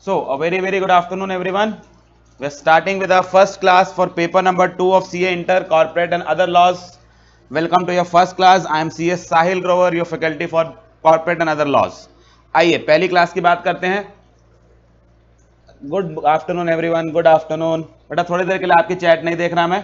So, a very good afternoon, everyone. We are starting with our first class for paper number 2 of CA Inter Corporate and Other Laws. Welcome to your first class. I am CS Sahil Grover, your faculty for Corporate and Other Laws. आइए पहली class की बात करते हैं. Good afternoon everyone, good afternoon. बेटा थोड़ी देर के लिए आपकी चैट नहीं देख रहा मैं.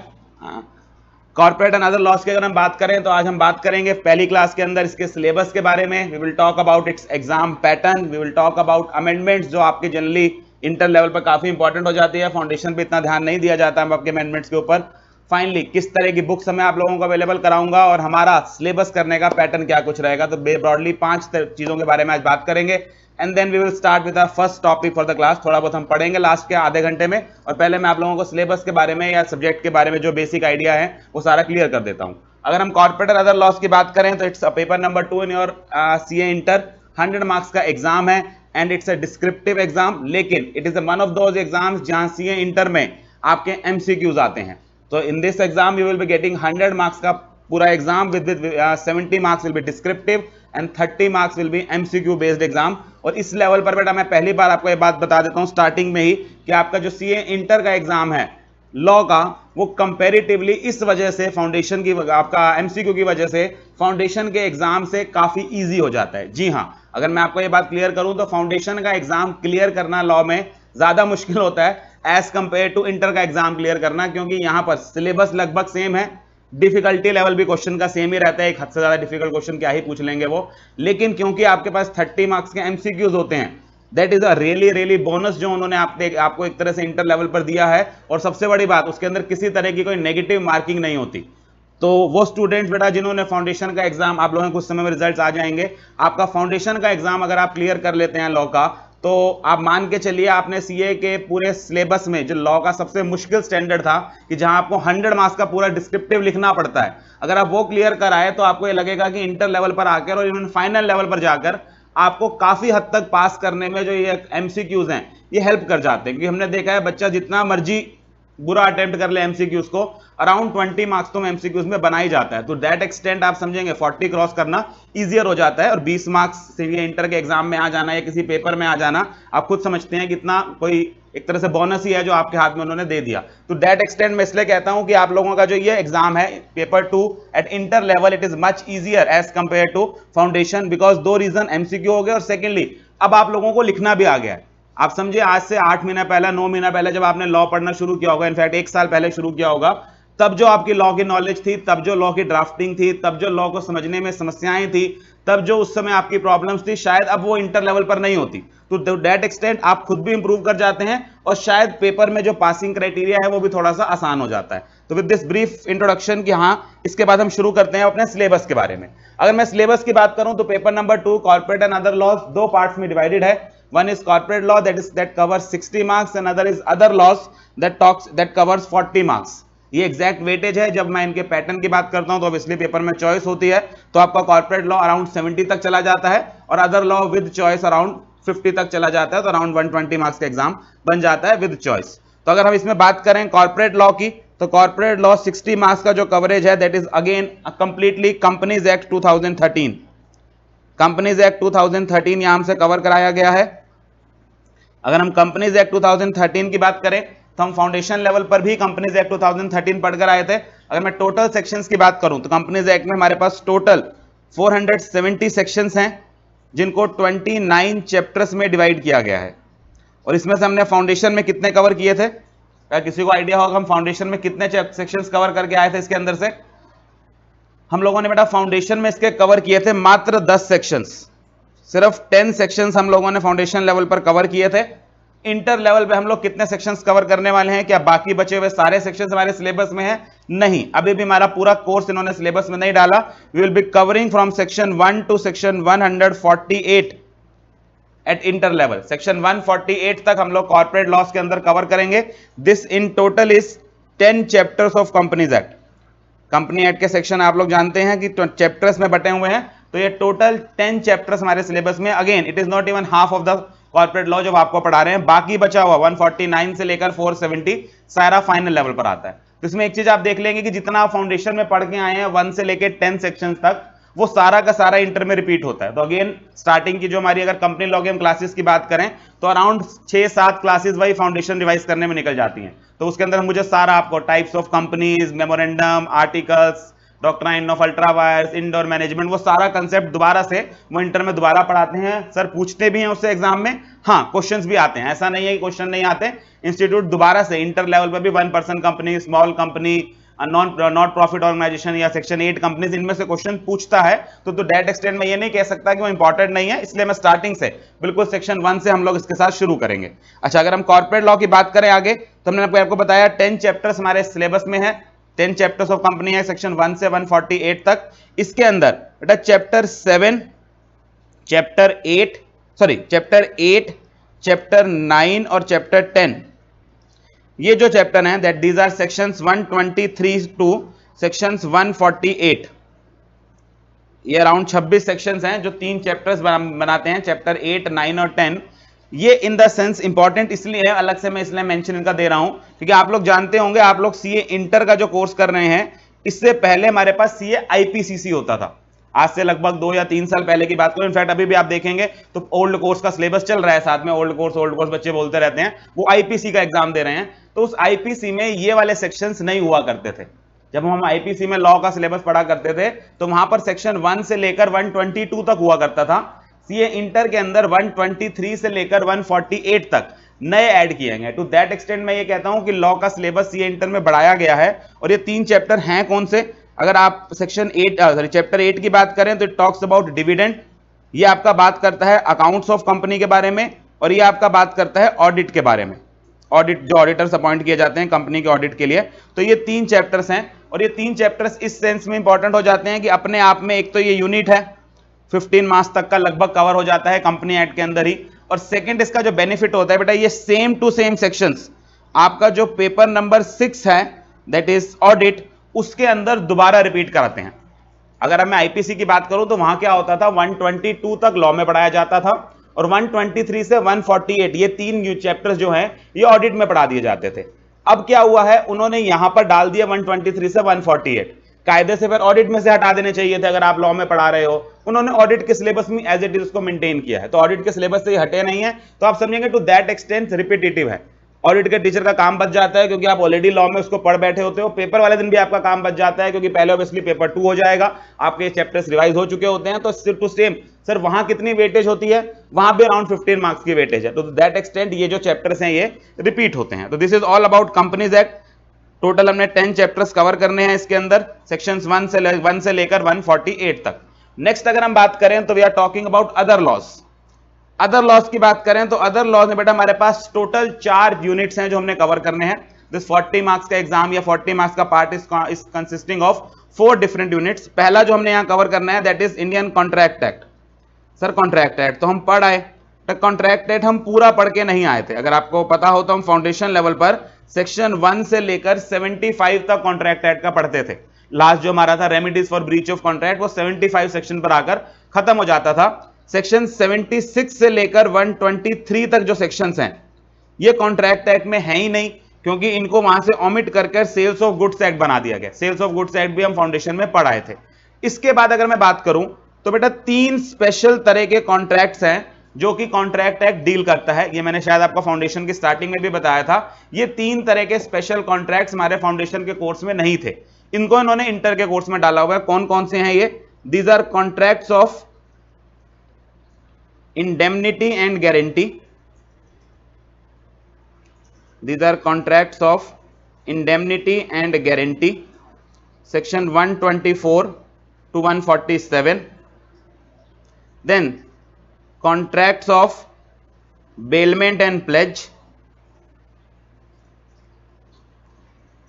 कॉर्पोरेट एंड अदर लॉस की अगर हम बात करें तो आज हम बात करेंगे पहली क्लास के अंदर इसके सिलेबस के बारे में. We will talk about its exam pattern, we will talk about amendments जो आपके जनरली इंटर लेवल पर काफी इंपॉर्टेंट हो जाती है. फाउंडेशन पे इतना ध्यान नहीं दिया जाता है आपके अमेंडमेंट्स के ऊपर. फाइनली किस तरह की बुक्स मैं आप लोगों को अवेलेबल कराऊंगा और हमारा सिलेबस करने का पैटर्न क्या कुछ रहेगा. तो ब्रॉडली 5 चीजों के बारे में आज बात करेंगे and then we will start with our first topic for the class. थोड़ा बहुत हम पढ़ेंगे लास्ट के आधे घंटे में और पहले मैं आप लोगों को सिलेबस के बारे में या सब्जेक्ट के बारे में जो बेसिक आइडिया है वो सारा क्लियर कर देता हूं. अगर हम कॉर्पोरेट और अदर लॉस की बात करें तो it's paper number 2 in your CA inter. 100 marks का एग्जाम है and it's a descriptive exam, लेकिन it is one of those exams जहां सीए इंटर में आपके एमसीक्यूज आते हैं. तो in this exam you will be getting 100 marks का पूरा exam with 70 marks will be descriptive and 30 marks will be MCQ based exam. और इस लेवल पर बेटा मैं पहली बार आपको ये बात बता देता हूं स्टार्टिंग में ही कि आपका जो सीए इंटर का एग्जाम है लॉ का वो कंपैरेटिवली इस वजह से फाउंडेशन की आपका एमसीक्यू की वजह से फाउंडेशन के एग्जाम से काफी इजी हो जाता है. जी हां, अगर मैं आपको ये बात क्लियर करूं तो फाउंडेशन का एग्जाम क्लियर करना लॉ में ज्यादा मुश्किल होता है एज कंपेयर टू इंटर का एग्जाम क्लियर करना, क्योंकि यहां पर सिलेबस लगभग सेम है, डिफिकल्टी लेवल भी क्वेश्चन का सेम ही रहता है. एक हद से ज्यादा डिफिकल्ट क्वेश्चन क्या ही पूछ लेंगे वो, लेकिन क्योंकि आपके पास 30 मार्क्स के एमसीक्यूज होते हैं that is a really bonus जो उन्होंने आपको एक तरह से इंटर लेवल पर दिया है. और सबसे बड़ी बात उसके अंदर किसी तरह की कोई नेगेटिव मार्किंग नहीं होती. तो वो स्टूडेंट्स बेटा जिन्होंने फाउंडेशन का एग्जाम, आप लोगों के कुछ समय में रिजल्ट्स आ जाएंगे, आपका फाउंडेशन का एग्जाम अगर आप क्लियर कर लेते हैं लॉ का तो आप मान के चलिए आपने सीए के पूरे सिलेबस में जो लॉ का सबसे मुश्किल स्टैंडर्ड था कि जहां आपको 100 मार्क्स का पूरा डिस्क्रिप्टिव लिखना पड़ता है, अगर आप वो क्लियर कराए तो आपको ये लगेगा कि इंटर लेवल पर आकर और इवन फाइनल लेवल पर जाकर आपको काफी हद तक पास करने में जो ये एमसीक्यूज हैं ये हेल्प कर जाते हैं. क्योंकि हमने देखा है बच्चा जितना मर्जी बुरा अटेम्प्ट कर ले एमसीक्यूज को, अराउंड 20 मार्क्स तो एमसीक्यूज में बना ही जाता है. तो दैट एक्सटेंट आप समझेंगे 40 क्रॉस करना इजियर हो जाता है और 20 मार्क्स सीए इंटर के एग्जाम में आ जाना या किसी पेपर में आ जाना आप खुद समझते हैं कितना कोई एक तरह से बोनस ही है जो आपके हाथ में उन्होंने दे दिया. तो दैट एक्सटेंट मैं इसलिए कहता हूं कि आप लोगों का जो ये एग्जाम है paper 2 at inter level it is much easier as compare to foundation, because 2 reason MCQ हो गए और सेकेंडली अब आप लोगों को लिखना भी आ गया है. आप समझिए आज से 8 महीना पहले 9 महीना पहले जब आपने लॉ पढ़ना शुरू किया होगा, इनफैक्ट 1 साल पहले शुरू किया होगा, तब जो आपकी लॉ की नॉलेज थी, तब जो लॉ की ड्राफ्टिंग थी, तब जो लॉ को समझने में समस्याएं थी, तब जो उस समय आपकी प्रॉब्लम्स थी, शायद अब वो इंटर लेवल पर नहीं होती. तो डेट एक्सटेंट आप खुद भी इंप्रूव कर जाते हैं और शायद पेपर में जो पासिंग क्राइटेरिया है वो भी थोड़ा सा आसान हो जाता है. तो विद दिस ब्रीफ इंट्रोडक्शन कि हाँ इसके बाद हम शुरू करते हैं अपने सिलेबस के बारे में. अगर मैं सिलेबस की बात करूं तो paper number 2 corporate and other laws 2 parts में डिवाइडेड है. One is corporate law that covers 60 marks and another is other laws that covers 40 marks. ये एग्जैक्ट वेटेज है. जब मैं इनके पैटर्न की बात करता हूं तो ऑब्वियसली पेपर में चॉइस होती है, तो आपका कॉर्पोरेट लॉ अराउंड 70 तक चला जाता है और other law with choice around 50 तक चला जाता है, तो अराउंड 120 मार्क्स का एग्जाम बन जाता है विद चॉइस. तो अगर हम इसमें बात करें कॉर्पोरेट लॉ की तो कॉर्पोरेट लॉ 60 मार्क्स का जो कवरेज है that is again completely companies act 2013. Companies act 2013 यहां से कवर कराया गया है. अगर हम कंपनीज एक्ट 2013 की बात करें तो हम फाउंडेशन लेवल पर भी कंपनीज एक्ट 2013 पढ़कर आए थे. अगर मैं टोटल सेक्शंस की बात करूं तो कंपनीज एक्ट में हमारे पास टोटल 470 सेक्शंस हैं जिनको 29 चैप्टर्स में डिवाइड किया गया है. और इसमें से हमने फाउंडेशन में कितने कवर किए थे? क्या किसी को आइडिया होगा हम फाउंडेशन में कितने सेक्शंस कवर करके आए थे? इसके अंदर से हम लोगों ने बेटा फाउंडेशन में इसके कवर किए थे मात्र 10 सेक्शंस. सिर्फ 10 सेक्शंस हम लोगों ने फाउंडेशन लेवल पर कवर किए थे. इंटर लेवल पे हम लोग कितने सेक्शंस कवर करने वाले हैं? क्या बाकी बचे हुए सारे सेक्शंस हमारे सिलेबस में हैं? नहीं, अभी भी हमारा पूरा कोर्स इन्होंने सिलेबस में नहीं डाला. We will be covering from section 1 to section 148 at inter level. Section 148 तक हम लोग कॉर्पोरेट लॉस के अंदर कवर करेंगे. This in total is 10 chapters of companies act. Company act के सेक्शन आप लोग जानते हैं कि चैप्टर्स में बटे हुए हैं, तो ये टोटल 10 चैप्टर्स हमारे सिलेबस में. Again it is not even half of the corporate law जो आपको पढ़ा रहे हैं, बाकी बचा हुआ 149 से लेकर 470 सारा फाइनल लेवल पर आता है. तो इसमें एक चीज आप देख लेंगे कि जितना आप फाउंडेशन में पढ़ के आए हैं 1 से लेकर 10 सेक्शन तक, वो सारा का सारा इंटर में रिपीट होता है। तो अगेन स्टार्टिंग की जो हमारी अगर कंपनी लॉ की हम क्लासेस की बात करें तो अराउंड 6-7 क्लासेस वही फाउंडेशन रिवाइज करने में निकल जाती हैं। तो उसके अंदर मुझे सारा आपको types of companies, memorandum, articles, doctrine of ultra vires, indoor management, वो सारा कंसेप्ट दोबारा से वो इंटर में दोबारा पढ़ाते हैं। सर पूछते भी हैं उससे एग्जाम में, हाँ क्वेश्चंस भी आते हैं, ऐसा नहीं है कि क्वेश्चन नहीं आते। इंस्टीट्यूट दोबारा से इंटर लेवल पर भी 1% company, small company, not profit organisation या सेक्शन 8 कंपनीज, इनमें से क्वेश्चन पूछता है। तो डेट एक्सटेंड में ये नहीं कह सकता कि वो इंपॉर्टेंट नहीं है, इसलिए मैं स्टार्टिंग से बिल्कुल सेक्शन 1 से हम लोग इसके साथ शुरू करेंगे। अच्छा, अगर हम कॉर्पोरेट लॉ की बात करें आगे, तो हमने आपको बताया 10 चैप्टर्स हमारे सिलेबस में है, 10 चैप्टर्स ऑफ कंपनी है सेक्शन 1 से 148 तक। इसके अंदर बेटा चैप्टर 7, चैप्टर 8, चैप्टर 8, चैप्टर 9 और चैप्टर 10, ये जो चैप्टर हैं that these are sections 123 to sections 148। ये अराउंड 26 सेक्शंस हैं जो 3 चैप्टर्स बनाते हैं, चैप्टर 8, 9 और 10। ये इन द सेंस इंपॉर्टेंट इसलिए है, अलग से मैं इसलिए मेंशन इनका दे रहा हूं क्योंकि आप लोग जानते होंगे, आप लोग सीए इंटर का जो कोर्स कर रहे हैं, इससे पहले हमारे पास सीए आईपीसीसी होता था। आज से लगभग 2 या 3 साल पहले की बात करूं, इनफैक्ट अभी भी आप देखेंगे तो ओल्ड कोर्स का सिलेबस चल रहा है साथ में, ओल्ड कोर्स बच्चे बोलते रहते हैं, वो आईपीसी का एग्जाम दे रहे हैं। तो उस आईपीसी में ये वाले सेक्शंस नहीं हुआ करते थे। जब हम आईपीसी में लॉ का सिलेबस पढ़ा करते थे तो वहां पर सेक्शन 1 से लेकर 122 तक हुआ करता था। सीए इंटर के अंदर 123 से लेकर 148 तक नए ऐड किए गए। टू दैट एक्सटेंट मैं ये कहता हूं कि लॉ का सिलेबस सीए इंटर में बढ़ाया गया है। और ये 3 चैप्टर हैं कौन से? अगर आप सेक्शन 8 चैप्टर 8 की बात करें तो इट टॉक्स अबाउट डिविडेंड, ये आपका बात करता है अकाउंट्स ऑफ कंपनी के बारे में, और ये आपका बात करता है ऑडिट के बारे में, ऑडिट जो ऑडिटर्स अपॉइंट किए जाते हैं कंपनी के ऑडिट के लिए। तो ये 3 चैप्टर्स हैं, और ये 3 चैप्टर्स इस सेंस में इंपॉर्टेंट हो जाते हैं कि अपने आप में एक तो ये यूनिट है, 15 मार्क्स तक का लगभग कवर हो जाता है कंपनी एक्ट के अंदर ही। और सेकंड इसका जो बेनिफिट होता है बेटा, ये सेम टू सेम सेक्शंस आपका जो पेपर नंबर 6 है दैट इज ऑडिट, उसके अंदर दोबारा रिपीट कराते हैं। अगर मैं आईपीसी की बात करूं तो वहां क्या होता था, 122 तक लॉ में पढ़ाया जाता था, और 123 से 148 ये 3 चैप्टर्स जो हैं ये ऑडिट में पढ़ा दिए जाते थे। अब क्या हुआ है, उन्होंने यहां पर डाल दिया 123 से 148। कायदे से फिर ऑडिट में से हटा देने चाहिए थे अगर आप लॉ में पढ़ा रहे हो, उन्होंने ऑडिट के सिलेबस में एज इट इज उसको मेंटेन किया है। तो ऑडिट के सिलेबस से ये हटे नहीं है, तो आप समझेंगे टू दैट एक्सटेंट रिपीटेटिव है। ऑडिट के टीचर का काम बच जाता है क्योंकि आप ऑलरेडी लॉ में उसको पढ़ बैठे होते हो। पेपर वाले दिन भी आपका काम बच जाता है क्योंकि पहले ऑब्वियसली पेपर 2 हो जाएगा, आपके चैप्टर्स रिवाइज हो चुके होते हैं। तो सिर्फ टू सेम सर वहां कितनी वेटेज होती है, वहां भी अराउंड 15 मार्क्स की वेटेज है। तो दैट एक्सटेंट ये जो चैप्टर्स हैं ये रिपीट होते हैं। तो this is all about companies act. Total हमने 10 चैप्टर्स कवर करने हैं इसके अंदर, सेक्शंस 1 से लेकर 148 तक। नेक्स्ट अगर हम बात करें तो we are talking about other laws. Other laws की बात करें तो अदर लॉज में बेटा हमारे पास टोटल 4 यूनिट्स हैं जो हमने कवर करने हैं। दिस 40 मार्क्स का एग्जाम या 40 मार्क्स का part is consisting of 4 different units. पहला जो हमने यहां कवर करना है that is Indian contract act. Sir contract act तो हम पढ़ आए, कॉन्ट्रैक्ट एक्ट हम पूरा पढ़ के नहीं आए थे। अगर आपको पता हो तो हम फाउंडेशन लेवल पर सेक्शन 1 से लेकर 75 तक कॉन्ट्रैक्ट एक्ट का पढ़ते थे। लास्ट जो हमारा था remedies for breach of contract, वो 75 सेक्शन पर आकर खत्म हो जाता था। सेक्शन 76 से लेकर 123 तक जो सेक्शंस हैं ये कॉन्ट्रैक्ट एक्ट में है ही नहीं, क्योंकि इनको वहां से ओमिट करके सेल्स ऑफ गुड्स एक्ट बना दिया गया। सेल्स ऑफ गुड्स एक्ट भी हम फाउंडेशन में पढ़ाए थे। इसके बाद अगर मैं बात करूं तो बेटा 3 स्पेशल तरह के कॉन्ट्रैक्ट्स हैं जो कि कॉन्ट्रैक्ट एक्ट डील करता है। ये मैंने शायद आपको फाउंडेशन की स्टार्टिंग में भी बताया था। ये 3 तरह के स्पेशल कॉन्ट्रैक्ट्स हमारे फाउंडेशन के कोर्स में नहीं थे, इनको इन्होंने इंटर के कोर्स में डाला हुआ है। कौन कौन से हैं ये? These are contracts of indemnity and guarantee. These are contracts of indemnity and guarantee, section 124 to 147. Then contracts of bailment and pledge.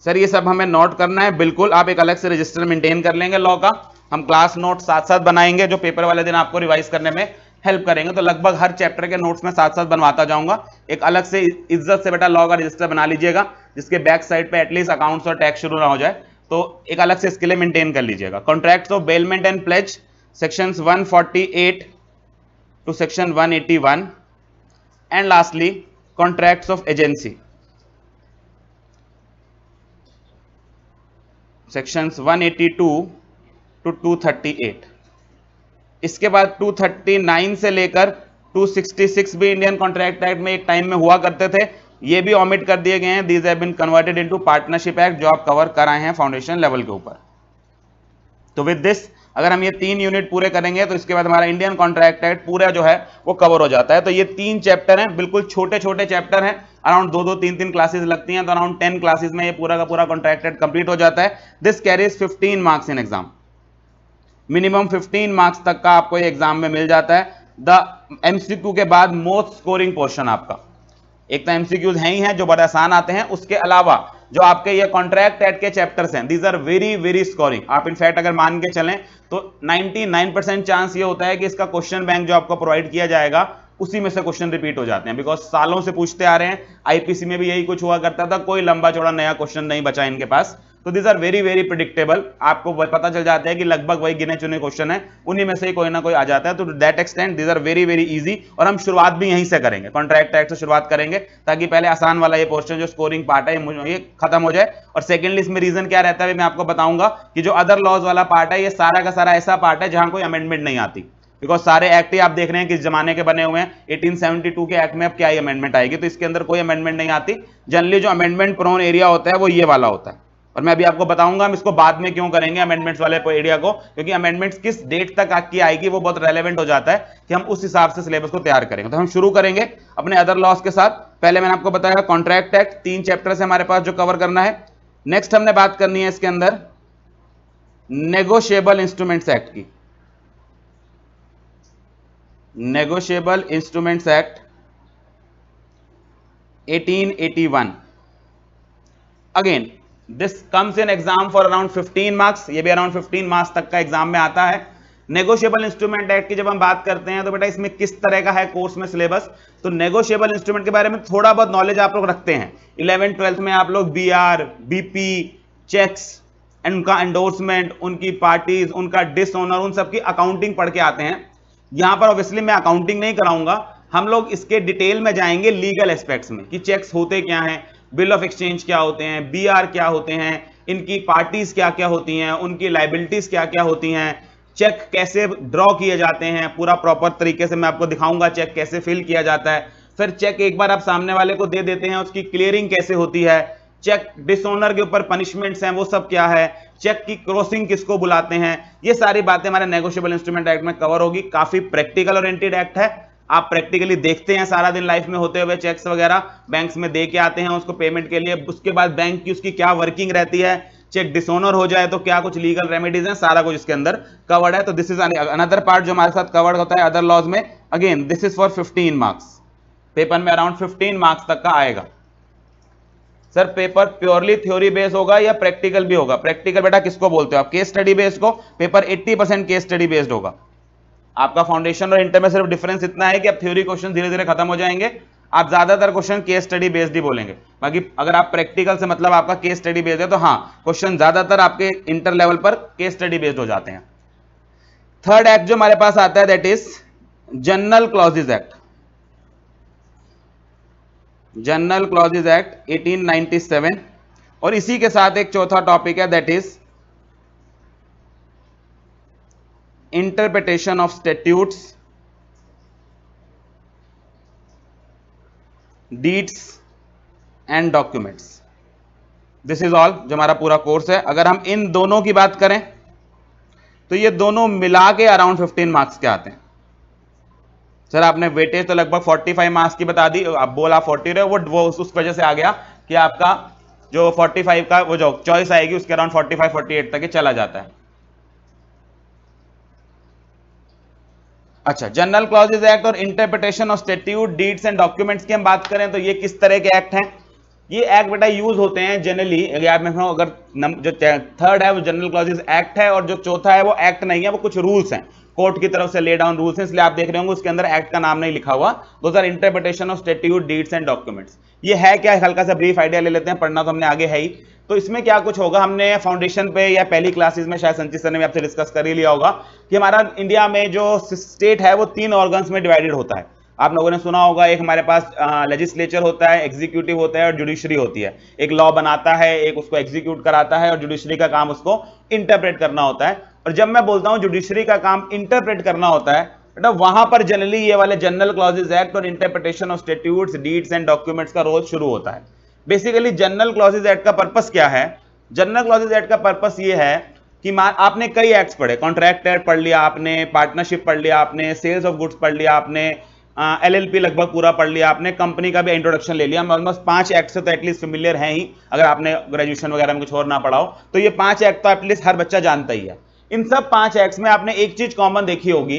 Sir ये सब हमें नोट करना है, बिल्कुल आप एक अलग से रजिस्टर मेंटेन कर लेंगे लॉ का। हम क्लास नोट साथ साथ बनाएंगे जो पेपर वाले दिन आपको रिवाइज करने में हेल्प करेंगे। तो लगभग हर चैप्टर के नोट्स में साथ साथ बनवाता जाऊंगा। एक अलग से इज्जत से बेटा लॉ का रजिस्टर बना लीजिएगा जिसके बैक साइड पे एटलीस्ट अकाउंट्स और टैक्स शुरू ना हो जाए, तो एक अलग से इसके लिए मेंटेन कर लीजिएगा। Contracts of bailment and pledge, sections 148 to section 181। And lastly contracts of agency, sections 182 to 238। इसके बाद 239 से लेकर 266 भी इंडियन कॉन्ट्रैक्ट एक्ट में एक टाइम में हुआ करते थे, ये भी ऑमिट कर दिए गए हैं। These have been converted into partnership act, जो आप कवर कराए हैं फाउंडेशन लेवल के ऊपर। तो विद दिस अगर हम ये 3 यूनिट पूरे करेंगे तो इसके बाद हमारा इंडियन कॉन्ट्रैक्ट एक्ट पूरा जो है वो कवर हो जाता है। तो ये 3 चैप्टर हैं, बिल्कुल छोटे छोटे चैप्टर हैं, अराउंड 2-2 3-3 क्लासेस लगती हैं, तो अराउंड 10 क्लासेस में ये पूरा का पूरा कॉन्ट्रैक्ट एक्ट कंप्लीट हो जाता है। This carries 15 marks in exam, minimum 15 marks तक का आपको ये एग्जाम में मिल जाता है। द एमसीक्यू के बाद मोस्ट स्कोरिंग पोर्शन आपका, एक तो एमसीक्यूज हैं ही हैं जो बड़े आसान आते हैं, उसके अलावा जो आपके ये कॉन्ट्रैक्ट एक्ट के चैप्टर्स हैं, these are very very scoring. आप इनफैक्ट अगर मान के चलें तो 99% चांस ये होता है कि इसका क्वेश्चन बैंक जो आपको प्रोवाइड किया जाएगा उसी में से क्वेश्चन रिपीट हो जाते हैं, बिकॉज सालों से पूछते आ रहे हैं। आईपीसी में भी यही कुछ हुआ करता था, कोई लंबा चौड़ा नया क्वेश्चन नहीं बचा इनके पास। तो these are very very predictable, आपको पता चल जाता है कि लगभग वही गिने चुने क्वेश्चन है, उन्हीं में से ही कोई ना कोई आ जाता है। तो that extent these are very very easy, और हम शुरुआत भी यहीं से करेंगे, कॉन्ट्रैक्ट एक्ट से शुरुआत करेंगे, ताकि पहले आसान वाला ये पोर्शन जो स्कोरिंग पार्ट है ये खत्म हो जाए। और सेकेंडली इसमें रीजन क्या रहता है मैं आपको बताऊंगा कि जो अदर लॉज वाला पार्ट है ये सारा का सारा ऐसा पार्ट है जहां कोई अमेंडमेंट नहीं आती, बिकॉज सारे एक्ट ही आप देख रहे हैं किस जमाने के बने हुए हैं। 1872 के एक्ट में अब क्या ही अमेंडमेंट आएगी, तो इसके अंदर कोई अमेंडमेंट नहीं आती। जनरली जो अमेंडमेंट प्रोन एरिया होता है वो ये वाला होता है, और मैं अभी आपको बताऊंगा हम इसको बाद में क्यों करेंगे अमेंडमेंट्स वाले एरिया को, क्योंकि अमेंडमेंट्स किस डेट तक आपकी आएगी वो बहुत रेलेवेंट हो जाता है कि हम उस हिसाब से सिलेबस को तैयार करेंगे। तो हम शुरू करेंगे अपने अदर लॉस के साथ। पहले मैंने आपको बताया कॉन्ट्रैक्ट एक्ट, 3 चैप्टर्स हमारे पास जो कवर करना है। नेक्स्ट हमने बात करनी है इसके अंदर नेगोशिएबल इंस्ट्रूमेंट्स एक्ट की। Negotiable instruments act 1881, again this comes in exam for around 15 marks, ये भी अराउंड 15 मार्क्स तक का एग्जाम में आता है। नेगोशिएबल इंस्ट्रूमेंट एक्ट की जब हम बात करते हैं तो बेटा इसमें किस तरह का है कोर्स में सिलेबस, तो नेगोशिएबल इंस्ट्रूमेंट के बारे में थोड़ा बहुत नॉलेज आप लोग रखते हैं। 11th-12th में आप लोग बीआर, बीपी, चेक्स, उनका एंडोर्समेंट, उनकी पार्टीज, उनका डिसऑनर, उन सबकी अकाउंटिंग पढ़ के आते हैं। यहां पर ऑब्वियसली मैं अकाउंटिंग नहीं कराऊंगा, हम लोग इसके डिटेल में जाएंगे लीगल एस्पेक्ट्स में कि चेक्स होते क्या हैं, बिल ऑफ एक्सचेंज क्या होते हैं, बीआर क्या होते हैं, इनकी पार्टीज क्या क्या होती हैं, उनकी लाइबिलिटीज क्या क्या होती हैं, चेक कैसे ड्रॉ किए जाते हैं, पूरा प्रॉपर तरीके से मैं आपको दिखाऊंगा चेक कैसे फिल किया जाता है। फिर चेक एक बार आप सामने वाले को दे देते हैं उसकी क्लियरिंग कैसे होती है, चेक डिसऑनर के ऊपर पनिशमेंट्स हैं वो सब क्या है, चेक की क्रॉसिंग किसको बुलाते हैं, ये सारी बातें हमारे नेगोशिएबल इंस्ट्रूमेंट एक्ट में कवर होगी। काफी प्रैक्टिकल ओरिएंटेड एक्ट है, आप प्रैक्टिकली देखते हैं सारा दिन लाइफ में होते हुए चेक्स वगैरह, बैंक्स में दे के आते हैं उसको पेमेंट के लिए, उसके बाद बैंक की उसकी क्या वर्किंग रहती है, चेक डिसऑनर हो जाए तो क्या कुछ लीगल रेमेडीज हैं, सारा कुछ इसके अंदर कवर्ड है। तो दिस इज अनदर पार्ट जो हमारे साथ कवर्ड होता है अदर लॉज में। Again this is for 15 marks, paper में अराउंड 15 मार्क्स तक का आएगा। Sir paper purely theory based होगा या प्रैक्टिकल भी होगा? प्रैक्टिकल बेटा किसको बोलते हो आप? केस स्टडी बेस्ड को। पेपर 80% केस स्टडी बेस्ड होगा। आपका फाउंडेशन और इंटर में सिर्फ डिफरेंस इतना है कि अब थ्योरी क्वेश्चन धीरे धीरे खत्म हो जाएंगे, आप ज्यादातर क्वेश्चन केस स्टडी बेस्ड ही बोलेंगे। बाकी अगर आप प्रैक्टिकल से मतलब आपका केस स्टडी बेस्ड है तो हाँ, क्वेश्चन ज्यादातर आपके इंटर लेवल पर केस स्टडी बेस्ड हो जाते हैं। थर्ड एक्ट जो हमारे पास आता है that is general clauses act. General clauses act 1897, और इसी के साथ एक चौथा टॉपिक है that is interpretation of statutes, deeds and documents. This is all जो हमारा पूरा कोर्स है। अगर हम इन दोनों की बात करें तो ये दोनों मिला के अराउंड 15 मार्क्स के आते हैं। सर आपने वेटेज तो लगभग 45 मार्क्स की बता दी, अब बोला 40 रहे, वो उस वजह से आ गया कि आपका जो 45 का वो जो चॉइस आएगी उसके अराउंड 45-48 तक ही चला जाता है। अच्छा, जनरल क्लॉजेज एक्ट और interpretation of statute, deeds and documents की हम बात करें तो ये किस तरह के एक्ट हैं? ये एक्ट बेटा यूज होते हैं जनरली, अगर जो थर्ड है वो जनरल क्लॉजेज एक्ट है और जो चौथा है वो एक्ट नहीं है, वो कुछ रूल्स हैं, कोर्ट की तरफ से ले डाउन रूल्स हैं, इसलिए आप देख रहे होंगे उसके अंदर एक्ट का नाम नहीं लिखा हुआ। Those are interpretation of statute, deeds and documents. ये है क्या, हल्का सा ब्रीफ आइडिया ले लेते हैं, पढ़ना तो हमने आगे है ही। तो इसमें क्या कुछ होगा, हमने फाउंडेशन पे या पहली क्लासेस में शायद संचित सर ने भी आपसे डिस्कस कर ही लिया होगा कि हमारा इंडिया में जो स्टेट है वो 3 ऑर्गन्स में डिवाइडेड होता है। आप लोगों ने सुना होगा, एक हमारे पास लेजिस्लेचर होता है, एग्जीक्यूटिव होता है और जुडिशरी होती है। एक लॉ बनाता है, एक उसको एग्जीक्यूट कराता है, और जुडिशरी का काम उसको इंटरप्रेट करना होता है। और जब मैं बोलता हूं जुडिशरी का काम इंटरप्रेट करना होता है, बेटा वहां पर जनरली ये वाले जनरल क्लॉजेज एक्ट और interpretation of statutes, deeds and documents का रोल शुरू होता है। बेसिकली जनरल क्लॉजेज एक्ट का पर्पस क्या है? जनरल क्लॉजेज एक्ट का पर्पस ये है कि आपने कई एक्ट्स पढ़े, कॉन्ट्रैक्ट एक्ट पढ़ लिया आपने, पार्टनरशिप पढ़ लिया आपने, सेल्स ऑफ गुड्स पढ़ लिया आपने, एलएलपी लगभग पूरा पढ़ लिया आपने, कंपनी का भी इंट्रोडक्शन ले लिया। ऑलमोस्ट 5 एक्ट से तो एटलीस्ट फेमिलियर हैं ही, अगर आपने ग्रेजुएशन वगैरह में कुछ और ना पढ़ा हो तो ये 5 एक्ट तो एटलीस्ट हर बच्चा जानता ही है। इन सब 5 एक्ट्स में आपने एक चीज कॉमन देखी होगी,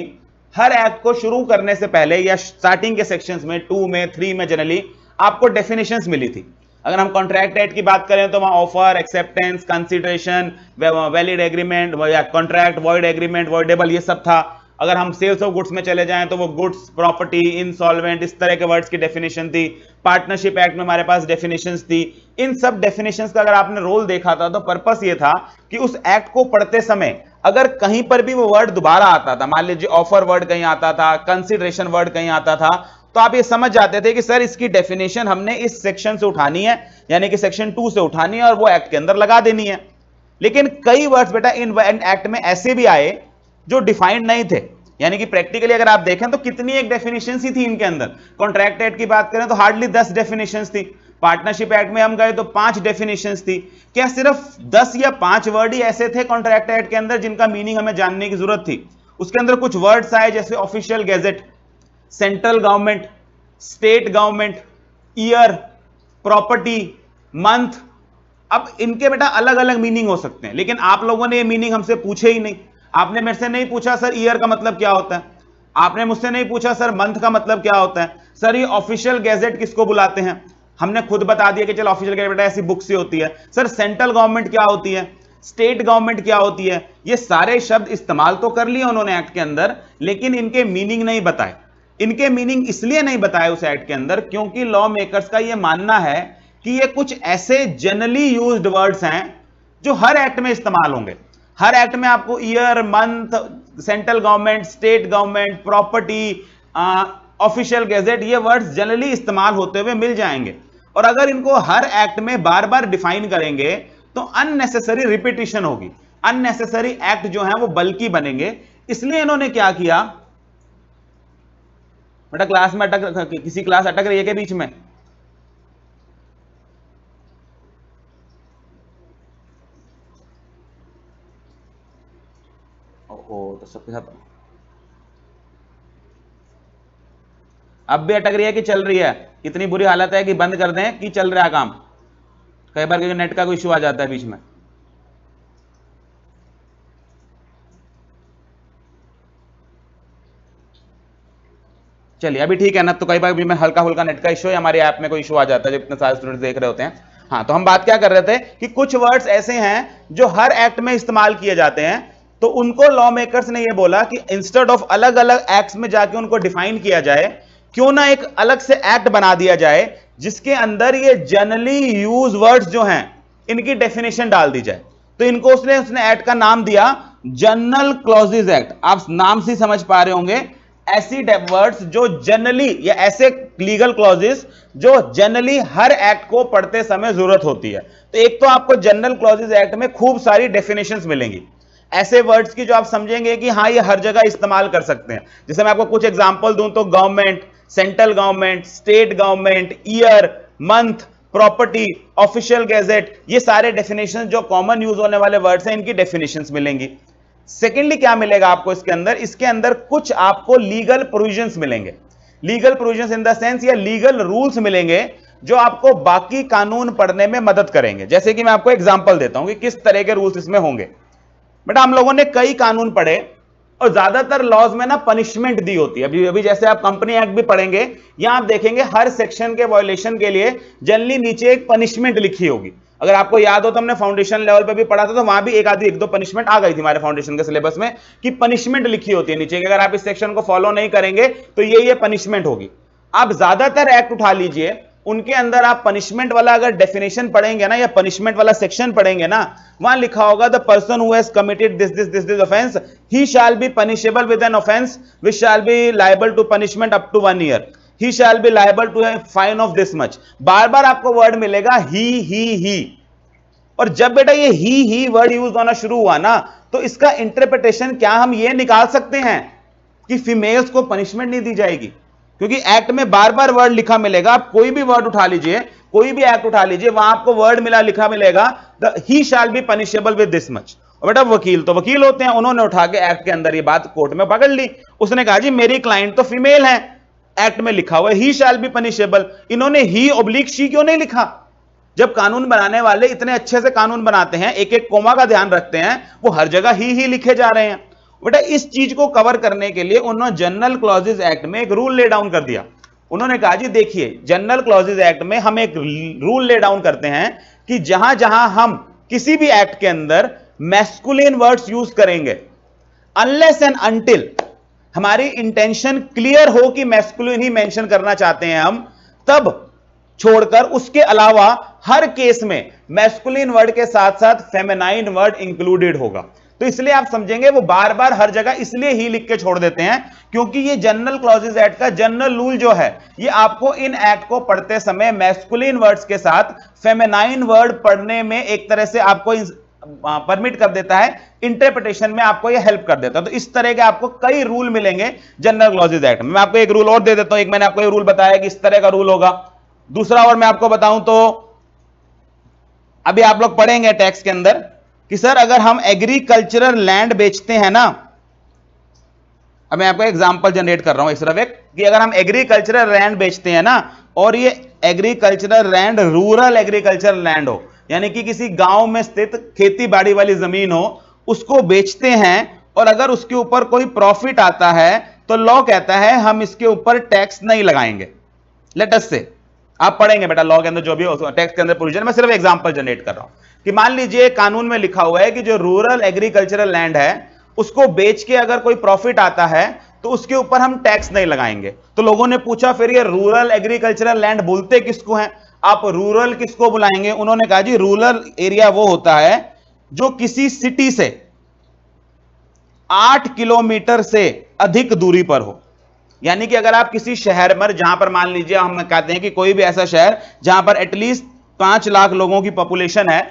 हर एक्ट को शुरू करने से पहले या स्टार्टिंग के सेक्शंस में 2 में 3 में जनरली आपको डेफिनेशंस मिली थी। अगर हम कॉन्ट्रैक्ट एक्ट की बात करें तो वहां offer, acceptance, consideration, valid agreement या कॉन्ट्रैक्ट, वॉइड एग्रीमेंट, वॉइडेबल, ये सब था। अगर हम सेल्स ऑफ गुड्स में चले जाएं तो वो गुड्स, प्रॉपर्टी, इंसॉल्वेंट, इस तरह के वर्ड्स की डेफिनेशन थी। पार्टनरशिप एक्ट में हमारे पास डेफिनेशंस थी। इन सब डेफिनेशंस का अगर आपने रोल देखा था तो पर्पस ये था कि उस एक्ट को पढ़ते समय अगर कहीं पर भी वो वर्ड दोबारा आता था, मान लीजिए ऑफर वर्ड कहीं आता था, कंसीडरेशन वर्ड कहीं आता था, तो आप ये समझ जाते थे कि सर इसकी डेफिनेशन हमने इस सेक्शन से उठानी है, यानी कि सेक्शन 2 से उठानी है और वो एक्ट के अंदर लगा देनी है। लेकिन कई वर्ड्स बेटा इन एक्ट में ऐसे भी आए जो डिफाइंड नहीं थे, यानी कि प्रैक्टिकली अगर आप देखें तो कितनी एक डेफिनेशन ही थी इनके अंदर। कॉन्ट्रैक्ट एक्ट की बात करें तो हार्डली 10 डेफिनेशन थी। पार्टनरशिप एक्ट में हम गए तो 5 डेफिनेशन थी। क्या सिर्फ 10 या 5 वर्ड ही ऐसे थे कॉन्ट्रैक्ट एक्ट के अंदर जिनका मीनिंग हमें जानने की जरूरत थी? उसके अंदर कुछ वर्ड्स आए जैसे official gazette, central government, state government, year, property, month. अब इनके बेटा अलग अलग मीनिंग हो सकते हैं, लेकिन आप लोगों ने ये मीनिंग हमसे पूछे ही नहीं। आपने मेरे से नहीं पूछा सर ईयर का मतलब क्या होता है, आपने मुझसे नहीं पूछा सर मंथ का मतलब क्या होता है, सर ये ऑफिशियल गैजेट किसको बुलाते हैं, हमने खुद बता दिया कि चल ऑफिशियल गैजेट बेटा ऐसी बुक से होती है। सर सेंट्रल गवर्नमेंट क्या होती है, स्टेट गवर्नमेंट क्या होती है, ये सारे शब्द इस्तेमाल तो कर लिए उन्होंने एक्ट के अंदर, लेकिन इनके मीनिंग नहीं बताए। इनके मीनिंग इसलिए नहीं बताए उस एक्ट के अंदर क्योंकि लॉ मेकर्स का यह मानना है कि ये कुछ ऐसे जनरली यूज्ड वर्ड्स हैं जो हर एक्ट में इस्तेमाल होंगे। हर एक्ट में आपको year, month, central government, state government, property, official gazette, ये वर्ड्स जनरली इस्तेमाल होते हुए मिल जाएंगे। और अगर इनको हर एक्ट में बार बार डिफाइन करेंगे तो अननेसेसरी रिपीटिशन होगी, अननेसेसरी एक्ट जो है वो बल्कि बनेंगे। इसलिए इन्होंने क्या किया बेटा, क्लास में अटक, किसी क्लास अटक रही है के बीच में? ओहो, तो सबके साथ अब भी अटक रही है कि चल रही है? इतनी बुरी हालत है कि बंद कर दें कि चल रहा है काम? कई बार क्योंकि नेट का कोई इशू आ जाता है बीच में। चलिए अभी ठीक है ना, तो कई बार भी मैं हल्का फुल्का नेट का इशू है, हमारे ऐप में कोई इशू आ जाता है जब इतने सारे स्टूडेंट देख रहे होते हैं। हाँ, तो हम बात क्या कर रहे थे कि कुछ वर्ड्स ऐसे हैं जो हर एक्ट में इस्तेमाल किए जाते हैं, तो उनको लॉ मेकर्स ने ये बोला कि इंस्टेड ऑफ अलग अलग एक्ट्स में जाके उनको डिफाइन किया जाए, क्यों ना एक अलग से एक्ट बना दिया जाए जिसके अंदर ये जनरली यूज वर्ड्स जो हैं इनकी डेफिनेशन डाल दी जाए। तो इनको उसने एक्ट का नाम दिया जनरल क्लॉजेज एक्ट। आप नाम से समझ पा रहे होंगे, ऐसी वर्ड्स जो जनरली, या ऐसे लीगल क्लॉजेस जो जनरली हर एक्ट को पढ़ते समय जरूरत होती है। तो एक तो आपको जनरल क्लॉजेस एक्ट में खूब सारी डेफिनेशंस मिलेंगी, ऐसे वर्ड्स की जो आप समझेंगे कि हाँ ये हर जगह इस्तेमाल कर सकते हैं। जैसे मैं आपको कुछ एग्जांपल दूं तो government, central government, state government, year, month, property, official gazette, ये सारे डेफिनेशन जो कॉमन यूज होने वाले वर्ड्स हैं इनकी डेफिनेशंस मिलेंगी। सेकेंडली क्या मिलेगा आपको इसके अंदर कुछ आपको लीगल प्रोविजंस मिलेंगे। Legal provisions in the sense या लीगल रूल्स मिलेंगे जो आपको बाकी कानून पढ़ने में मदद करेंगे। जैसे कि मैं आपको एग्जांपल देता हूं कि किस तरह के रूल्स इसमें होंगे। बेटा हम लोगों ने कई कानून पढ़े और ज्यादातर लॉज में ना पनिशमेंट दी होती है। अभी जैसे आप कंपनी एक्ट भी पढ़ेंगे, यहां आप देखेंगे हर सेक्शन के वायलेशन के लिए जनरली नीचे एक पनिशमेंट लिखी होगी। अगर आपको याद हो तो हमने फाउंडेशन लेवल पे भी पढ़ा था, तो वहां भी एक दो पनिशमेंट आ गई थी हमारे फाउंडेशन के सिलेबस में कि पनिशमेंट लिखी होती है नीचे कि अगर आप इस सेक्शन को फॉलो नहीं करेंगे तो ये पनिशमेंट होगी। आप ज्यादातर एक्ट उठा लीजिए, उनके अंदर आप पनिशमेंट वाला अगर डेफिनेशन पढ़ेंगे ना, या पनिशमेंट वाला सेक्शन पढ़ेंगे ना, वहां लिखा होगा the person who has committed this offence he shall be punishable with an offence which shall be liable to punishment up to 1 year, he shall be liable to a fine of this much. बार बार आपको word मिलेगा ही। और जब बेटा ये ही word use होना शुरू हुआ ना, तो इसका इंटरप्रिटेशन क्या हम ये निकाल सकते हैं कि फीमेल्स को पनिशमेंट नहीं दी जाएगी, क्योंकि एक्ट में बार बार वर्ड लिखा मिलेगा। आप कोई भी वर्ड उठा लीजिए, कोई भी एक्ट उठा लीजिए, वहां आपको वर्ड लिखा मिलेगा the he shall be punishable with this much. और बेटा वकील तो वकील होते हैं, उन्होंने उठा के एक्ट के अंदर ये बात कोर्ट में पकड़ ली। उसने कहा जी मेरी क्लाइंट तो फीमेल है, एक्ट में लिखा हुआ है ही शैल बी पनिशेबल, इन्होंने ही ऑब्लिक शी क्यों नहीं लिखा? जब कानून बनाने वाले इतने अच्छे से कानून बनाते हैं, एक एक कोमा का ध्यान रखते हैं, वो हर जगह ही लिखे जा रहे हैं। बेटा इस चीज को कवर करने के लिए उन्होंने जनरल क्लॉजेज एक्ट में एक रूल ले डाउन कर दिया। उन्होंने कहा जी देखिए जनरल क्लॉजेज एक्ट में हम एक रूल ले डाउन करते हैं कि जहां जहां हम किसी भी एक्ट के अंदर मैस्कुलिन वर्ड्स यूज करेंगे, अनलेस एंड अनटिल हमारी इंटेंशन क्लियर हो कि मैस्कुलिन ही मेंशन करना चाहते हैं हम, तब छोड़कर उसके अलावा हर केस में मैस्कुलिन वर्ड के साथ साथ फेमिनाइन वर्ड इंक्लूडेड होगा। तो इसलिए आप समझेंगे वो बार बार हर जगह इसलिए ही लिख के छोड़ देते हैं, क्योंकि ये जनरल क्लॉजेज एक्ट का जनरल रूल जो है, ये आपको इन एक्ट को पढ़ते समय मैस्कुलिन वर्ड्स के साथ फेमिनाइन वर्ड पढ़ने में एक तरह से आपको परमिट कर देता है, इंटरप्रिटेशन में आपको ये हेल्प कर देता है। तो इस तरह के आपको कई रूल मिलेंगे जनरल क्लॉजेज एक्ट में। मैं आपको एक रूल और दे देता हूं, एक मैंने आपको ये रूल बताया कि इस तरह का रूल होगा। दूसरा और मैं आपको बताऊं तो अभी आप लोग पढ़ेंगे टैक्स के अंदर कि सर अगर हम एग्रीकल्चरल लैंड बेचते हैं ना, अब मैं आपको एग्जांपल जनरेट कर रहा हूं सिर्फ एक, कि अगर हम एग्रीकल्चरल लैंड बेचते हैं ना, और ये agricultural land rural agricultural land हो, यानी कि किसी गांव में स्थित खेती बाड़ी वाली जमीन हो, उसको बेचते हैं, और अगर उसके ऊपर कोई प्रॉफिट आता है तो लॉ कहता है हम इसके ऊपर टैक्स नहीं लगाएंगे। लेट अस से आप पढ़ेंगे बेटा लॉ के अंदर जो भी हो, टैक्स के अंदर प्रोविजन, मैं सिर्फ एग्जांपल जनरेट कर रहा हूं कि मान लीजिए कानून में लिखा हुआ है कि जो रूरल एग्रीकल्चरल लैंड है उसको बेच के अगर कोई प्रॉफिट आता है तो उसके ऊपर हम टैक्स नहीं लगाएंगे। तो लोगों ने पूछा फिर ये रूरल एग्रीकल्चरल लैंड बोलते किसको हैं, आप रूरल किसको बुलाएंगे? उन्होंने कहा जी रूरल एरिया वो होता है जो किसी सिटी से 8 किलोमीटर से अधिक दूरी पर हो। यानी कि अगर आप किसी शहर में, जहां पर मान लीजिए हम कहते हैं कि कोई भी ऐसा शहर जहां पर एटलीस्ट 5 लाख लोगों की पॉपुलेशन है,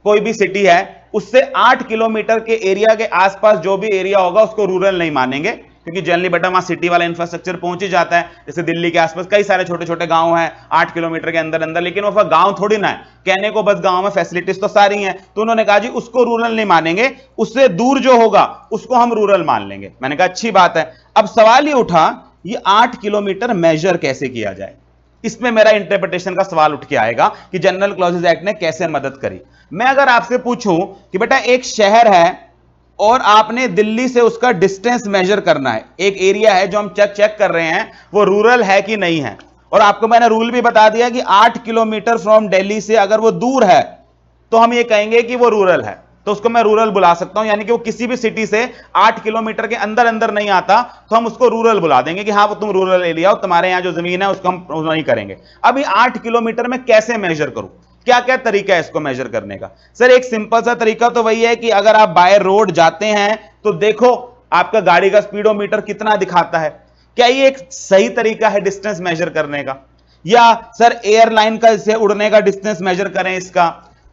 कोई भी सिटी है, उससे 8 किलोमीटर के एरिया के आसपास जो भी एरिया होगा उसको रूरल नहीं मानेंगे, क्योंकि जनरली बेटा वहां सिटी वाला इंफ्रास्ट्रक्चर पहुंच ही जाता है। जैसे दिल्ली के आसपास कई सारे छोटे छोटे गांव हैं 8 किलोमीटर के अंदर अंदर, लेकिन वो गांव थोड़ी ना है, कहने को बस गांव में फैसिलिटीज तो सारी हैं। तो उन्होंने कहा जी उसको रूरल नहीं मानेंगे, उससे दूर जो होगा उसको हम रूरल मान लेंगे। मैंने कहा अच्छी बात है। अब सवाल ये उठा ये 8 किलोमीटर मेजर कैसे किया जाए, इसमें मेरा इंटरप्रिटेशन का सवाल उठ के आएगा कि जनरल क्लॉजेज एक्ट ने कैसे मदद करी। मैं अगर आपसे पूछूं कि बेटा एक शहर है और आपने दिल्ली से उसका डिस्टेंस मेजर करना है, एक एरिया है जो हम चेक कर रहे हैं वो रूरल है कि नहीं है, और आपको मैंने रूल भी बता दिया कि 8 किलोमीटर फ्रॉम दिल्ली से अगर वो दूर है तो हम ये कहेंगे कि वो रूरल है, तो उसको मैं रूरल बुला सकता हूं। यानी कि वो किसी भी सिटी से 8 किलोमीटर के अंदर अंदर नहीं आता तो हम उसको रूरल बुला देंगे कि हाँ वो तुम रूरल एरिया हो, तुम्हारे यहां जो जमीन है उसको हम नहीं करेंगे। अभी 8 किलोमीटर में कैसे मेजर करूं, क्या क्या तरीका है इसको मेजर करने का? सर एक सिंपल सा तरीका तो वही है कि अगर आप बाय रोड जाते हैं तो देखो आपका गाड़ी का स्पीडोमीटर कितना दिखाता है। क्या ये एक सही तरीका है डिस्टेंस मेजर करने का? या सर एयरलाइन का से उड़ने का डिस्टेंस मेजर करें, इसका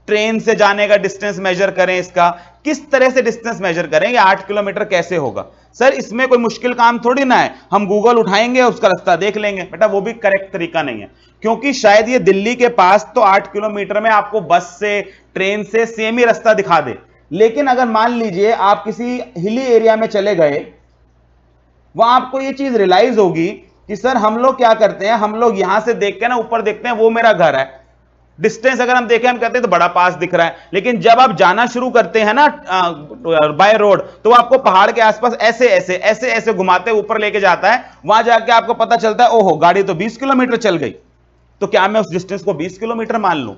ट्रेन से जाने का डिस्टेंस मेजर करें, इसका किस तरह से डिस्टेंस मेजर करें, ये 8 किलोमीटर कैसे होगा? सर इसमें कोई मुश्किल काम थोड़ी ना है, हम गूगल उठाएंगे उसका रास्ता देख लेंगे। बेटा वो भी करेक्ट तरीका नहीं है, क्योंकि शायद ये दिल्ली के पास तो 8 किलोमीटर में आपको बस से ट्रेन से सेम ही रास्ता दिखा दे, लेकिन अगर मान लीजिए आप किसी हिली एरिया में चले गए, वहां आपको ये चीज रियलाइज होगी कि सर हम लोग क्या करते हैं, हम लोग यहां से देख के ना ऊपर देखते हैं वो मेरा घर है, डिस्टेंस अगर हम देखें हम कहते हैं तो बड़ा पास दिख रहा है, लेकिन जब आप जाना शुरू करते हैं ना बाय रोड तो आपको पहाड़ के आसपास ऐसे ऐसे ऐसे ऐसे घुमाते ऊपर लेके जाता है, वहां जाके आपको पता चलता है ओहो गाड़ी तो 20 किलोमीटर चल गई, तो क्या मैं उस डिस्टेंस को 20 किलोमीटर मान लूं?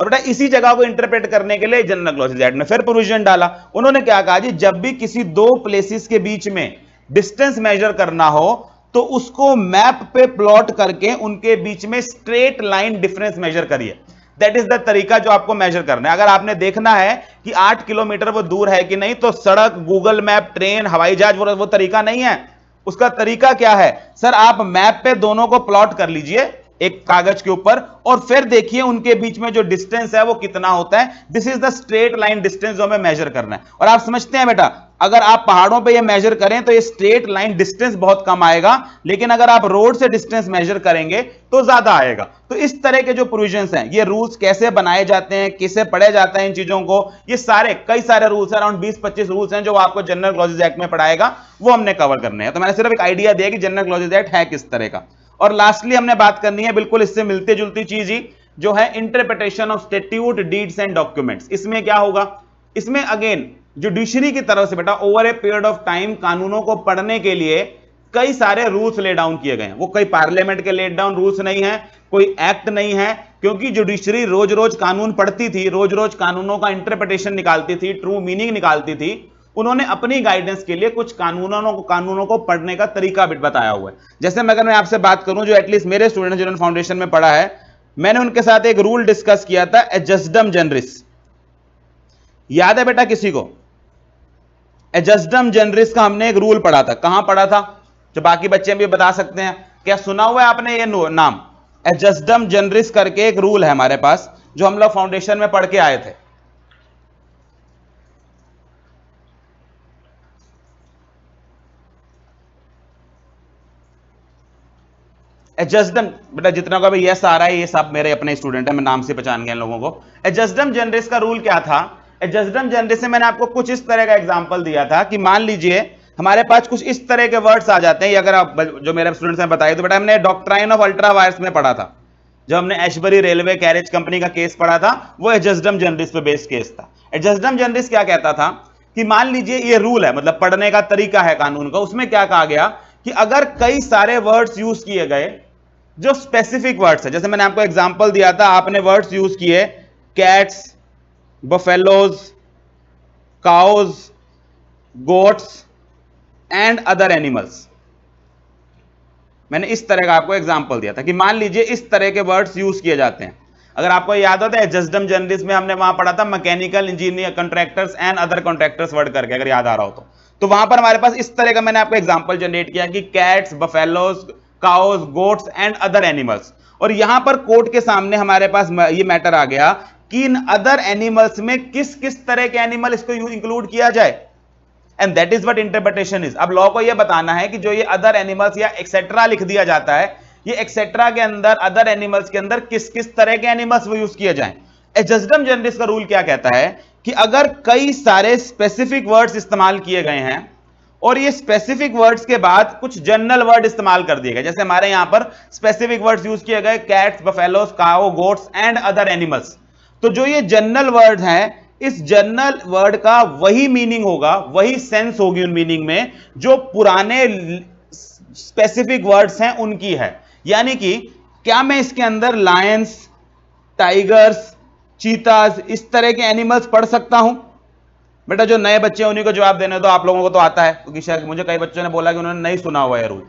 और बेटा इसी जगह को इंटरप्रेट करने के लिए जनरल क्लॉजेज एक्ट ने फिर प्रोविजन डाला। उन्होंने क्या कहा जी जब भी किसी दो प्लेसेस के बीच में डिस्टेंस मेजर करना हो तो उसको मैप पे प्लॉट करके उनके बीच में स्ट्रेट लाइन डिफरेंस मेजर करिए। दैट इज द तरीका जो आपको मेजर करना है। अगर आपने देखना है कि 8 किलोमीटर वो दूर है कि नहीं, तो सड़क, गूगल मैप, ट्रेन, हवाई जहाज वो तरीका नहीं है। उसका तरीका क्या है सर, आप मैप पे दोनों को प्लॉट कर लीजिए एक कागज के ऊपर, और फिर देखिए उनके बीच में जो डिस्टेंस है वो कितना होता है। This is the straight line distance जो हमें मेजर करना है। और आप समझते हैं बेटा, अगर आप पहाड़ों पे ये मेजर करें तो ये स्ट्रेट लाइन डिस्टेंस बहुत कम आएगा, लेकिन अगर आप रोड से डिस्टेंस मेजर करेंगे तो ज्यादा आएगा। तो इस तरह के जो प्रोविजंस हैं, ये रूल्स कैसे बनाए जाते हैं, किसे पढ़े जाते हैं इन चीजों को, ये सारे कई सारे रूल्स हैं, अराउंड 20-25 रूल्स हैं जो आपको जनरल क्लॉजेज एक्ट में पढ़ाएगा, वो हमने कवर करने हैं। तो मैंने सिर्फ एक आइडिया दिया कि जनरल क्लॉजेज एक्ट है किस तरह का। और लास्टली हमने बात करनी है बिल्कुल इससे मिलती जुलती चीज ही, जो है interpretation of statute, deeds and documents. इसमें क्या होगा, इसमें अगेन जुडिशरी की तरफ से बेटा over a period of time कानूनों को पढ़ने के लिए कई सारे रूल्स ले डाउन किए गए हैं। वो कोई पार्लियामेंट के ले डाउन रूल्स नहीं है, कोई एक्ट नहीं है, क्योंकि जुडिशरी रोज रोज कानून पढ़ती थी, रोज रोज कानूनों का इंटरप्रिटेशन निकालती थी, ट्रू मीनिंग निकालती थी। उन्होंने अपनी गाइडेंस के लिए कुछ कानूनों को पढ़ने का तरीका भी बताया हुआ है। जैसे मैं अगर मैं आपसे बात करूं, जो एटलीस्ट मेरे स्टूडेंट जिन्होंने फाउंडेशन में पढ़ा है, मैंने उनके साथ एक रूल डिस्कस किया था, एडजस्टम जनरिस। याद है बेटा किसी को? एडजस्टम जनरिस का हमने एक रूल पढ़ा था। कहां पढ़ा था, जो बाकी बच्चे भी बता सकते हैं, क्या सुना हुआ है आपने ये नाम? एडजस्टम जनरिस करके एक रूल है हमारे पास, जो हम लोग फाउंडेशन में पढ़ के आए थे। एडजस्टम बेटा जितना का भी यस आ रहा है, ये सब मेरे अपने स्टूडेंट है, मैं नाम से पहचान गया इन लोगों को। एडजस्टम जनरिस का रूल क्या था? एडजस्टम जनरिस से मैंने आपको कुछ इस तरह का एग्जांपल दिया था कि मान लीजिए हमारे पास कुछ इस तरह के वर्ड्स आ जाते हैं। अगर आप जो मेरे स्टूडेंट्स ने बताया, तो बेटा हमने डॉक्ट्राइन ऑफ अल्ट्रा वायर्स में पढ़ा था, जब हमने एशबरी रेलवे कैरेज कंपनी का केस पढ़ा था, वो एडजस्टम जनरिस पे बेस्ड केस था। एडजस्टम जनरिस क्या कहता था कि मान लीजिए ये रूल है, मतलब पढ़ने का तरीका है कानून का, उसमें क्या कहा गया कि अगर कई सारे वर्ड्स यूज किए गए जो स्पेसिफिक वर्ड्स है, जैसे मैंने आपको एग्जांपल दिया था, आपने वर्ड्स यूज किए cats, buffaloes, cows, goats and other animals. मैंने इस तरह का आपको एग्जांपल दिया था कि मान लीजिए इस तरह के वर्ड्स यूज किए जाते हैं। अगर आपको याद होता है एडजस्टम जनरिस में हमने वहां पढ़ा था mechanical engineer contractors and other contractors word करके, अगर याद आ रहा हो तो वहां पर हमारे पास इस तरह का मैंने आपको एग्जांपल जनरेट किया कि cats, buffaloes, cows, goats and other animals. और यहां पर कोर्ट के सामने हमारे पास ये मैटर आ गया कि इन अदर एनिमल्स में किस किस तरह के एनिमल इसको इंक्लूड किया जाए, and that is what interpretation is. अब लॉ को यह बताना है कि जो ये अदर एनिमल्स या एक्सेट्रा लिख दिया जाता है, ये एक्सेट्रा के अंदर, अदर एनिमल्स के अंदर किस किस तरह के एनिमल्स वो यूज किए जाएं। एडजस्टम जनरिस का रूल क्या कहता है कि अगर कई सारे स्पेसिफिक वर्ड्स इस्तेमाल किए गए हैं और ये स्पेसिफिक वर्ड्स के बाद कुछ जनरल वर्ड इस्तेमाल कर दिए गए, जैसे हमारे यहां पर स्पेसिफिक वर्ड्स यूज किए गए cats, buffaloes, cows, goats and other animals, तो जो ये जनरल वर्ड हैं, इस जनरल वर्ड का वही मीनिंग होगा, वही सेंस होगी उन मीनिंग में जो पुराने स्पेसिफिक वर्ड्स हैं उनकी है। यानी कि क्या मैं इसके अंदर लायंस, टाइगर्स, चीताज, इस तरह के एनिमल्स पढ़ सकता हूं? बेटा जो नए बच्चे हैं उन्हीं को जवाब देने दो, आप लोगों को तो आता है, क्योंकि शायद मुझे कई बच्चों ने बोला कि उन्होंने नहीं सुना हुआ है रूल।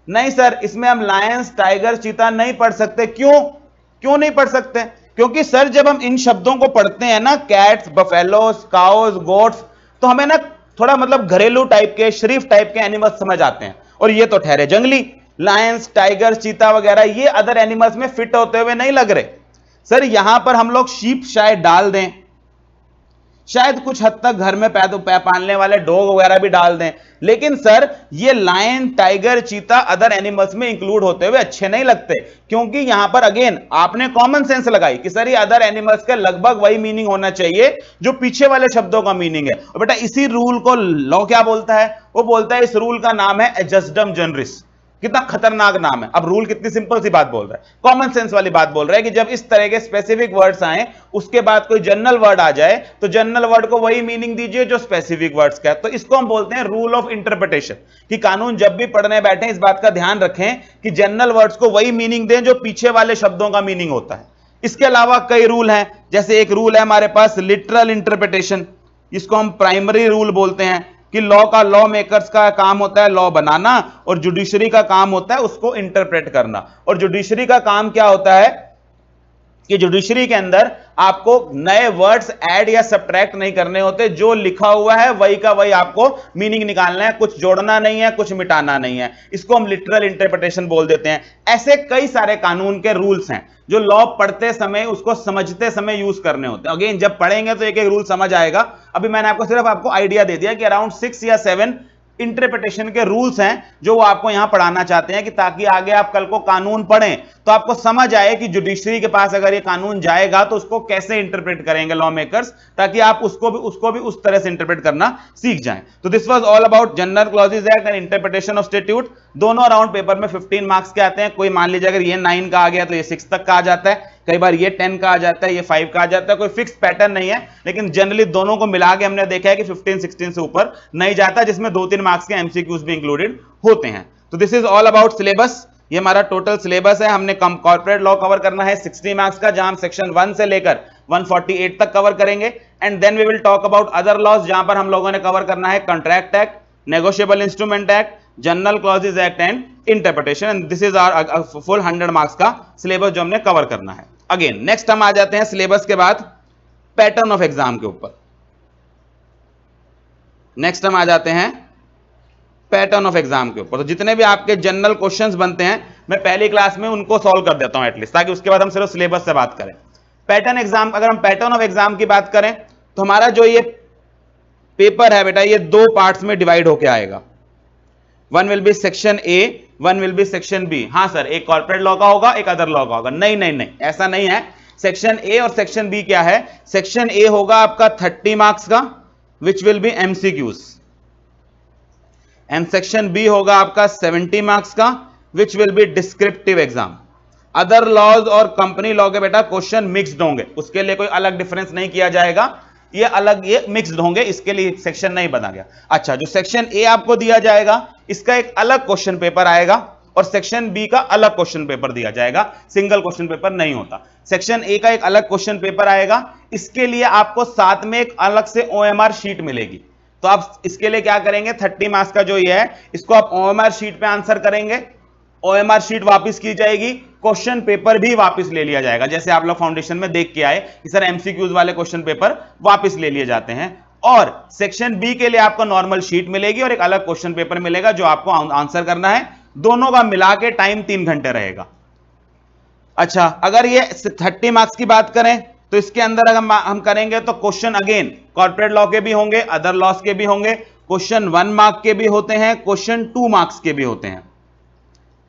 नहीं सर, इसमें हम लायंस, टाइगर, चीता नहीं पढ़ सकते। क्यों नहीं पढ़ सकते? क्योंकि सर जब हम इन शब्दों को पढ़ते हैं ना, कैट्स, बफेलोस, काउस, गोट्स, तो हमें ना थोड़ा मतलब घरेलू टाइप के, शरीफ टाइप के एनिमल्स समझ आते हैं, और ये तो ठहरे जंगली। लायंस, टाइगर, चीता वगैरह ये अदर एनिमल्स में फिट होते हुए नहीं लग रहे। सर यहां पर हम लोग शीप शायद डाल दें, शायद कुछ हद तक घर में पालने वाले डॉग वगैरह भी डाल दें, लेकिन सर ये लायन, टाइगर, चीता अदर एनिमल्स में इंक्लूड होते हुए अच्छे नहीं लगते, क्योंकि यहां पर अगेन आपने कॉमन सेंस लगाई कि सर ये अदर एनिमल्स का लगभग वही मीनिंग होना चाहिए जो पीछे वाले शब्दों का मीनिंग है। और बेटा इसी रूल को लॉ क्या बोलता है? वो बोलता है, इस रूल का नाम है एडजस्टम जनरिस। कितना खतरनाक नाम है। अब रूल कितनी सिंपल सी बात बोल रहा है, कॉमन सेंस वाली बात बोल रहा है कि जब इस तरह के स्पेसिफिक वर्ड्स आए, उसके बाद कोई जनरल वर्ड आ जाए, तो जनरल वर्ड को वही मीनिंग दीजिए जो स्पेसिफिक वर्ड्स का है। तो इसको हम बोलते हैं रूल ऑफ इंटरप्रिटेशन, कि कानून जब भी पढ़ने बैठे इस बात का ध्यान रखें कि जनरल वर्ड्स को वही मीनिंग दें जो पीछे वाले शब्दों का मीनिंग होता है। इसके अलावा कई रूल हैं, जैसे एक रूल है हमारे पास लिटरल इंटरप्रिटेशन, इसको हम प्राइमरी रूल बोलते हैं, कि लॉ मेकर्स का काम होता है लॉ बनाना और जुडिशरी का काम होता है उसको इंटरप्रेट करना। और जुडिशरी का काम क्या होता है कि जुडिशरी के अंदर आपको नए वर्ड्स ऐड या सब्ट्रैक्ट नहीं करने होते, जो लिखा हुआ है वही का वही आपको मीनिंग निकालना है, कुछ जोड़ना नहीं है, कुछ मिटाना नहीं है। इसको हम लिटरल इंटरप्रिटेशन बोल देते हैं। ऐसे कई सारे कानून के रूल्स हैं जो लॉ पढ़ते समय उसको समझते समय यूज करने होते हैं। अगेन जब पढ़ेंगे तो एक एक रूल समझ आएगा। अभी मैंने आपको सिर्फ आपको आइडिया दे दिया कि अराउंड 6 या 7 इंटरप्रिटेशन के रूल्स हैं जो वो आपको यहां पढ़ाना चाहते हैं कि ताकि आगे आप कल को कानून पढ़ें तो आपको समझ आए कि जुडिशरी के पास अगर ये कानून जाएगा तो उसको कैसे इंटरप्रेट करेंगे लॉ मेकर्स, ताकि आप उसको भी उस तरह से इंटरप्रेट करना सीख जाएं। तो this was all about general clauses act and interpretation of statute. दोनों अराउंड पेपर में 15 मार्क्स के आते हैं। कोई मान लीजिए अगर ये 9 का आ गया तो ये 6 तक का आ जाता है, कई बार ये 10 का आ जाता है, ये 5 का आ जाता है। कोई फिक्स पैटर्न नहीं है, लेकिन जनरली दोनों को मिला के हमने देखा है कि 15-16 से ऊपर नहीं जाता, जिसमें 2-3 मार्क्स के एमसीक्यूज भी इंक्लूडेड होते हैं। तो this is all about syllabus. ये हमारा टोटल सिलेबस है। हमने कॉर्पोरेट लॉ कवर करना है 60 मार्क्स का, जहां हम सेक्शन 1 से लेकर 148 तक कवर करेंगे। And then we will talk about other laws, जहां पर हम लोगों ने कवर करना है contract act, negotiable instrument act, general clauses act and interpretation. And this is our full 100 marks का सिलेबस जो हमने कवर करना है। अगेन नेक्स्ट हम आ जाते हैं सिलेबस के बाद पैटर्न ऑफ एग्जाम के ऊपर। नेक्स्ट हम आ जाते हैं पैटर्न ऑफ एग्जाम के ऊपर। तो जितने भी आपके जनरल क्वेश्चंस बनते हैं मैं पहली क्लास में उनको सॉल्व कर देता हूं एटलीस्ट, ताकि उसके बाद हम सिर्फ सिलेबस से बात करें। पैटर्न एग्जाम, अगर हम पैटर्न ऑफ एग्जाम की बात करें तो हमारा जो ये पेपर है बेटा, ये 2 पार्ट्स में डिवाइड होकर आएगा। One will be section A, one will be section B. हाँ सर, एक कॉर्पोरेट लॉ का होगा, एक अदर लॉ का होगा। नहीं नहीं नहीं, ऐसा नहीं है। सेक्शन ए और सेक्शन बी क्या है? सेक्शन ए होगा आपका 30 मार्क्स का, which will be MCQs, and section B होगा आपका 70 मार्क्स का, which will be descriptive exam. Other laws और कंपनी लॉ के बेटा क्वेश्चन मिक्स्ड होंगे, उसके लिए कोई अलग डिफरेंस नहीं किया जाएगा, ये अलग, ये मिक्स्ड होंगे, इसके लिए सेक्शन नहीं बना गया। अच्छा, जो सेक्शन ए आपको दिया जाएगा इसका एक अलग क्वेश्चन पेपर आएगा और सेक्शन बी का अलग क्वेश्चन पेपर दिया जाएगा, सिंगल क्वेश्चन पेपर नहीं होता। सेक्शन ए का एक अलग क्वेश्चन पेपर आएगा, इसके लिए आपको साथ में एक अलग से ओएमआर शीट मिलेगी। तो आप इसके लिए क्या करेंगे, 30 मार्क्स का जो ये है इसको आप ओएमआर शीट पे आंसर करेंगे, ओएमआर शीट वापस की जाएगी, क्वेश्चन पेपर भी वापस ले लिया जाएगा। जैसे आप लोग फाउंडेशन में देख के आए कि सर एमसीक्यूज वाले क्वेश्चन पेपर वापस ले लिए जाते हैं। और सेक्शन बी के लिए आपको नॉर्मल शीट मिलेगी और एक अलग क्वेश्चन पेपर मिलेगा जो आपको आंसर करना है। दोनों का मिला के टाइम 3 घंटे रहेगा। अच्छा, अगर ये 30 मार्क्स की बात करें तो इसके अंदर अगर हम करेंगे तो क्वेश्चन अगेन कॉर्पोरेट लॉ के भी होंगे, अदर लॉस के भी होंगे, क्वेश्चन 1 मार्क के भी होते हैं, क्वेश्चन 2 मार्क्स के भी होते हैं।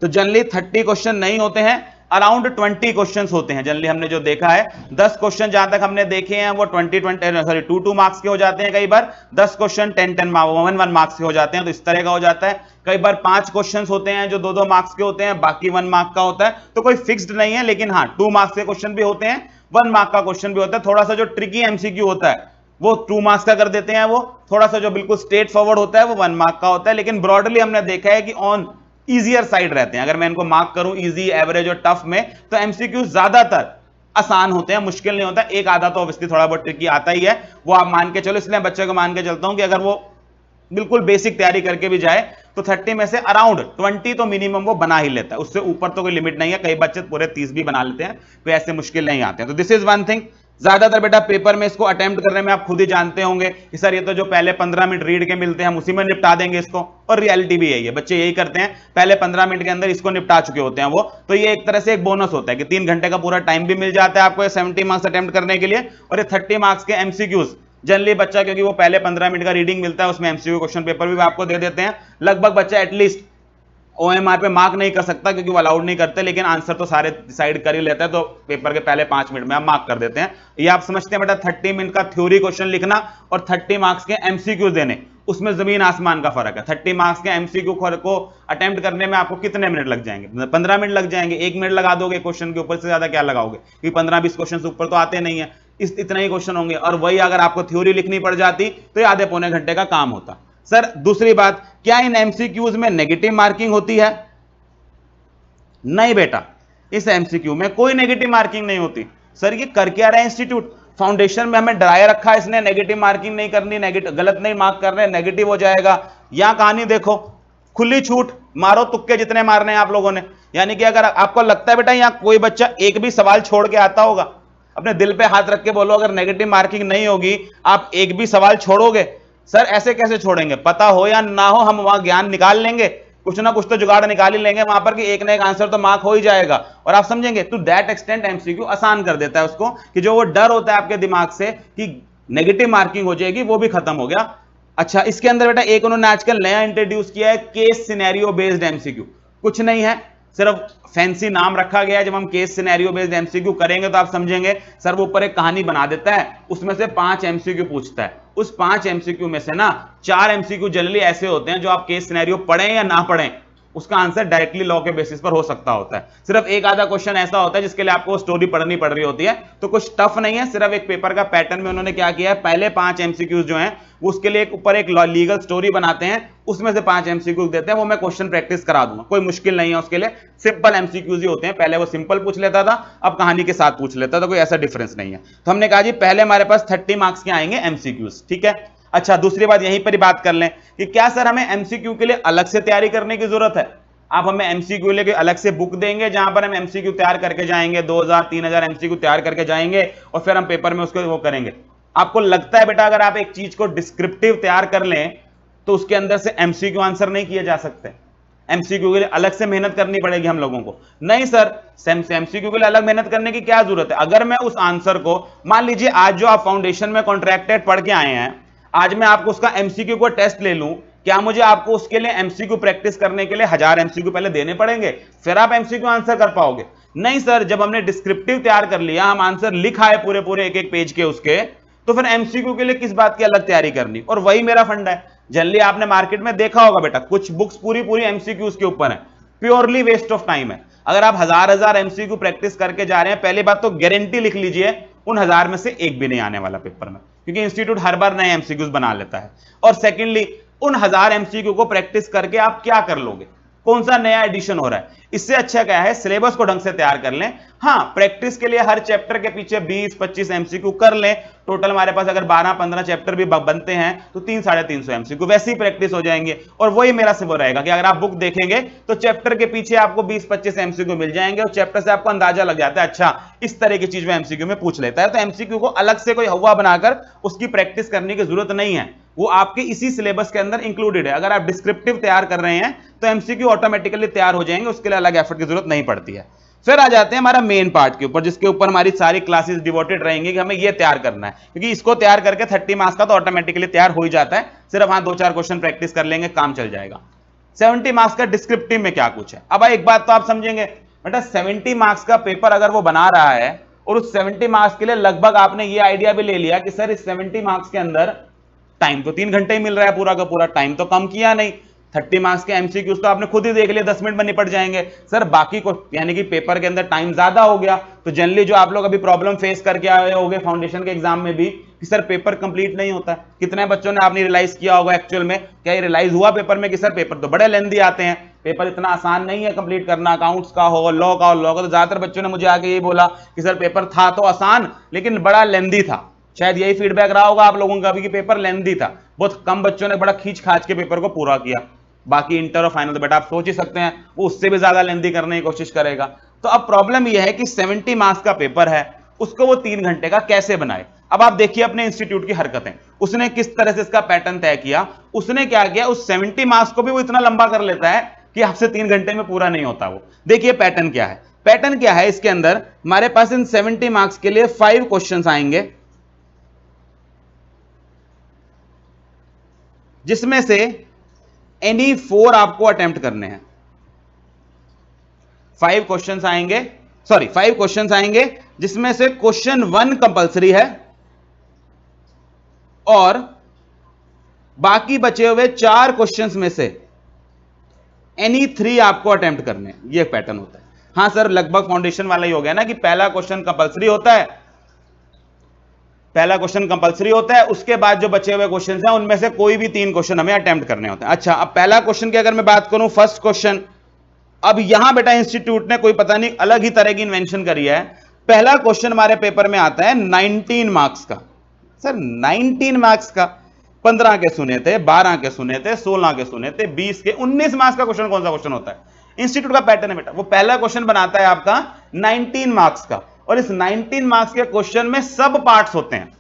तो जनरली 30 क्वेश्चन नहीं होते हैं, अराउंड 20 क्वेश्चंस होते हैं जनरली, हमने जो देखा है 10 क्वेश्चन जहां तक हमने देखे हैं वो 2 मार्क्स के हो जाते हैं, कई बार 10 क्वेश्चन 1 मार्क्स के हो जाते हैं। तो इस तरह का हो जाता है। कई बार 5 क्वेश्चंस होते हैं जो 2 मार्क्स के होते हैं, बाकी 1 मार्क का होता है। तो कोई फिक्स्ड नहीं है, लेकिन हाँ 2 मार्क्स के क्वेश्चन भी होते हैं, 1 मार्क का क्वेश्चन भी होता है। थोड़ा सा जो ट्रिकी एमसीक्यू होता है वो 2 मार्क्स का कर देते हैं, वो थोड़ा सा जो बिल्कुल स्ट्रेट फॉरवर्ड होता है वो 1 मार्क का होता है। लेकिन ब्रॉडली हमने देखा है कि ऑन इजियर साइड रहते हैं। अगर मैं इनको मार्क करूं इजी, एवरेज और टफ में, तो एमसीक्यू ज्यादातर आसान होते हैं, मुश्किल नहीं होता। एक आधा तो ऑब्वियसली थोड़ा बहुत ट्रिकी आता ही है, वो आप मान के चलो। इसलिए बच्चे को मान के चलता हूं कि अगर वो बिल्कुल बेसिक तैयारी करके भी जाए तो 30 में से अराउंड 20 तो मिनिमम वो बना ही लेता है, उससे ऊपर तो कोई लिमिट नहीं है। कई बच्चे पूरे 30 भी बना लेते हैं, कोई ऐसे मुश्किल नहीं आते हैं। तो दिस इज वन थिंग। ज्यादातर बेटा पेपर में इसको अटेम्प्ट करने में आप खुद ही जानते होंगे कि सर ये तो जो पहले 15 मिनट रीड के मिलते हैं हम उसी में निपटा देंगे इसको, और रियलिटी भी यही है, बच्चे यही करते हैं, पहले 15 मिनट के अंदर इसको निपटा चुके होते हैं वो। तो ये एक तरह से एक बोनस होता है कि 3 घंटे का पूरा टाइम भी मिल जाता है आपको 70 मार्क्स अटेम्प्ट करने के लिए, और ये 30 मार्क्स के एमसीक्यूज जनरली बच्चा, क्योंकि वो पहले 15 मिनट का रीडिंग मिलता है, उसमें एमसीक्यू क्वेश्चन पेपर भी आपको दे देते हैं। लगभग बच्चा एटलीस्ट ओएमआर पे मार्क नहीं कर सकता क्योंकि वो अलाउड नहीं करते, लेकिन आंसर तो सारे डिसाइड कर ही लेते हैं, तो पेपर के पहले 5 मिनट में आप मार्क कर देते हैं। ये आप समझते हैं बेटा 30 मिनट का थ्योरी क्वेश्चन लिखना और 30 मार्क्स के एमसीक्यू देने, उसमें जमीन आसमान का फर्क है। 30 मार्क्स के एमसीक्यू को अटेम्प्ट करने में आपको कितने मिनट लग जाएंगे? 15 मिनट लग जाएंगे। 1 मिनट लगा दोगे क्वेश्चन के ऊपर, से ज्यादा क्या लगाओगे, क्योंकि 15-20 क्वेश्चन से ऊपर तो आते नहीं है, इतना ही क्वेश्चन होंगे। और वही अगर आपको थ्योरी लिखनी पड़ जाती तो ये आधे पौने घंटे का काम होता। सर दूसरी बात, क्या इन एमसीक्यूज में नेगेटिव मार्किंग होती है? नहीं बेटा, इस एमसीक्यू में कोई नेगेटिव मार्किंग नहीं होती। सर ये कर क्या रहा है इंस्टीट्यूट? फाउंडेशन में हमें डराए रखा है इसने, नेगेटिव मार्किंग नहीं करनी, नेगेटिव गलत नहीं मार्क कर रहे, नेगेटिव हो जाएगा। यहां कहानी देखो, खुली छूट, मारो तुक्के जितने मारने हैं आप लोगों ने। यानी कि अगर आपको लगता है बेटा यहां कोई बच्चा एक भी सवाल छोड़ के आता होगा, अपने दिल पे हाथ रख के बोलो अगर नेगेटिव मार्किंग नहीं होगी आप एक भी सवाल छोड़ोगे? सर ऐसे कैसे छोड़ेंगे, पता हो या ना हो हम वहां ज्ञान निकाल लेंगे, कुछ ना कुछ तो जुगाड़ निकाल ही लेंगे वहां पर कि एक ना एक आंसर तो मार्क हो ही जाएगा। और आप समझेंगे टू दैट एक्सटेंट एमसीक्यू आसान कर देता है उसको, कि जो वो डर होता है आपके दिमाग से कि नेगेटिव मार्किंग हो जाएगी वो भी खत्म हो गया। अच्छा, इसके अंदर बेटा एक उन्होंने आजकल नया इंट्रोड्यूस किया है, केस सिनेरियो बेस्ड एमसीक्यू। कुछ नहीं है, सिर्फ फैंसी नाम रखा गया है। जब हम केस सिनेरियो बेस्ड एमसीक्यू करेंगे तो आप समझेंगे सर वो ऊपर एक कहानी बना देता है, उसमें से 5 एमसीक्यू पूछता है, उस 5 एमसीक्यू में से ना 4 एमसीक्यू जनरली ऐसे होते हैं जो आप केस सिनेरियो पढ़ें या ना पढ़ें उसका आंसर डायरेक्टली लॉ के बेसिस पर हो सकता होता है। सिर्फ एक आधा क्वेश्चन ऐसा होता है जिसके लिए आपको स्टोरी पढ़नी पड़ रही होती है, तो कुछ टफ नहीं है। सिर्फ एक पेपर का पैटर्न में उन्होंने क्या किया है, पहले 5 एमसीक्यूज जो हैं वो उसके लिए ऊपर एक लीगल स्टोरी बनाते हैं, उसमें से 5 एमसीक्यूज देते हैं, वो मैं क्वेश्चन प्रैक्टिस करा दूंगा, कोई मुश्किल नहीं है उसके लिए, सिंपल एमसीक्यूज ही होते हैं। पहले वो सिंपल पूछ लेता था, अब कहानी के साथ पूछ लेता था, कोई ऐसा डिफरेंस नहीं है। तो हमने कहा जी पहले हमारे पास 30 मार्क्स के आएंगे एमसीक्यूज, ठीक है। अच्छा, दूसरी बात यहीं पर ही बात कर लें कि क्या सर हमें एमसीक्यू के लिए अलग से तैयारी करने की जरूरत है? आप हमें एमसीक्यू लेके अलग से बुक देंगे जहां पर हम एमसीक्यू तैयार करके जाएंगे, 2000-3000 एमसीक्यू तैयार करके जाएंगे और फिर हम पेपर में उसको वो करेंगे? आपको लगता है बेटा अगर आप एक चीज को डिस्क्रिप्टिव तैयार कर लें तो उसके अंदर से एमसीक्यू आंसर नहीं किए जा सकते? एमसीक्यू के लिए अलग से मेहनत करनी पड़ेगी हम लोगों को? नहीं सर, एमसीक्यू के लिए अलग मेहनत करने की क्या जरूरत है? अगर मैं उस आंसर को, मान लीजिए आज जो आप फाउंडेशन में कॉन्ट्रैक्टेड पढ़ के आए हैं, आज मैं आपको उसका एमसीक्यू को टेस्ट ले लूं, क्या मुझे आपको उसके लिए एमसीक्यू प्रैक्टिस करने के लिए 1000 एमसीक्यू पहले देने पड़ेंगे, फिर आप एमसीक्यू आंसर कर पाओगे? नहीं सर, जब हमने डिस्क्रिप्टिव तैयार कर लिया, हम आंसर लिखा है पूरे पूरे एक एक पेज के उसके, तो फिर एमसीक्यू के लिए किस बात की अलग तैयारी करनी? और वही मेरा फंडा है। जनरली आपने मार्केट में देखा होगा बेटा, कुछ बुक्स पूरी पूरी एमसीक्यूज के ऊपर है, प्योरली वेस्ट ऑफ टाइम है। अगर आप 1000 एमसीक्यू प्रैक्टिस करके जा रहे हैं, पहली बात तो गारंटी लिख लीजिए उन 1000 में से एक भी नहीं आने वाला पेपर में, क्योंकि इंस्टीट्यूट हर बार नए एमसीक्यूज बना लेता है। और सेकेंडली, उन 1000 एमसीक्यू को प्रैक्टिस करके आप क्या कर लोगे? कौन सा नया एडिशन हो रहा है? इससे अच्छा क्या है, सिलेबस को ढंग से तैयार कर लें। हां, प्रैक्टिस के लिए हर चैप्टर के पीछे 20-25 एमसीक्यू कर लें, टोटल हमारे पास अगर 12-15 चैप्टर भी बनते हैं तो 300-350 एमसीक्यू वैसे ही प्रैक्टिस हो जाएंगे। और वही मेरा से वो रहेगा कि अगर आप बुक देखेंगे तो चैप्टर के पीछे आपको 20-25 एमसीक्यू मिल जाएंगे और चैप्टर से आपको अंदाजा लग जाता है अच्छा इस तरह की चीज में एमसीक्यू में पूछ लेता है। तो एमसीक्यू को अलग से कोई हवा बनाकर उसकी प्रैक्टिस करने की जरूरत नहीं है, वो आपके इसी सिलेबस के अंदर इंक्लूडेड है। अगर आप डिस्क्रिप्टिव तैयार कर रहे हैं तो एमसीक्यू ऑटोमेटिकली तैयार हो जाएंगे, उसके लिए अलग एफर्ट की जरूरत नहीं पड़ती है। फिर आ जाते हैं हमारा मेन पार्ट के ऊपर, जिसके ऊपर हमारी सारी क्लासेस डिवोटेड रहेंगी कि हमें ये तैयार करना है, क्योंकि इसको तैयार करके 30 मार्क्स का तो ऑटोमेटिकली तैयार हो ही जाता है, सिर्फ हाँ 2-4 क्वेश्चन प्रैक्टिस कर लेंगे काम चल जाएगा। 70 मार्क्स का डिस्क्रिप्टिव में क्या कुछ है? अब एक बात तो आप समझेंगे बेटा, 70 मार्क्स का पेपर अगर वो बना रहा है और उस 70 मार्क्स के लिए लगभग आपने ये आइडिया भी ले लिया कि सर इस 70 मार्क्स के अंदर टाइम तो 3 घंटे ही मिल रहा है, पूरा का पूरा टाइम तो कम किया नहीं, 30 मार्क्स के एमसीक्यूज तो आपने खुद ही देख लिया 10 मिनट में निपट जाएंगे। सर बाकी को यानी कि पेपर के अंदर टाइम ज्यादा हो गया, तो जनरली जो आप लोग अभी प्रॉब्लम फेस करके आए होंगे फाउंडेशन के एग्जाम में भी कि सर पेपर कंप्लीट नहीं होता। कितने बच्चों ने आपने रियलाइज किया होगा, एक्चुअल में क्या ये रियलाइज हुआ पेपर में कि सर पेपर तो बड़े लेंथी आते हैं, पेपर इतना आसान नहीं है कंप्लीट करना, अकाउंट्स का हो, लॉ का हो, लॉ का। तो ज्यादातर बच्चों ने मुझे आके ये बोला कि सर पेपर था तो आसान लेकिन बड़ा लेंथी था। शायद यही फीडबैक रहा होगा आप लोगों का भी कि पेपर लेंथी था, बहुत कम बच्चों ने बड़ा खींच खाच के पेपर को पूरा किया। बाकी इंटर और फाइनल तो बेटा आप सोच ही सकते हैं वो उससे भी ज्यादा लेंथी करने की कोशिश करेगा। तो अब प्रॉब्लम यह है कि 70 मार्क्स का पेपर है, उसको वो 3 घंटे का कैसे बनाए? अब आप देखिए अपने इंस्टीट्यूट की हरकतें, उसने किस तरह से इसका पैटर्न तय किया। उसने क्या किया, उस 70 मार्क्स को भी वो इतना लंबा कर लेता है कि आपसे 3 घंटे में पूरा नहीं होता वो। देखिए पैटर्न क्या है, पैटर्न क्या है इसके अंदर, हमारे पास इन 70 मार्क्स के लिए 5 क्वेश्चन आएंगे, जिसमें से एनी 4 आपको अटेम्प्ट करने हैं। 5 क्वेश्चंस आएंगे, सॉरी 5 क्वेश्चंस आएंगे जिसमें से क्वेश्चन 1 कंपलसरी है और बाकी बचे हुए 4 क्वेश्चंस में से एनी 3 आपको अटेम्प्ट करने हैं। यह पैटर्न होता है। हां सर, लगभग फाउंडेशन वाला ही हो गया ना कि पहला क्वेश्चन कंपलसरी होता है, पहला क्वेश्चन कंपलसरी होता है, उसके बाद जो बचे हुए क्वेश्चन हैं उनमें से कोई भी 3 क्वेश्चन हमें अटेम्प्ट करने होते हैं। अच्छा, अब पहला क्वेश्चन की अगर मैं बात करूं, फर्स्ट क्वेश्चन, अब यहां बेटा इंस्टीट्यूट ने कोई पता नहीं अलग ही तरह की इन्वेंशन करी है। पहला क्वेश्चन हमारे पेपर में आता है 19 मार्क्स का। सर 19 मार्क्स का, 15 के सुने थे, 12 के सुने थे, 16 के सुने थे, 20 के, 19 मार्क्स का क्वेश्चन कौन सा क्वेश्चन होता है? इंस्टीट्यूट का पैटर्न है बेटा। वो पहला क्वेश्चन बनाता है आपका 19 मार्क्स का, और इस 19 मार्क्स के क्वेश्चन में सब पार्ट्स होते हैं।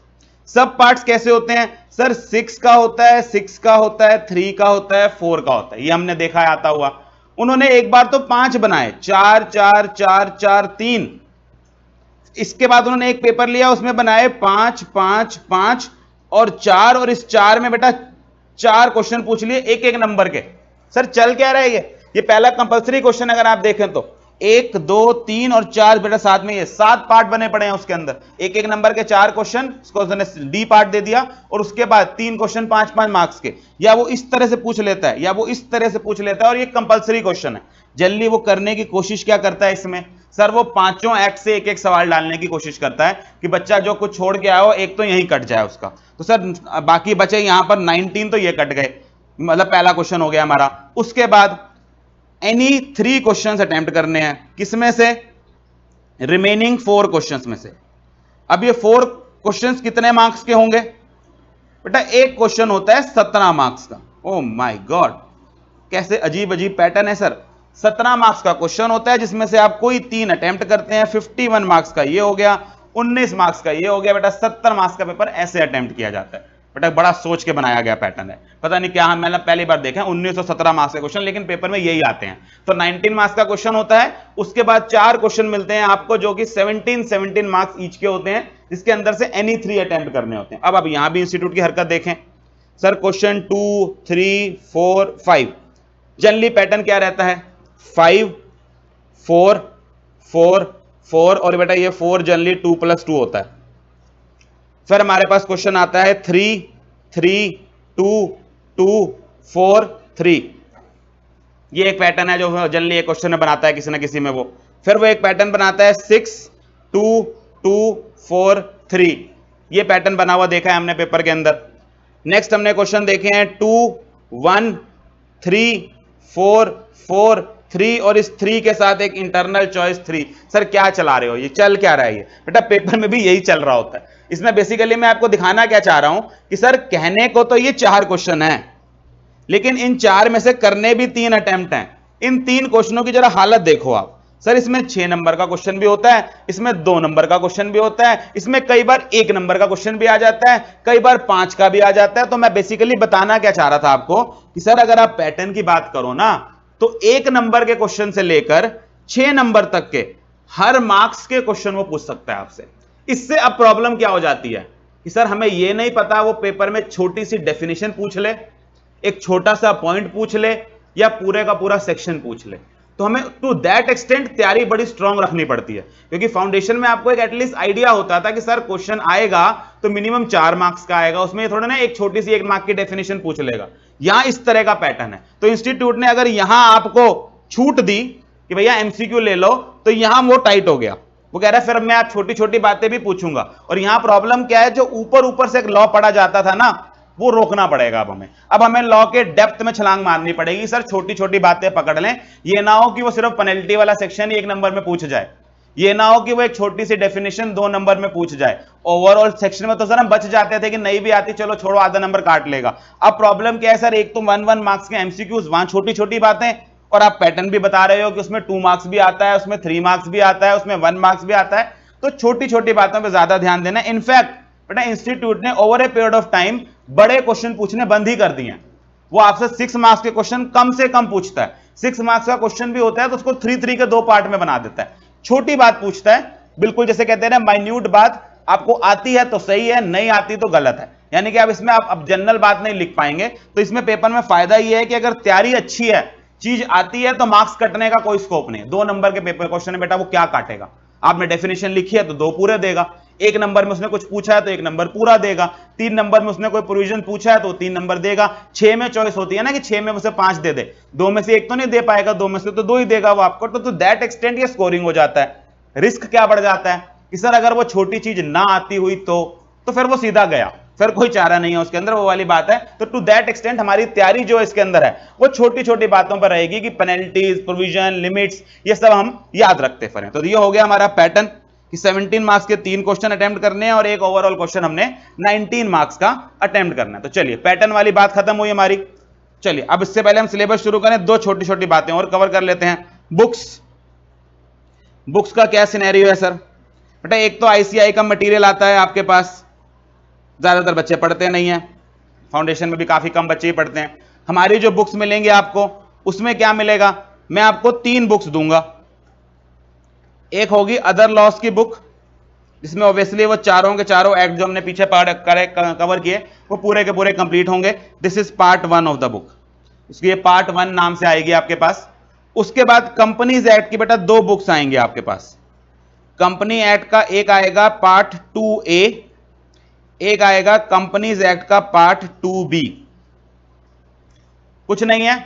सब पार्ट्स कैसे होते हैं? सर 6 का होता है, 6 का होता है, 3 का होता है, 4 का होता है। ये हमने देखा है आता हुआ। उन्होंने एक बार तो 5 बनाए, 4 4 4 4 3। इसके बाद उन्होंने एक पेपर लिया, उसमें बनाए 5 5 5 और 4, और इस 4 में बेटा 4 क्वेश्चन पूछ लिए एक एक नंबर के। सर चल क्या रहा है ये पहला कंपलसरी क्वेश्चन अगर आप देखें तो 1 2 3 और 4 बेटा साथ में, ये 7 पार्ट बने पड़े हैं उसके अंदर, एक एक नंबर के 4 क्वेश्चन, उसको उसने डी पार्ट दे दिया, और उसके बाद 3 क्वेश्चन 5 5 मार्क्स के। या वो इस तरह से पूछ लेता है, या वो इस तरह से पूछ लेता है, और ये कंपलसरी क्वेश्चन है। जल्दी वो करने की कोशिश क्या करता है इसमें? सर वो पांचों एक्ट से एक एक सवाल डालने की कोशिश करता है कि बच्चा जो कुछ छोड़ के आया हो एक तो यहीं कट जाए उसका। तो सर बाकी बचे यहां पर 19 तो ये कट गए, मतलब पहला क्वेश्चन हो गया हमारा। उसके बाद एनी 3 क्वेश्चंस अटेम्प्ट करने हैं, किसमें से? रिमेनिंग 4 क्वेश्चंस में से। अब ये 4 क्वेश्चंस कितने मार्क्स के होंगे बेटा? एक क्वेश्चन होता है 17 मार्क्स का। ओ माय गॉड, कैसे अजीब अजीब पैटर्न है सर। 17 मार्क्स का क्वेश्चन होता है, जिसमें से आप कोई 3 अटेम्प्ट करते हैं। 51 मार्क्स का ये हो गया, 19 मार्क्स का ये हो गया बेटा। 70 मार्क्स का पेपर ऐसे अटेम्प्ट किया जाता है बेटा। बड़ा सोच के बनाया गया पैटर्न है, पता नहीं क्या, मैंने पहली बार देखा है 1917 मार्क्स के क्वेश्चन, लेकिन पेपर में यही आते हैं। तो 19 मार्क्स का क्वेश्चन होता है, उसके बाद 4 क्वेश्चन मिलते हैं आपको जो कि 17 मार्क्स ईच के होते हैं, जिसके अंदर से एनी 3 अटेम्प्ट करने होते हैं। अब आप यहां भी इंस्टीट्यूट की हरकत देखें सर, क्वेश्चन 2 3 4 5 जनरली पैटर्न क्या रहता है? 5 4 4 4, और बेटा ये 4 जनरली 2+2 होता है। फिर हमारे पास क्वेश्चन आता है 3 3 2 2 4 3। ये एक पैटर्न है जो जनरली एक क्वेश्चन में बनाता है किसी ना किसी में वो। फिर वो एक पैटर्न बनाता है 6 2 2 4 3। ये पैटर्न बना हुआ देखा है हमने पेपर के अंदर। नेक्स्ट हमने क्वेश्चन देखे हैं 2 1 3 4 4 3, और इस 3 के साथ एक इंटरनल चॉइस 3। सर क्या चला रहे हो, ये चल क्या रहा है? ये बेटा पेपर में भी यही चल रहा होता है। इसमें बेसिकली मैं आपको दिखाना क्या चाह रहा हूं कि सर कहने को तो ये 4 क्वेश्चन है, लेकिन इन 4 में से करने भी 3 अटेम्प्ट हैं। इन 3 क्वेश्चनों की जरा हालत देखो आप। सर इसमें 6 नंबर का क्वेश्चन भी होता है, इसमें 2 नंबर का क्वेश्चन भी होता है, इसमें कई बार 1 नंबर का क्वेश्चन भी आ जाता है, कई बार 5 का भी आ जाता है। तो मैं बेसिकली बताना क्या चाह रहा था आपको कि सर अगर आप पैटर्न की बात करो ना, तो 1 नंबर के क्वेश्चन से लेकर 6 नंबर तक के हर मार्क्स के क्वेश्चन वो पूछ सकता है आपसे। इससे अब प्रॉब्लम क्या हो जाती है कि सर हमें यह नहीं पता वो पेपर में छोटी सी डेफिनेशन पूछ ले, एक छोटा सा पॉइंट पूछ ले, या पूरे का पूरा सेक्शन पूछ ले। तो हमें टू दैट एक्सटेंट तैयारी बड़ी स्ट्रांग रखनी पड़ती है, क्योंकि फाउंडेशन में आपको एक एटलीस्ट आइडिया होता था कि सर क्वेश्चन आएगा तो मिनिमम 4 मार्क्स का आएगा, उसमें थोड़ा ना एक छोटी सी 1 मार्क की डेफिनेशन पूछ लेगा। यहां इस तरह का पैटर्न है। तो इंस्टीट्यूट ने अगर यहां आपको छूट दी कि भैया एमसीक्यू ले लो, तो यहां वो टाइट हो गया। वो कह रहा है फिर मैं आप छोटी छोटी बातें भी पूछूंगा। और यहां प्रॉब्लम क्या है, जो ऊपर ऊपर से एक लॉ पढ़ा जाता था ना, वो रोकना पड़ेगा अब हमें लॉ के डेप्थ में छलांग मारनी पड़ेगी। सर छोटी छोटी बातें पकड़ लें, ये ना हो कि वो सिर्फ पेनल्टी वाला सेक्शन ही 1 नंबर में पूछ जाए, ये ना हो कि वो एक छोटी सी डेफिनेशन 2 नंबर में पूछ जाए। ओवरऑल सेक्शन में तो सर हम बच जाते थे कि नहीं भी आती चलो छोड़ो आधा नंबर काट लेगा। अब प्रॉब्लम क्या है सर, एक तो 1 मार्क्स के एमसीक्यूज, वहां छोटी छोटी बातें, और आप पैटर्न भी बता रहे हो कि उसमें 2 मार्क्स भी आता है, उसमें 3 मार्क्स भी आता है, उसमें 1 मार्क्स भी आता है। तो छोटी छोटी बातों पर ज्यादा ध्यान देना। इनफैक्ट बेटा इंस्टीट्यूट ने over a period of time बड़े क्वेश्चन पूछने बंद ही कर दिए हैं। वो आपसे 6 मार्क्स के क्वेश्चन कम से कम पूछता है। 6 मार्क्स का क्वेश्चन भी होता है तो उसको 3 के 2 पार्ट में बना देता है। छोटी बात पूछता है, बिल्कुल जैसे कहते हैं ना माइन्यूट बात, आपको आती है तो सही है, नहीं आती तो गलत है। यानी कि आप इसमें आप जनरल बात नहीं लिख पाएंगे। तो इसमें पेपर में फायदा यह है कि अगर तैयारी अच्छी है, चीज आती है, तो मार्क्स कटने का कोई स्कोप नहीं। 2 नंबर के पेपर क्वेश्चन है बेटा, वो क्या काटेगा? आपने डेफिनेशन लिखी है तो 2 पूरे देगा, 1 नंबर में उसने कुछ पूछा है तो 1 नंबर पूरा देगा, 3 नंबर में उसने कोई प्रोविजन पूछा है तो 3 नंबर देगा। 6 में चॉइस होती है ना कि 6 में उसे 5 दे दे, 2 में से 1 तो नहीं दे पाएगा, 2 में से तो 2 ही देगा वो आपको। तो दैट एक्सटेंट ये स्कोरिंग हो जाता है। रिस्क क्या बढ़ जाता है कि सर अगर वो छोटी चीज ना आती हुई तो फिर वो सीधा गया, फिर कोई चारा नहीं है उसके अंदर, वो वाली बात है। तो टू दैट एक्सटेंट हमारी तैयारी जो इसके अंदर है वो छोटी छोटी बातों पर रहेगी कि पेनल्टीज, प्रोविजन, लिमिट्स, ये सब हम याद रखते फिरें। तो ये हो गया हमारा पैटर्न। कि 17 मार्क्स के 3 क्वेश्चन अटेम्प्ट करने हैं और एक ओवरऑल क्वेश्चन हमने 19 मार्क्स का अटेम्प्ट करना है। तो चलिए पैटर्न वाली बात खत्म हुई हमारी। चलिए अब इससे पहले हम सिलेबस शुरू करें, दो छोटी छोटी बातें और कवर कर लेते हैं। बुक्स का क्या सिनेरियो है सर? बेटा एक तो आईसीआई का मटेरियल आता है आपके पास, ज्यादातर बच्चे पढ़ते नहीं है, फाउंडेशन में भी काफी कम बच्चे ही पढ़ते हैं। हमारी जो बुक्स मिलेंगे आपको उसमें क्या मिलेगा, मैं आपको 3 बुक्स दूंगा। एक होगी अदर लॉस की बुक, जिसमें ऑब्वियसली वो चारों के चारों एक्ट जो हमने पीछे कवर किए वो पूरे के पूरे कंप्लीट होंगे। This is part 1 of the book, इसलिए पार्ट 1 नाम से आएगी आपके पास। उसके बाद कंपनीज एक्ट की बेटा 2 बुक्स आएंगे आपके पास। कंपनी एक्ट का एक आएगा पार्ट 2A, एक आएगा कंपनीज एक्ट का पार्ट 2B। कुछ नहीं है,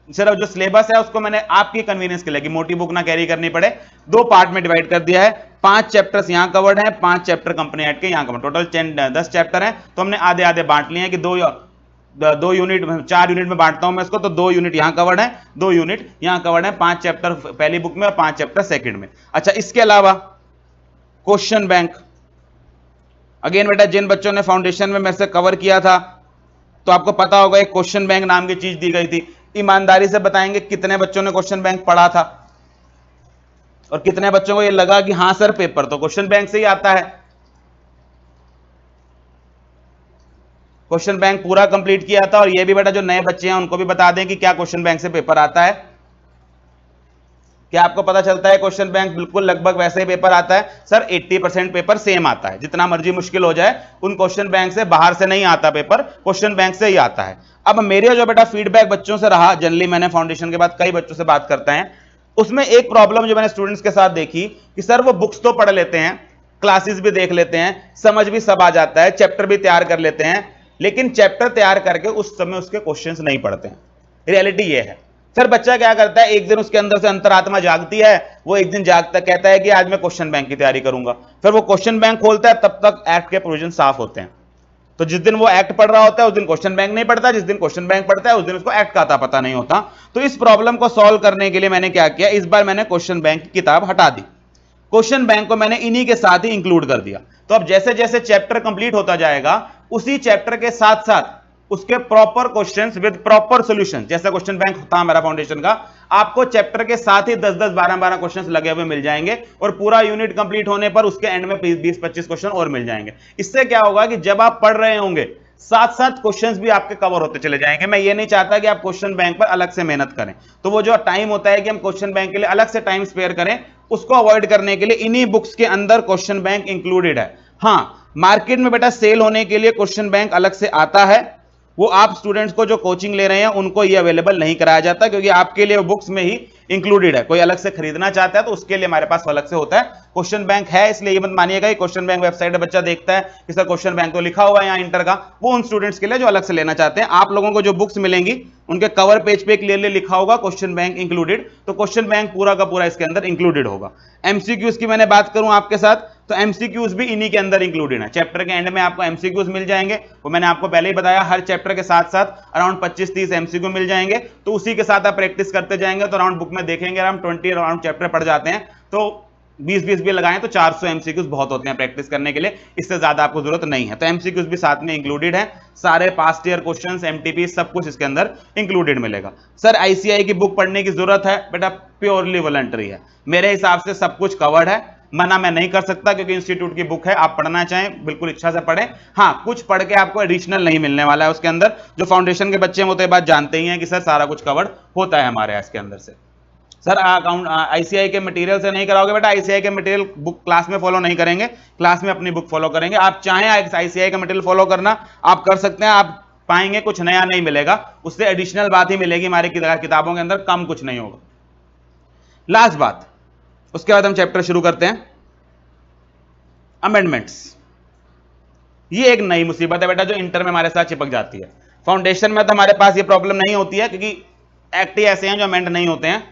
सिर्फ जो सिलेबस है उसको मैंने आपकी कन्वीनियंस के लिए कि मोटी बुक ना कैरी करनी पड़े 2 पार्ट में डिवाइड कर दिया है। 5 चैप्टर्स यहां कवर्ड हैं, 5 चैप्टर कंपनी एक्ट के यहां कवर्ड, टोटल 10 चैप्टर हैं। तो हमने आधे आधे बांट लिए हैं कि 2 यूनिट 4 यूनिट में बांटता हूं मैं इसको, तो 2 यूनिट यहां कवर्ड है, 2 यूनिट यहां कवर्ड है। 5 चैप्टर पहली बुक में और 5 चैप्टर सेकंड में। अच्छा इसके अलावा क्वेश्चन बैंक, अगेन बेटा जिन बच्चों ने फाउंडेशन में मेरे से कवर किया था तो आपको पता होगा एक क्वेश्चन बैंक नाम की चीज दी गई थी। ईमानदारी से बताएंगे कितने बच्चों ने क्वेश्चन बैंक पढ़ा था और कितने बच्चों को ये लगा कि हां सर पेपर तो क्वेश्चन बैंक से ही आता है। क्वेश्चन बैंक पूरा कंप्लीट किया था। और ये भी बेटा जो नए बच्चे हैं उनको भी बता दें कि क्या क्वेश्चन बैंक से पेपर आता है। क्या आपको पता चलता है क्वेश्चन बैंक बिल्कुल लगभग वैसे ही पेपर आता है सर? 80% पेपर सेम आता है, जितना मर्जी मुश्किल हो जाए उन क्वेश्चन बैंक से बाहर से नहीं आता पेपर, क्वेश्चन बैंक से ही आता है। अब मेरे जो बेटा फीडबैक बच्चों से रहा, जनरली मैंने फाउंडेशन के बाद कई बच्चों से बात करते हैं, उसमें एक प्रॉब्लम जो मैंने स्टूडेंट्स के साथ देखी कि सर वो बुक्स तो पढ़ लेते हैं, क्लासेस भी देख लेते हैं, समझ भी सब आ जाता है, चैप्टर भी तैयार कर लेते हैं, लेकिन चैप्टर तैयार करके उस समय उसके क्वेश्चंस नहीं पढ़ते हैं। रियलिटी ये है सर। बच्चा क्या करता है, एक दिन उसके अंदर से अंतरात्मा जागती है, वो एक दिन जागता कहता है कि आज मैं क्वेश्चन बैंक की तैयारी करूंगा, फिर वो क्वेश्चन बैंक खोलता है, तब तक एक्ट के प्रोविजन साफ होते हैं। तो जिस दिन वो एक्ट पढ़ रहा होता है उस दिन क्वेश्चन बैंक नहीं पढ़ता, जिस दिन क्वेश्चन बैंक पढ़ता है उस दिन उसको एक्ट का आता पता नहीं होता। तो इस प्रॉब्लम को सॉल्व करने के लिए मैंने क्या किया, इस बार मैंने क्वेश्चन बैंक की किताब हटा दी, क्वेश्चन बैंक को मैंने इन्हीं के साथ ही इंक्लूड कर दिया। तो अब जैसे जैसे चैप्टर कंप्लीट होता जाएगा उसी चैप्टर के साथ साथ उसके proper questions with proper solution, जैसा क्वेश्चन बैंक होता है हमारा फाउंडेशन का, आपको चैप्टर के साथ ही 10-10 12-12 क्वेश्चंस लगे हुए मिल जाएंगे और पूरा यूनिट कंप्लीट होने पर उसके एंड में 20-25 क्वेश्चन और मिल जाएंगे। इससे क्या होगा कि जब आप पढ़ रहे होंगे साथ साथ क्वेश्चंस भी आपके कवर होते चले जाएंगे। मैं ये नहीं चाहता कि आप क्वेश्चन बैंक पर अलग से मेहनत करें, तो वो जो टाइम होता है कि हम क्वेश्चन बैंक के लिए अलग से टाइम स्पेयर करें, उसको अवॉइड करने के लिए इन्हीं बुक्स के अंदर क्वेश्चन बैंक इंक्लूडेड है। हां मार्केट में बेटा सेल होने के लिए क्वेश्चन बैंक अलग से आता है, वो आप स्टूडेंट्स को जो कोचिंग ले रहे हैं उनको ये अवेलेबल नहीं कराया जाता, क्योंकि आपके लिए बुक्स में ही इंक्लूडेड है। कोई अलग से खरीदना चाहता है तो उसके लिए हमारे पास अलग से होता है। क्वेश्चन बैंक है, इसलिए ये मत मानिएगा क्वेश्चन बैंक वेबसाइट पर बच्चा देखता है कि सर क्वेश्चन बैंक तो लिखा हुआ है यहाँ इंटर का, वो उन स्टूडेंट्स के लिए जो अलग से लेना चाहते हैं। आप लोगों को जो बुक्स मिलेंगी उनके कवर पेज पे क्लियरली लिखा होगा क्वेश्चन बैंक इंक्लूडेड, तो क्वेश्चन बैंक पूरा का पूरा इसके अंदर इंक्लूडेड होगा। एमसीक्यूज की मैंने बात करूं आपके साथ, तो एमसीक्यूज भी इन्हीं के अंदर इंक्लूडेड है। चैप्टर के एंड में आपको एमसीक्यूज मिल जाएंगे, वो मैंने आपको पहले ही बताया, हर चैप्टर के साथ साथ अराउंड 25-30 एमसीक्यू मिल जाएंगे। तो उसी के साथ आप प्रैक्टिस करते जाएंगे तो अराउंड बुक में देखेंगे अराउंड 20 अराउंड चैप्टर पढ़ जाते हैं, तो 20-20 भी लगाएं तो 400 एमसीक्यूज बहुत होते हैं प्रैक्टिस करने के लिए, इससे ज्यादा आपको जरूरत नहीं है। तो एमसीक्यूज भी साथ में इंक्लूडेड है, सारे पास्ट ईयर क्वेश्चंस, एमटीपी सब कुछ इसके अंदर इंक्लूडेड मिलेगा। सर आईसीआई की बुक पढ़ने की जरूरत है? बेटा प्योरली वॉलंटरी है, मेरे हिसाब से सब कुछ कवर्ड है, मना मैं नहीं कर सकता क्योंकि इंस्टीट्यूट की बुक है, आप पढ़ना चाहें बिल्कुल इच्छा से पढ़ें। हाँ कुछ पढ़ के आपको एडिशनल नहीं मिलने वाला है उसके अंदर, जो फाउंडेशन के बच्चे हैं वो तो ये बात जानते ही हैं कि सर सारा कुछ कवर्ड होता है हमारे इसके अंदर से। सर अकाउंट आईसीआई के मटेरियल से नहीं कराओगे? बेटा आईसीआई के मटेरियल बुक क्लास में फॉलो नहीं करेंगे, क्लास में अपनी बुक फॉलो करेंगे। आप चाहें आईसीआई का मटेरियल फॉलो करना आप कर सकते हैं, आप पाएंगे कुछ नया नहीं मिलेगा, उससे एडिशनल बात ही मिलेगी, हमारी किताबों के अंदर कम कुछ नहीं होगा। लास्ट बात, उसके बाद हम चैप्टर शुरू करते हैं, अमेंडमेंट्स। ये एक नई मुसीबत है बेटा जो इंटर में हमारे साथ चिपक जाती है। फाउंडेशन में तो हमारे पास ये प्रॉब्लम नहीं होती है क्योंकि एक्ट ही ऐसे हैं जो अमेंड नहीं होते हैं।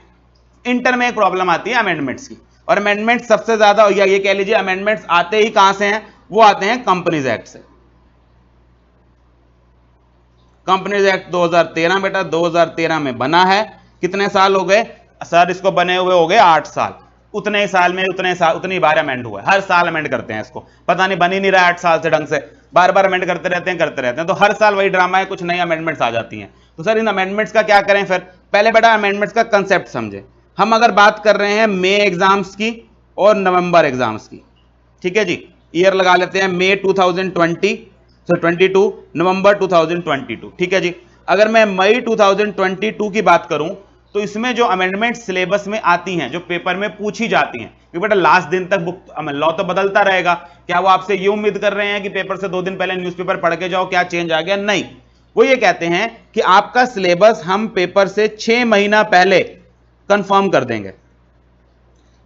इंटर में एक प्रॉब्लम आती है अमेंडमेंट्स की, और अमेंडमेंट सबसे ज्यादा, या ये कह लीजिए अमेंडमेंट्स आते ही कहां से हैं, वो आते हैं कंपनीज एक्ट से। कंपनीज एक्ट 2013 बेटा 2013 में बना है, कितने साल हो गए सर इसको बने हुए? हो गए 8 साल। उतने साल में उतनी बार अमेंड हुआ है, हर साल अमेंड करते हैं इसको, पता नहीं बन ही नहीं रहा 8 साल से ढंग से, बार बार अमेंड करते रहते हैं, तो हर साल वही ड्रामा है, कुछ नई अमेंडमेंट्स आ जाती हैं। तो सर इन अमेंडमेंट्स का क्या करें? फिर पहले बेटा अमेंडमेंट्स का कंसेप्ट समझे। हम अगर बात कर रहे हैं मई एग्जाम्स की और नवंबर एग्जाम्स की, ठीक है जी, ईयर लगा लेते हैं मई 2022, नवंबर 2022, ठीक है जी। अगर मैं मई 2022 की बात करूं तो इसमें जो अमेंडमेंट सिलेबस में आती हैं, जो पेपर में पूछी जाती हैं, क्योंकि बेटा लास्ट दिन तक बुक लॉ तो बदलता रहेगा, क्या वो आपसे ये उम्मीद कर रहे हैं कि पेपर से 2 दिन पहले न्यूज़पेपर पढ़ के जाओ क्या चेंज आ गया? नहीं, वो ये कहते हैं कि आपका सिलेबस हम पेपर से 6 महीना पहले कंफर्म कर देंगे।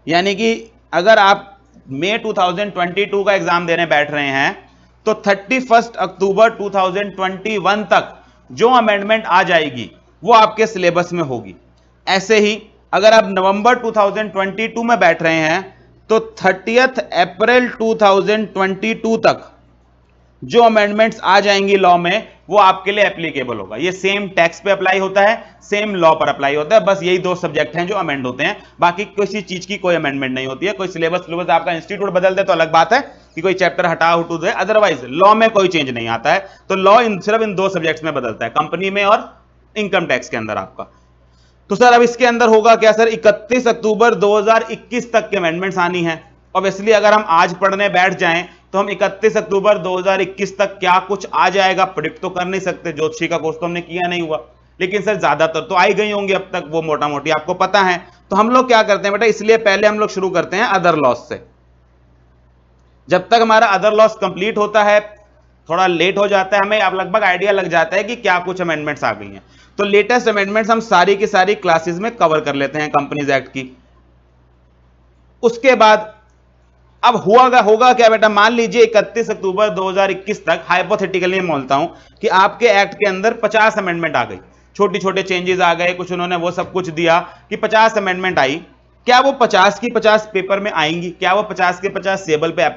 यानी कि अगर आप मई 2022 का एग्जाम देने बैठ रहे हैं तो 31 अक्टूबर 2021 तक जो अमेंडमेंट आ जाएगी वो आपके सिलेबस में होगी। ऐसे ही अगर आप नवंबर 2022 में बैठ रहे हैं तो 30 अप्रैल 2022 तक जो अमेंडमेंट्स आ जाएंगी लॉ में वो आपके लिए एप्लीकेबल होगा। ये सेम टैक्स पे अप्लाई होता है, सेम लॉ पर अप्लाई होता है, बस यही 2 सब्जेक्ट हैं जो अमेंड होते हैं, बाकी किसी चीज की कोई अमेंडमेंट नहीं होती है। कोई सिलेबस आपका इंस्टीट्यूट बदल दे तो अलग बात है कि कोई चैप्टर हटा हटू दे, अदरवाइज लॉ में कोई चेंज नहीं आता है। तो लॉ सिर्फ इन 2 सब्जेक्ट्स में बदलता है, कंपनी में और इनकम टैक्स के अंदर आपका। तो सर अब इसके अंदर होगा क्या सर? 31 अक्टूबर 2021 तक के अमेंडमेंट्स आनी है। ऑब्वियसली अगर हम आज पढ़ने बैठ जाएं तो हम 31 अक्टूबर 2021 तक क्या कुछ आ जाएगा प्रिडिक्ट तो कर नहीं सकते, ज्योतिषी का कोर्स तो हमने किया नहीं हुआ, लेकिन सर ज्यादातर तो आई गई होंगी अब तक, वो मोटा मोटी आपको पता है। तो हम लोग क्या करते हैं बेटा, इसलिए पहले हम लोग शुरू करते हैं अदर लॉस से। जब तक हमारा अदर लॉस कंप्लीट होता है, थोड़ा लेट हो जाता है, हमें अब लगभग आइडिया लग जाता है कि क्या कुछ अमेंडमेंट्स आ गई हैं। तो लेटेस्ट अमेंडमेंट्स हम सारी की सारी क्लासेस में कवर कर लेते हैं कंपनीज एक्ट की। उसके बाद अब होगा क्या बेटा, मान लीजिए 31 अक्टूबर 2021 तक हाइपोथेटिकली मैं बोलता हूं कि आपके एक्ट के अंदर 50 अमेंडमेंट आ गई, छोटे छोटे चेंजेस आ गए, कुछ उन्होंने वो सब कुछ दिया कि 50 अमेंडमेंट आई। क्या वो 50 की 50 पेपर में आएंगी? क्या वो 50 के 50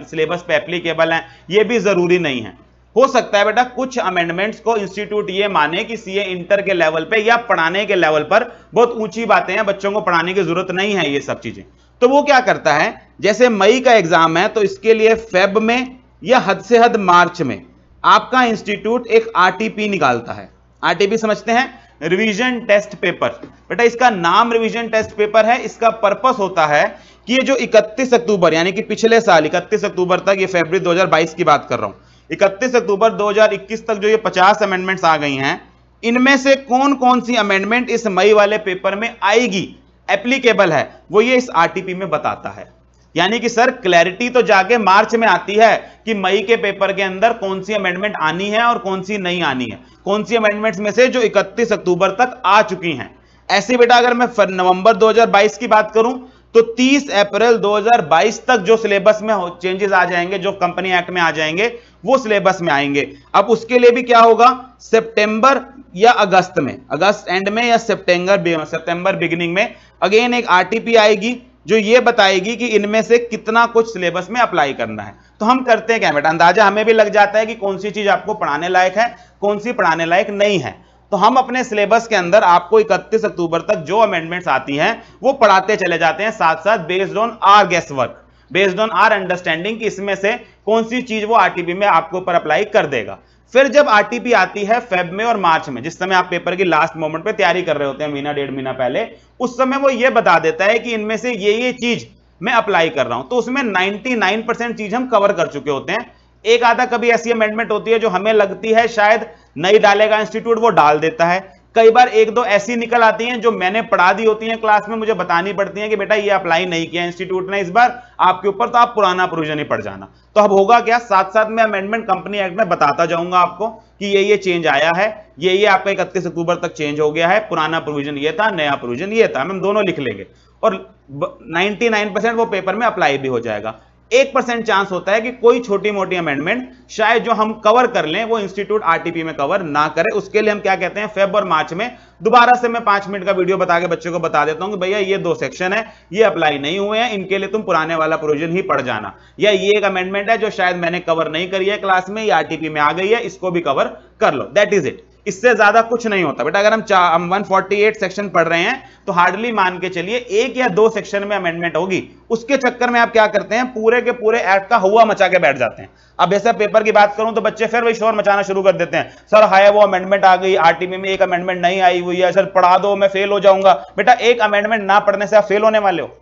सिलेबस पे एप्लीकेबल हैं? ये भी जरूरी नहीं है। हो सकता है बेटा कुछ अमेंडमेंट्स को इंस्टीट्यूट ये माने कि सीए इंटर के लेवल पे या पढ़ाने के लेवल पर बहुत ऊंची बातें हैं, बच्चों को पढ़ाने की जरूरत नहीं है ये सब चीजें। तो वो क्या करता है, जैसे मई का एग्जाम है तो इसके लिए फेब में या हद से हद मार्च में आपका इंस्टीट्यूट एक आरटीपी निकालता है। आरटीपी समझते हैं? Revision test paper. बेटा इसका नाम रिवीजन टेस्ट पेपर है, इसका पर्पस होता है कि ये जो 31 अक्टूबर यानी कि पिछले साल 31 अक्टूबर तक, ये फरवरी 2022 की बात कर रहा हूं, 31 अक्टूबर 2021 तक जो ये 50 अमेंडमेंट्स आ गई हैं, इनमें से कौन कौन सी अमेंडमेंट इस मई वाले पेपर में आएगी, एप्लीकेबल है, वो ये इस आरटीपी में बताता है। यानी कि सर क्लैरिटी तो जाके मार्च में आती है कि मई के पेपर के अंदर कौन सी अमेंडमेंट आनी है और कौन सी नहीं आनी है, कौन सी अमेंडमेंट्स में से जो 31 अक्टूबर तक आ चुकी हैं। ऐसे बेटा अगर मैं नवंबर 2022 की बात करूं तो 30 अप्रैल 2022 तक जो सिलेबस में चेंजेस आ जाएंगे, जो कंपनी एक्ट में आ जाएंगे, वो सिलेबस में आएंगे। अब उसके लिए भी क्या होगा, सितंबर या अगस्त में, अगस्त एंड में या सितंबर बिगिनिंग में अगेन एक आरटीपी आएगी जो ये बताएगी कि इनमें से कितना कुछ सिलेबस में अप्लाई करना है। तो हम करते हैं क्या बेटा, अंदाजा हमें भी लग जाता है कि कौन सी चीज आपको पढ़ाने लायक है, कौन सी पढ़ाने लायक नहीं है। तो हम अपने सिलेबस के अंदर आपको 31 अक्टूबर तक जो अमेंडमेंट्स आती हैं वो पढ़ाते चले जाते हैं, साथ साथ based on our guess work, based on our understanding कि इसमें से कौन सी चीज वो आरटीपी में आपके ऊपर अप्लाई कर देगा। फिर जब आरटीपी आती है फेब में और मार्च में, जिस समय आप पेपर की लास्ट मोमेंट पे तैयारी कर रहे होते हैं, महीना 1.5 महीना पहले, उस समय वो ये बता देता है कि इनमें से ये चीज मैं अप्लाई कर रहा हूं। तो उसमें 99% चीज हम कवर कर चुके होते हैं। एक आधा कभी ऐसी अमेंडमेंट होती है जो हमें लगती है शायद नहीं डालेगा इंस्टीट्यूट, वो डाल देता है। कई बार एक दो ऐसी निकल आती हैं जो मैंने पढ़ा दी होती हैं क्लास में, मुझे बतानी पड़ती है कि बेटा ये अप्लाई नहीं किया इंस्टीट्यूट ने इस बार आपके ऊपर, तो आप पुराना प्रोविजन ही पढ़ जाना। तो अब होगा क्या, साथ साथ में अमेंडमेंट कंपनी एक्ट में बताता जाऊंगा आपको कि ये चेंज आया है, ये आपका 31 अक्टूबर तक चेंज हो गया है, पुराना प्रोविजन ये था, नया प्रोविजन ये था, हम दोनों लिख लेंगे और 99% वो पेपर में अप्लाई भी हो जाएगा। 1% चांस होता है कि कोई छोटी मोटी अमेंडमेंट शायद जो हम कवर कर लें वो इंस्टीट्यूट आरटीपी में कवर ना करे। उसके लिए हम क्या कहते हैं, फेब और मार्च में दोबारा से मैं 5 मिनट का वीडियो बता के बच्चों को बता देता हूं कि भैया ये 2 सेक्शन है, ये अप्लाई नहीं हुए हैं, इनके लिए तुम पुराने वाला प्रोविजन ही पढ़ जाना, या ये एक अमेंडमेंट है जो शायद मैंने कवर नहीं करी है क्लास में, ये आरटीपी में आ गई है, इसको भी कवर कर लो, दैट इज इट। इससे ज्यादा कुछ नहीं होता बेटा। अगर हम 148 सेक्शन पढ़ रहे हैं तो हार्डली मान के चलिए 1 या 2 सेक्शन में अमेंडमेंट होगी। उसके चक्कर में आप क्या करते हैं, पूरे के पूरे एक्ट का हुआ मचा के बैठ जाते हैं। अब ऐसा पेपर की बात करूं तो बच्चे फिर वही शोर मचाना शुरू कर देते हैं, सर हाय वो अमेंडमेंट आ गई, आरटीपी में एक अमेंडमेंट नहीं आई हुई है, सर पढ़ा दो मैं फेल हो जाऊंगा। बेटा एक अमेंडमेंट ना पढ़ने से आप फेल होने वाले हो?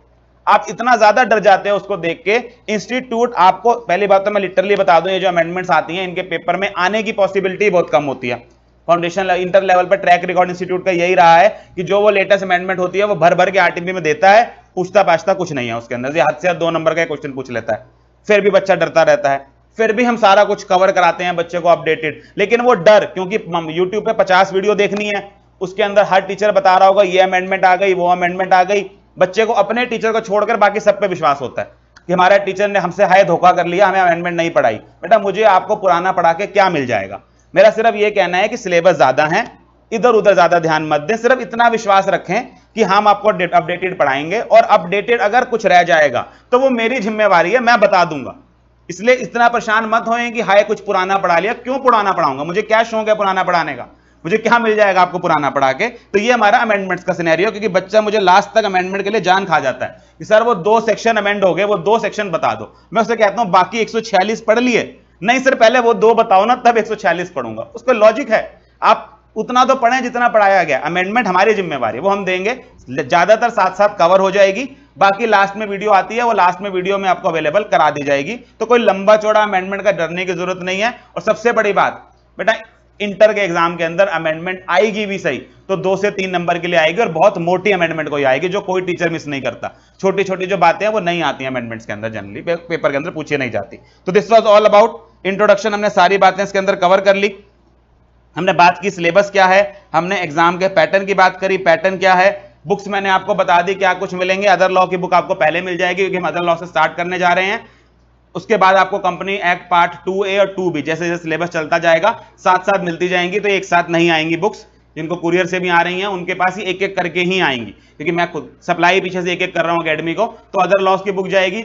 आप इतना ज्यादा डर जाते हो उसको देख के। इंस्टीट्यूट आपको, पहली बात तो मैं लिटरली बता दूं, ये जो अमेंडमेंट्स आती हैं इनके पेपर में आने की पॉसिबिलिटी बहुत कम होती है। फाउंडेशन इंटर लेवल पर ट्रैक रिकॉर्ड इंस्टीट्यूट का यही रहा है कि जो वो लेटेस्ट अमेंडमेंट होती है वो भर भर के आरटीपी में देता है, पूछता पाछता कुछ नहीं है उसके अंदर, हाथ से 2 नंबर का क्वेश्चन पूछ लेता है, फिर भी बच्चा डरता रहता है। फिर भी हम सारा कुछ कवर कराते हैं बच्चे को अपडेटेड, लेकिन वो डर, क्योंकि यूट्यूब पे 50 वीडियो देखनी है, उसके अंदर हर टीचर बता रहा होगा ये अमेंडमेंट आ गई, वो अमेंडमेंट आ गई, बच्चे को अपने टीचर को छोड़कर बाकी सब पे विश्वास होता है कि हमारे टीचर ने हमसे हाय धोखा कर लिया, हमें अमेंडमेंट नहीं पढ़ाई। बेटा मुझे आपको पुराना पढ़ा के क्या मिल जाएगा? मेरा सिर्फ ये कहना है कि सिलेबस ज्यादा है, इधर उधर ज्यादा ध्यान मत दें, सिर्फ इतना विश्वास रखें कि हम आपको अपडेटेड पढ़ाएंगे, और अपडेटेड अगर कुछ रह जाएगा तो वो मेरी जिम्मेवारी है, मैं बता दूंगा। इसलिए इतना परेशान मत होएं कि हाय कुछ पुराना पढ़ा लिया, क्यों पुराना पढ़ाऊंगा, मुझे क्या शौक है पुराना पढ़ाने का, मुझे क्या मिल जाएगा आपको पुराना पढ़ा के? तो ये हमारा अमेंडमेंट्स का सिनेरियो, क्योंकि बच्चा मुझे लास्ट तक अमेंडमेंट के लिए जान खा जाता है कि सर वो 2 सेक्शन अमेंड हो गए, वो 2 सेक्शन बता दो। मैं उससे कहता हूं बाकी 146 पढ़ लिए, नहीं सर पहले वो 2 बताओ ना, तब 146 पढ़ूंगा। उसका लॉजिक है, आप उतना तो पढ़ें जितना पढ़ाया गया, अमेंडमेंट हमारी जिम्मेवारी, वो हम देंगे, ज्यादातर साथ साथ कवर हो जाएगी, बाकी लास्ट में वीडियो आती है, वो लास्ट में वीडियो में आपको अवेलेबल करा दी जाएगी। तो कोई लंबा चौड़ा अमेंडमेंट का डरने की जरूरत नहीं है। और सबसे बड़ी बात बेटा, इंटर के एग्जाम के अंदर अमेंडमेंट आएगी भी सही तो 2 से 3 नंबर के लिए आएगी, और बहुत मोटी अमेंडमेंट कोई आएगी जो कोई टीचर मिस नहीं करता। छोटी छोटी जो बातें हैं वो नहीं आती अमेंडमेंट्स के अंदर, जनरली पेपर के अंदर पूछी नहीं जाती। तो this was all about introduction, हमने सारी बातें इसके अंदर कवर कर ली। हमने बात की सिलेबस क्या है, हमने एग्जाम के पैटर्न की बात करी, पैटर्न क्या है, बुक्स मैंने आपको बता दी क्या कुछ मिलेंगे। अदर लॉ की बुक आपको पहले मिल जाएगी क्योंकि हम अदर लॉ से स्टार्ट करने जा रहे हैं। उसके बाद आपको कंपनी एक्ट पार्ट 2A और 2B जैसे जैसे सिलेबस चलता जाएगा साथ साथ मिलती जाएंगी। तो एक साथ नहीं आएंगी बुक्स, जिनको कुरियर से भी आ रही हैं उनके पास ही एक एक करके ही आएंगी, क्योंकि मैं खुद सप्लाई पीछे से एक एक कर रहा हूं अकेडमी को। तो अदर लॉस की बुक जाएगी,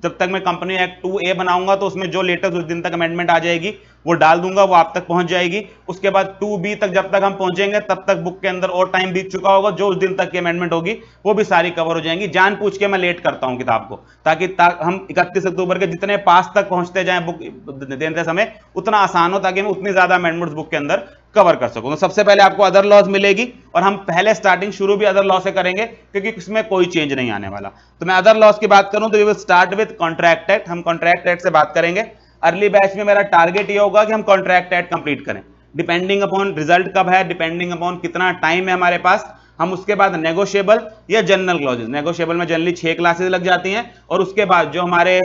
जब तक मैं कंपनी एक्ट 2A बनाऊंगा तो उसमें जो लेटेस्ट उस दिन तक अमेंडमेंट आ जाएगी वो डाल दूंगा, वो आप तक पहुंच जाएगी। उसके बाद 2B तक जब तक हम पहुंचेंगे तब तक बुक के अंदर और टाइम बीत चुका होगा, जो उस दिन तक की अमेंडमेंट होगी वो भी सारी कवर हो जाएंगी। जान पूछ के मैं लेट करता हूं किताब को, ताकि हम 31 अक्टूबर के जितने पास तक पहुंचते जाएं बुक देते समय उतना आसान हो, ताकि मैं उतनी ज्यादा अमेंडमेंट्स बुक के अंदर कवर कर सकूं। तो सबसे पहले आपको अदर लॉज मिलेगी, और हम पहले स्टार्टिंग शुरू भी अदर लॉ से करेंगे क्योंकि इसमें कोई चेंज नहीं आने वाला। तो मैं अदर लॉज की बात करूं तो we will start with contract act, हम कॉन्ट्रैक्ट एक्ट से बात करेंगे। अर्ली बैच में मेरा टारगेट ये होगा कि हम कॉन्ट्रैक्ट एक्ट कंप्लीट करें, डिपेंडिंग अपॉन रिजल्ट कब है, डिपेंडिंग अपॉन कितना टाइम है हमारे पास। हम उसके बाद नेगोशिएबल या जनरल क्लॉजेस, नेगोशिएबल में जनरली 6 क्लासेस लग जाती हैं, और उसके बाद जो हमारे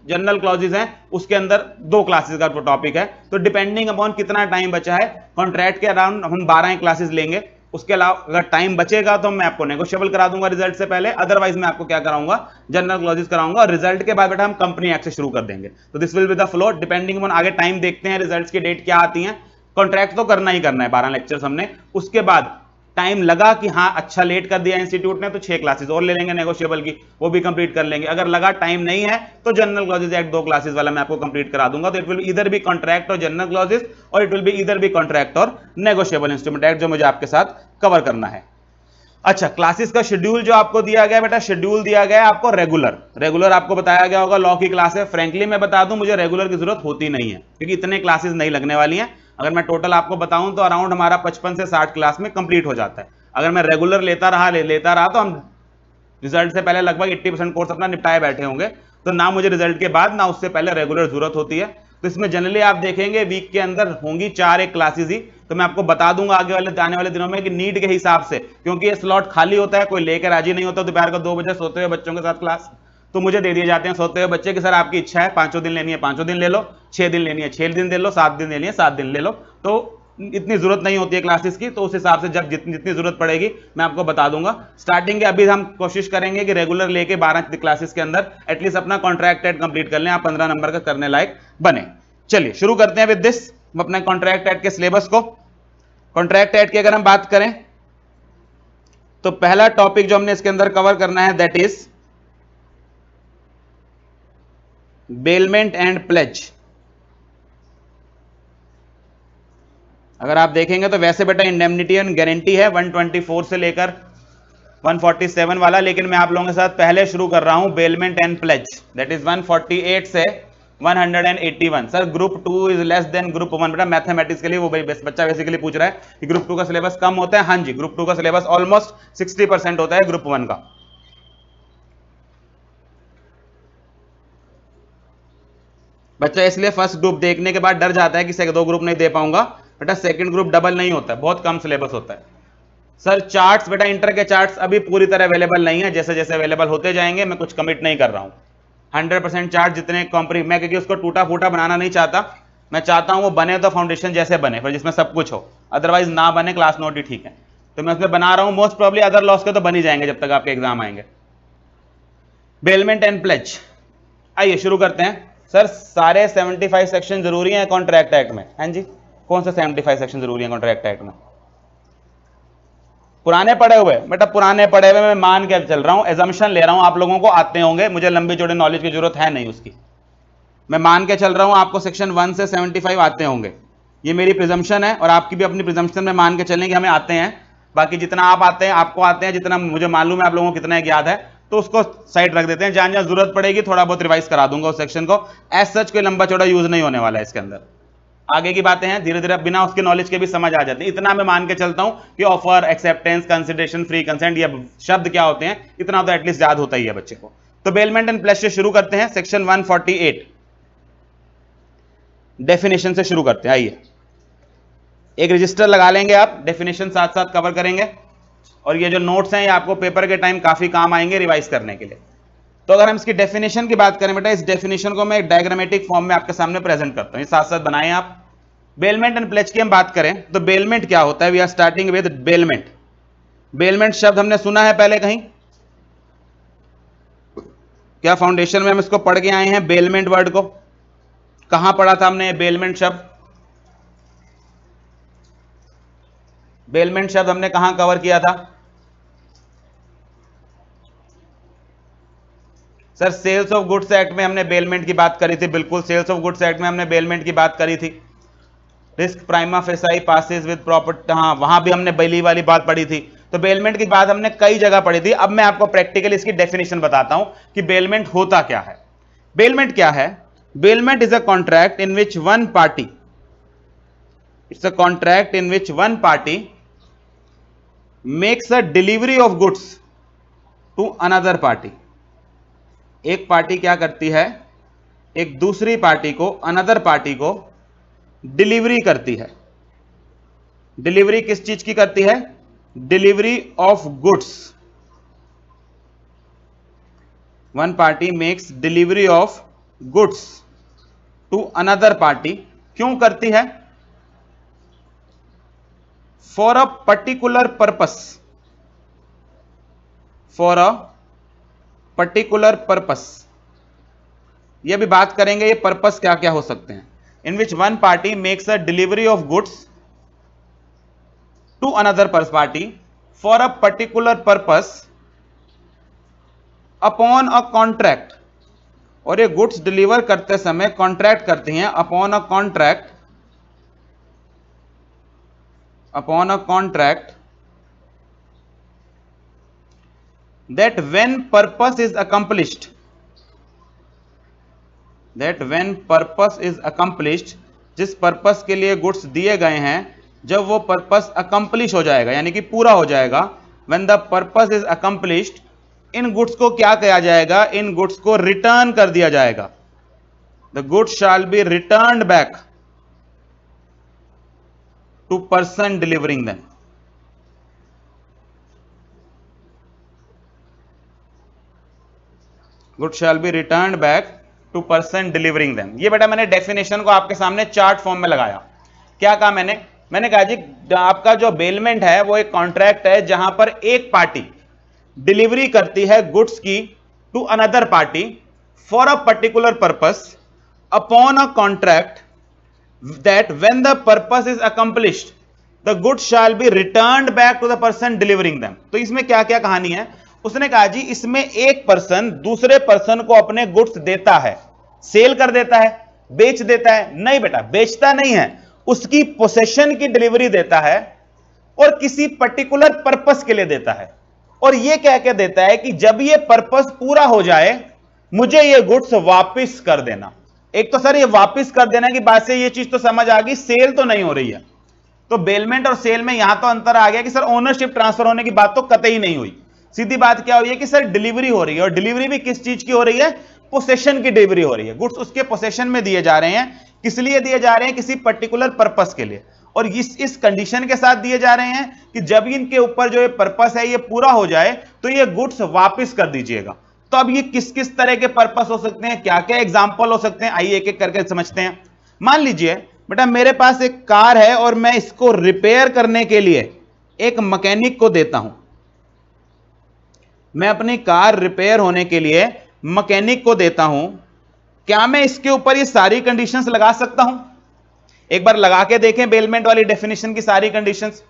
जनरल क्लॉजेस हैं उसके अंदर 2 क्लासेस का टॉपिक है। तो डिपेंडिंग अपॉन कितना टाइम बचा है, कॉन्ट्रैक्ट के अराउंड हम 12 क्लासेस लेंगे। उसके अलावा अगर टाइम बचेगा तो मैं आपको नेगोशिएबल करा दूंगा रिजल्ट से पहले, अदरवाइज मैं आपको क्या कराऊंगा, जनरल क्लॉजेस कराऊंगा, और रिजल्ट के बाद बेटा हम कंपनी एक्ट से शुरू कर देंगे। तो this will be the flow, depending upon आगे टाइम देखते हैं रिजल्ट्स की डेट क्या आती है। कॉन्ट्रैक्ट तो करना ही करना है, 12 लेक्चर्स हमने। उसके बाद टाइम लगा कि हाँ अच्छा लेट कर दिया इंस्टीट्यूट ने तो 6 क्लासेस और ले लेंगे नेगोशिएबल की, वो भी कंप्लीट कर लेंगे। अगर लगा टाइम नहीं है तो जनरल क्लॉजेस एक्ट 2 क्लासेस वाला मैं आपको कंप्लीट करा दूंगा। तो इट विल इधर भी कॉन्ट्रैक्ट और जनरल क्लॉजेस, और इट विल बी इधर भी कॉन्ट्रैक्ट और नेगोशिएबल इंस्ट्रूमेंट एक्ट जो मुझे आपके साथ कवर करना है। अच्छा, क्लासेस का शेड्यूल जो आपको दिया गया बेटा, शेड्यूल दिया गया है आपको रेगुलर आपको बताया गया होगा लॉ की क्लास है। फ्रेंकली मैं बता दूं मुझे रेगुलर की जरूरत होती नहीं है, क्योंकि इतने क्लासेस नहीं लगने वाली हैं। अगर मैं टोटल आपको बताऊं तो अराउंड हमारा 55 से 60 क्लास में कंप्लीट हो जाता है। अगर मैं रेगुलर लेता रहा तो हम रिजल्ट से पहले लगभग 80% कोर्स अपना निपटाए बैठे होंगे। तो ना मुझे रिजल्ट के बाद ना उससे पहले रेगुलर जरूरत होती है। तो इसमें जनरली आप देखेंगे वीक के अंदर होंगी 4 क्लासेस ही। तो मैं आपको बता दूंगा आने वाले दिनों में कि नीड के हिसाब से, क्योंकि ये स्लॉट खाली होता है, कोई लेकर राजी नहीं होता दोपहर को 2 बजे सोते हुए बच्चों के साथ क्लास, तो मुझे दे दिए जाते हैं सोते हुए बच्चे कि सर आपकी इच्छा है 5 दिन लेनी है 5 दिन ले लो, 6 दिन लेनी है 6 दिन ले लो, 7 दिन लेनी है 7 दिन ले लो। तो इतनी जरूरत नहीं होती है क्लासेस की, तो उस हिसाब से जब जितनी जरूरत पड़ेगी मैं आपको बता दूंगा। स्टार्टिंग के अभी हम कोशिश करेंगे कि रेगुलर लेके 12 क्लासेस के अंदर एटलीस्ट अपना कॉन्ट्रैक्ट एड कंप्लीट कर लें, आप 15 नंबर का करने लायक बने। चलिए शुरू करते हैं विद दिस, अपने कॉन्ट्रैक्ट एड के सिलेबस को। कॉन्ट्रैक्ट एड की अगर हम बात करें तो पहला टॉपिक जो हमने इसके अंदर कवर करना है that is bailment and pledge. अगर आप देखेंगे तो वैसे बेटा इंडेमनिटी एंड गारंटी है 124 से लेकर 147 वाला, लेकिन मैं आप लोगों के साथ पहले शुरू कर रहा हूं bailment and pledge, that is 148 से 181। Sir group 2 is less than group 1, बेटा मैथमेटिक्स के लिए वो बच्चा बेसिकली पूछ रहा है कि ग्रुप 2 का सिलेबस कम होता है। हाँ जी, ग्रुप 2 का सिलेबस ऑलमोस्ट 60% होता है ग्रुप 1 का। बच्चा इसलिए फर्स्ट ग्रुप देखने के बाद डर जाता है कि 2 ग्रुप नहीं दे पाऊंगा, बेटा सेकंड ग्रुप डबल नहीं होता है, बहुत कम सिलेबस होता है। सर चार्ट्स, बेटा इंटर के चार्ट्स अभी पूरी तरह अवेलेबल नहीं है, जैसे जैसे अवेलेबल होते जाएंगे, मैं कुछ कमिट नहीं कर रहा हूं। 100% चार्ट जितने मैं क्योंकि उसको टूटा फूटा बनाना नहीं चाहता, मैं चाहता हूं वो बने तो फाउंडेशन जैसे बने, फिर जिसमें सब कुछ हो, अदरवाइज ना बने क्लास नोट ही ठीक है। तो मैं उसमें बना रहा हूं, मोस्ट प्रॉब्ली अदर लॉस के तो बन ही जाएंगे जब तक आपके एग्जाम आएंगे। बेलमेंट एंड प्लेज, आइए शुरू करते हैं। सर सारे 75 सेक्शन जरूरी हैं कॉन्ट्रैक्ट एक्ट में? हाँ जी, कौन सा 75 सेक्शन जरूरी है कॉन्ट्रैक्ट एक्ट में? पुराने पढ़े हुए? बेटा पुराने पढ़े हुए मैं मान के चल रहा हूं, एजम्पशन ले रहा हूं आप लोगों को आते होंगे, मुझे लंबी चौड़ी नॉलेज की जरूरत है नहीं उसकी, मैं मान के चल रहा हूं आपको सेक्शन 1 से 75 आते होंगे, ये मेरी प्रिजम्पशन है और आपकी भी अपनी प्रिजम्पशन में मान के चलेंगे हमें आते हैं। बाकी जितना आप आते हैं आपको आते हैं, जितना मुझे मालूम है आप लोगों को कितना याद है, तो उसको साइड रख देते हैं, जहां जहां जरूरत पड़ेगी थोड़ा बहुत रिवाइज करा दूंगा उस सेक्शन को। एज सच कोई लंबा चौड़ा यूज नहीं होने वाला है इसके अंदर, आगे की बातें हैं धीरे धीरे बिना उसके नॉलेज के भी समझ आ जाती है। इतना मैं मान के चलता हूं कि offer, acceptance, consideration, free consent, ये शब्द क्या होते हैं इतना तो एटलीस्ट याद होता ही है बच्चे को। तो बेलमेंट एंड प्लेज से शुरू करते हैं, सेक्शन 148 डेफिनेशन से शुरू करते हैं। आइए एक रजिस्टर लगा लेंगे आप, डेफिनेशन साथ साथ कवर करेंगे, और ये जो नोट्स हैं ये आपको पेपर के टाइम काफी काम आएंगे रिवाइज करने के लिए। तो अगर हम इसकी डेफिनेशन की बात करें बेटा, इस डेफिनेशन को मैं एक डायग्रामेटिक फॉर्म में आपके सामने प्रेजेंट करता हूं, ये साथ साथ बनाएं आप। बेलमेंट एंड प्लेज की हम बात करें तो बेलमेंट क्या होता है, we are starting with bailment. Bailment शब्द हमने सुना है पहले कहीं? क्या फाउंडेशन में हम इसको पढ़ के आए हैं बेलमेंट वर्ड को? कहां पढ़ा था हमने बेलमेंट शब्द? बेलमेंट शब्द हमने कहां कवर किया था? Sir sales of goods act में हमने बेलमेंट की बात करी थी, बिल्कुल सेल्स ऑफ गुड्स एक्ट में हमने बेलमेंट की बात करी थी। Risk prima facie passes with property, हाँ वहां भी हमने बेली वाली बात पढ़ी थी। तो बेलमेंट की बात हमने कई जगह पढ़ी थी। अब मैं आपको प्रैक्टिकली इसकी डेफिनेशन बताता हूं कि बेलमेंट होता क्या है। बेलमेंट क्या है? Bailment is a contract in which one party, it's a contract in which one party makes a delivery of goods to another party. एक पार्टी क्या करती है, एक दूसरी पार्टी को, अनदर पार्टी को डिलीवरी करती है। डिलीवरी किस चीज की करती है? Delivery of goods. One party makes delivery of goods to another party. क्यों करती है? For a particular purpose, for a particular purpose. ये भी बात करेंगे ये पर्पस क्या क्या हो सकते हैं। In which one party makes a delivery of goods to another party for a particular purpose upon a contract. और ये गुड्स डिलीवर करते समय कॉन्ट्रैक्ट करती हैं upon a contract, upon a contract that when purpose is accomplished, that when purpose is accomplished, जिस purpose के लिए goods दिए गए हैं जब वो पर्पस अकम्प्लिश हो जाएगा यानी कि पूरा हो जाएगा, when the purpose is accomplished, in goods को क्या किया जाएगा? इन गुड्स को रिटर्न कर दिया जाएगा। the goods shall be returned back to person delivering them। Good shall be return back to person delivering them. ये बेटा मैंने डेफिनेशन को आपके सामने चार्ट फॉर्म में लगाया। क्या कहा मैंने कहा जी आपका जो बेलमेंट है वो एक कॉन्ट्रैक्ट है जहां पर एक पार्टी डिलीवरी करती है गुड्स की to another party for a particular purpose upon a contract that when the purpose is accomplished the goods shall be returned back to the person delivering them. तो इसमें क्या क्या कहानी है? उसने कहा जी इसमें एक पर्सन दूसरे पर्सन को अपने गुड्स देता है, सेल कर देता है, बेच देता है? नहीं बेटा बेचता नहीं है, उसकी पोसेशन की डिलीवरी देता है और किसी पर्टिकुलर पर्पस के लिए देता है, और यह कह के देता है कि जब यह पर्पस पूरा हो जाए मुझे यह गुड्स वापस कर देना। एक तो सर ये वापस कर देना की बात से यह चीज तो समझ आ गई, सेल तो नहीं हो रही है, तो बेलमेंट और सेल में यहां तो अंतर आ गया कि सर ओनरशिप ट्रांसफर होने की बात तो कतई नहीं हुई। सीधी बात क्या हुई है कि सर डिलीवरी हो रही है, और डिलीवरी भी किस चीज की हो रही है, पोसेशन की डिलीवरी हो रही है। गुड्स उसके पोसेशन में दिए जा रहे हैं, किस लिए दिए जा रहे हैं, किसी पर्टिकुलर पर्पस के लिए, और इस कंडीशन के साथ दिए जा रहे हैं कि जब इनके ऊपर जो ये पर्पस है ये पूरा हो जाए तो ये गुड्स वापस कर दीजिएगा। तो अब ये किस किस तरह के पर्पस हो सकते हैं, क्या क्या एग्जाम्पल हो सकते हैं, आइए एक एक करके समझते हैं। मान लीजिए बेटा मेरे पास एक कार है और मैं इसको रिपेयर करने के लिए एक मैकेनिक को देता हूं, मैं अपनी कार रिपेयर होने के लिए मैकेनिक को देता हूं, क्या मैं इसके ऊपर ये सारी कंडीशंस लगा सकता हूं? एक बार लगा के देखें बेलमेंट वाली डेफिनेशन की सारी कंडीशंस।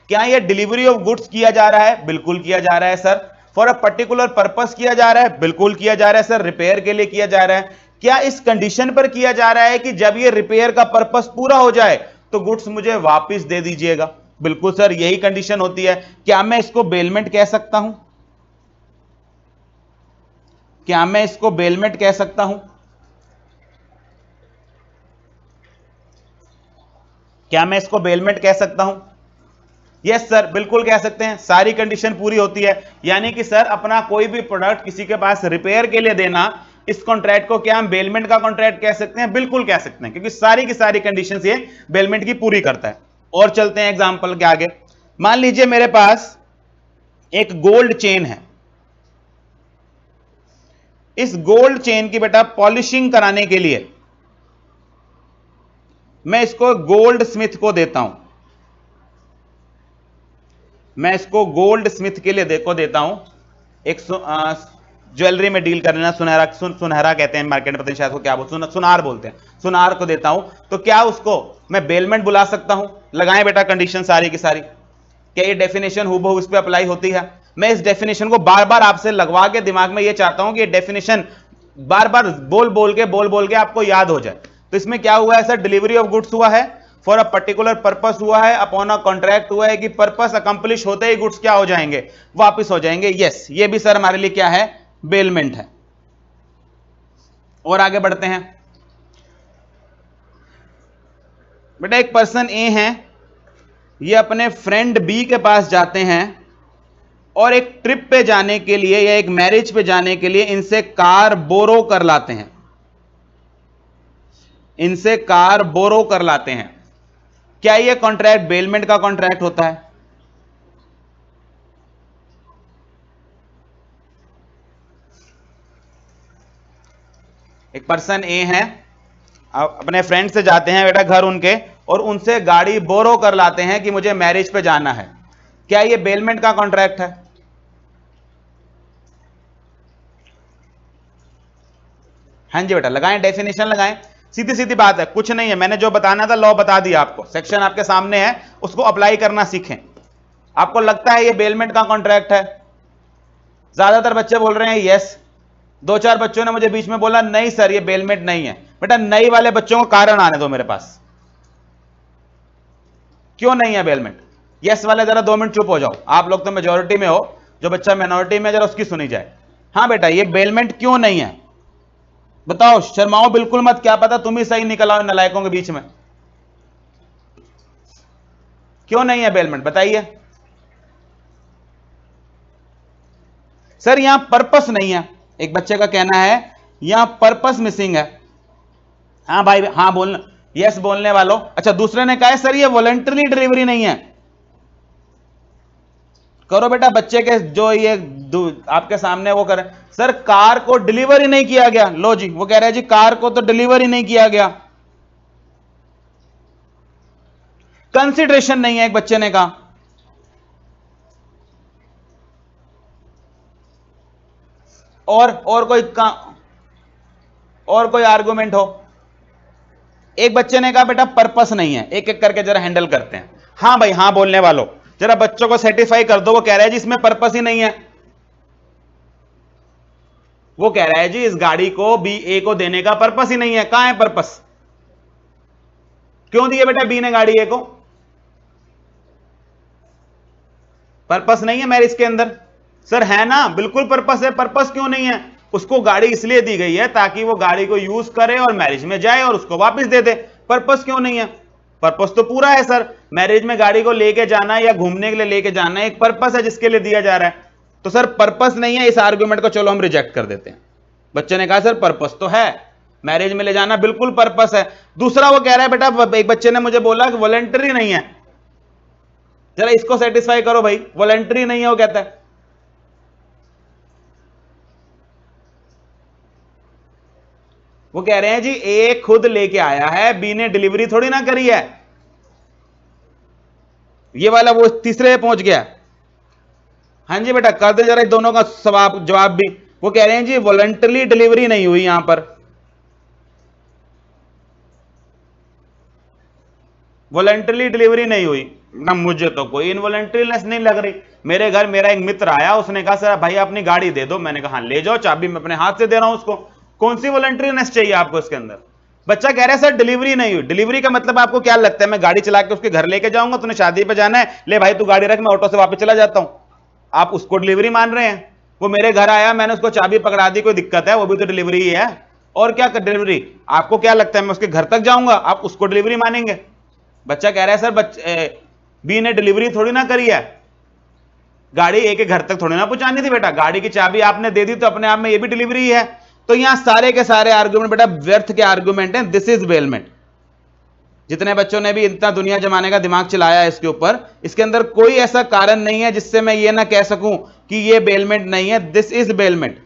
क्या ये डिलीवरी ऑफ गुड्स किया जा रहा है? बिल्कुल किया जा रहा है sir. For a particular purpose किया जा रहा है? बिल्कुल किया जा रहा है सर, रिपेयर के लिए किया जा रहा है। क्या इस कंडीशन पर किया जा रहा है कि जब ये रिपेयर का पर्पस पूरा हो जाए तो गुड्स मुझे वापस दे दीजिएगा? बिल्कुल सर, यही कंडीशन होती है। क्या मैं इसको बेलमेंट कह सकता हूं? क्या मैं इसको बेलमेंट कह सकता हूं? क्या मैं इसको बेलमेंट कह सकता हूं? यस सर, बिल्कुल कह सकते हैं, सारी कंडीशन पूरी होती है। यानी कि सर अपना कोई भी प्रोडक्ट किसी के पास रिपेयर के लिए देना, इस कॉन्ट्रैक्ट को क्या हम बेलमेंट का कॉन्ट्रैक्ट कह सकते हैं? बिल्कुल कह सकते हैं, क्योंकि सारी की सारी कंडीशंस ये बेलमेंट की पूरी करता है। और चलते हैं एग्जांपल के आगे। मान लीजिए मेरे पास एक गोल्ड चेन है, इस गोल्ड चेन की बेटा पॉलिशिंग कराने के लिए मैं इसको गोल्ड स्मिथ को देता हूं, मैं इसको गोल्ड स्मिथ के लिए देता हूं, एक ज्वेलरी में डील करना, सुनहरा सुनहरा कहते हैं मार्केट में, पता नहीं शायद को क्या बोलते, सुनार बोलते हैं, सुनार को देता हूं। तो क्या उसको मैं बेलमेंट बुला सकता हूं? लगाएं बेटा कंडीशन सारी की सारी। क्या ये डेफिनेशन हूबहू इस पे अप्लाई होती है? मैं इस डेफिनेशन को बार बार आपसे लगवा के दिमाग में ये चाहता हूं कि ये डेफिनेशन बार बार बोल बोल के आपको याद हो जाए। तो इसमें क्या हुआ है सर, डिलीवरी ऑफ गुड्स हुआ है, फॉर अ पर्टिकुलर पर्पस हुआ है, अपॉन अ कॉन्ट्रैक्ट हुआ है कि पर्पस अकम्प्लिश होते ही गुड्स क्या हो जाएंगे, वापस हो जाएंगे। यस, ये भी सर हमारे लिए क्या है, बेलमेंट है। और आगे बढ़ते हैं बेटा, एक पर्सन ए है, ये अपने फ्रेंड बी के पास जाते हैं और एक ट्रिप पे जाने के लिए या एक मैरिज पे जाने के लिए इनसे कार बोरो कर लाते हैं, इनसे कार बोरो कर लाते हैं। क्या यह कॉन्ट्रैक्ट बेलमेंट का कॉन्ट्रैक्ट होता है? एक पर्सन ए है, अपने फ्रेंड से जाते हैं बेटा घर उनके, और उनसे गाड़ी बोरो कर लाते हैं कि मुझे मैरिज पे जाना है। क्या यह बेलमेंट का कॉन्ट्रैक्ट है? हाँ जी बेटा, लगाएं डेफिनेशन लगाएं, सीधी सीधी बात है, कुछ नहीं है, मैंने जो बताना था लॉ बता दिया आपको, सेक्शन आपके सामने है, उसको अप्लाई करना सीखें। आपको लगता है ये बेलमेंट का कॉन्ट्रैक्ट है? ज्यादातर बच्चे बोल रहे हैं यस, दो चार बच्चों ने मुझे बीच में बोला नहीं सर ये बेलमेंट नहीं है। बेटा नई वाले बच्चों को कारण आने दो मेरे पास, क्यों नहीं है बेलमेंट। यस वाले जरा 2 मिनट चुप हो जाओ, आप लोग तो मेजोरिटी में हो, जो बच्चा माइनॉरिटी में जरा उसकी सुनी जाए। हाँ बेटा ये बेलमेंट क्यों नहीं है, बताओ, शर्माओ बिल्कुल मत, क्या पता तुम ही सही निकल आओ नालायकों के बीच में। क्यों नहीं है बेलमेंट, बताइए। सर यहां पर्पस नहीं है, एक बच्चे का कहना है यहां पर्पस मिसिंग है। हाँ भाई, हाँ बोलना, यस बोलने वालों। अच्छा दूसरे ने कहा है सर ये वॉलंटरी डिलीवरी नहीं है। करो बेटा, बच्चे के जो ये आपके सामने वो करे, सर कार को डिलीवरी नहीं किया गया, लो जी वो कह रहे हैं जी कार को तो डिलीवरी नहीं किया गया, कंसिडरेशन नहीं है, एक बच्चे ने कहा। और कोई और कोई आर्गुमेंट हो? एक बच्चे ने कहा बेटा पर्पस नहीं है, एक एक करके जरा हैंडल करते हैं। हाँ भाई हाँ बोलने वालों, जरा बच्चों को सेटिस्फाई कर दो, वो कह रहा है जी इसमें पर्पस ही नहीं है, वो कह रहा है जी इस गाड़ी को बी ए को देने का पर्पस ही नहीं है। कहां है पर्पस, क्यों दी है बेटा बी ने गाड़ी ए को? पर्पस नहीं है मैरिज के अंदर? सर है ना, बिल्कुल पर्पस है। पर्पस क्यों नहीं है? उसको गाड़ी इसलिए दी गई है ताकि वो गाड़ी को यूज करे और मैरिज में जाए और उसको वापस दे दे। पर्पस क्यों नहीं है? पर्पस तो पूरा है सर। मैरिज में गाड़ी को लेके जाना या घूमने के लिए लेके जाना एक पर्पस है जिसके लिए दिया जा रहा है। तो सर पर्पस नहीं है, इस आर्ग्यूमेंट को चलो हम रिजेक्ट कर देते हैं। बच्चे ने कहा सर पर्पस तो है, मैरिज में ले जाना बिल्कुल पर्पस है। दूसरा वो कह रहा है बेटा, एक बच्चे ने मुझे बोला कि वॉलंटरी नहीं है। जरा इसको सेटिस्फाई करो भाई, वॉलंटरी नहीं है वो कहता है। वो कह रहे हैं जी ए खुद लेके आया है, बी ने डिलीवरी थोड़ी ना करी है। ये वाला वो तीसरे पे पहुंच गया। हाँ जी बेटा कर दे जरा दोनों का जवाब भी। वो कह रहे हैं जी वॉलंटरी डिलीवरी नहीं हुई यहां पर, वॉलंटरी डिलीवरी नहीं हुई ना। मुझे तो कोई इनवॉलंटरीनेस नहीं लग रही। मेरे घर मेरा एक मित्र आया, उसने कहा सर भाई अपनी गाड़ी दे दो। मैंने कहा ले जाओ, चाबी मैं अपने हाथ से दे रहा हूं उसको। कौन सी वॉलंटरीनेस चाहिए आपको इसके अंदर? बच्चा कह रहा है सर डिलीवरी नहीं हुई। डिलीवरी का मतलब आपको क्या लगता है मैं गाड़ी चला के उसके घर लेके जाऊंगा, तूने शादी पे जाना है, ले भाई तू गाड़ी रख मैं ऑटो से वापस चला जाता हूं? आप उसको डिलीवरी मान रहे हैं? वो मेरे घर आया, मैंने उसको चाबी पकड़ा दी, कोई दिक्कत है? वो भी तो डिलीवरी ही है। और क्या डिलीवरी? आपको क्या लगता है मैं उसके घर तक जाऊंगा, आप उसको डिलीवरी मानेंगे? बच्चा कह रहा है सर बी ने डिलीवरी थोड़ी ना करी है, गाड़ी ए के घर तक थोड़ी ना पहुंचानी थी बेटा, गाड़ी की चाबी आपने दे दी तो अपने आप में ये भी डिलीवरी है। तो यहां सारे के सारे आर्गुमेंट बेटा व्यर्थ के आर्गुमेंट हैं। This is bailment. जितने बच्चों ने भी इतना दुनिया जमाने का दिमाग चलाया है इसके ऊपर, इसके अंदर कोई ऐसा कारण नहीं है जिससे मैं ये ना कह सकूं कि ये बेलमेंट नहीं है। This is bailment.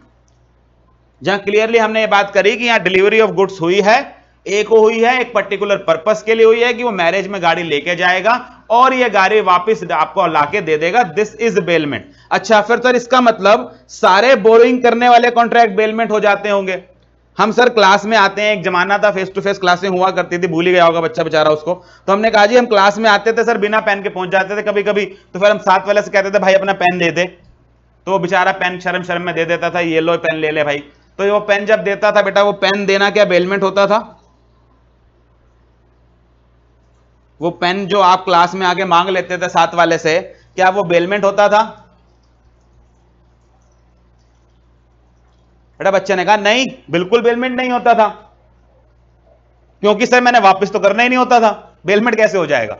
जहां क्लियरली हमने ये बात करी कि यहां डिलीवरी ऑफ गुड्स हुई है, ए को हुई है, एक पर्टिकुलर पर्पस के लिए हुई है कि वो मैरिज में गाड़ी लेके जाएगा और ये गाड़ी वापस आपको लाके दे देगा। This is bailment. अच्छा फिर सर इसका मतलब सारे बोरोइंग करने वाले कॉन्ट्रैक्ट बेलमेंट हो जाते होंगे। हम सर क्लास में आते हैं, एक जमाना था फेस टू फेस क्लासें हुआ करती थी, भूल ही गया होगा बच्चा बेचारा उसको। तो हमने कहा जी हम क्लास में आते थे सर बिना पेन के पहुंच जाते थे कभी कभी, तो फिर हम साथ वाले से कहते थे भाई अपना पेन दे दे, तो वो बेचारा पेन शर्म शर्म में दे देता था, ये लो पेन ले ले भाई। तो वो पेन जब देता था बेटा, वो पेन देना क्या बेलमेंट होता था? वो पेन जो आप क्लास में आके मांग लेते थे साथ वाले से, क्या वो बेलमेंट होता था? बेटा बच्चे ने कहा नहीं बिल्कुल बेलमेंट नहीं होता था, क्योंकि सर मैंने वापस तो करना ही नहीं होता था, बेलमेंट कैसे हो जाएगा?